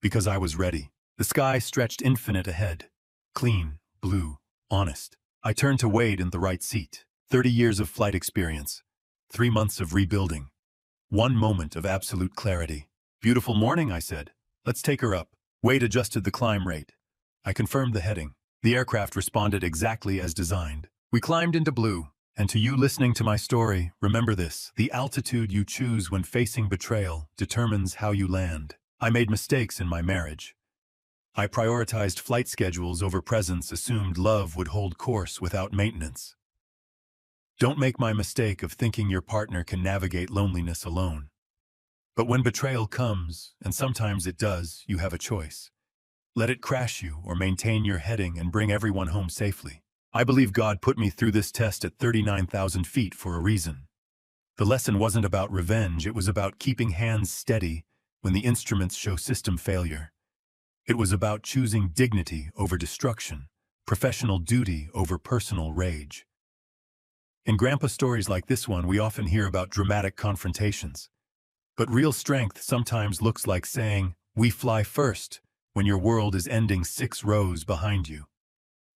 Because I was ready. The sky stretched infinite ahead. Clean, blue, honest. I turned to Wade in the right seat. 30 years of flight experience. 3 months of rebuilding. 1 moment of absolute clarity. Beautiful morning, I said. Let's take her up. Wade adjusted the climb rate. I confirmed the heading. The aircraft responded exactly as designed. We climbed into blue. And to you listening to my story, remember this. The altitude you choose when facing betrayal determines how you land. I made mistakes in my marriage. I prioritized flight schedules over presence, assumed love would hold course without maintenance. Don't make my mistake of thinking your partner can navigate loneliness alone. But when betrayal comes, and sometimes it does, you have a choice. Let it crash you or maintain your heading and bring everyone home safely. I believe God put me through this test at 39,000 feet for a reason. The lesson wasn't about revenge, it was about keeping hands steady when the instruments show system failure. It was about choosing dignity over destruction, professional duty over personal rage. In grandpa stories like this one, we often hear about dramatic confrontations. But real strength sometimes looks like saying, "We fly first," when your world is ending 6 rows behind you.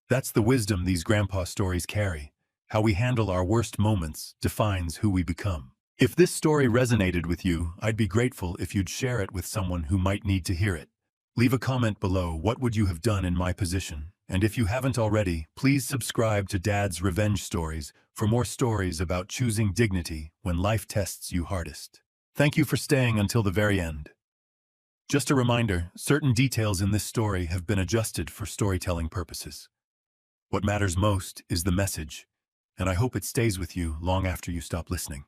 That's the wisdom these grandpa stories carry. How we handle our worst moments defines who we become. If this story resonated with you, I'd be grateful if you'd share it with someone who might need to hear it. Leave a comment below, what would you have done in my position? And if you haven't already, please subscribe to Dad's Revenge Stories for more stories about choosing dignity when life tests you hardest. Thank you for staying until the very end. Just a reminder, certain details in this story have been adjusted for storytelling purposes. What matters most is the message, and I hope it stays with you long after you stop listening.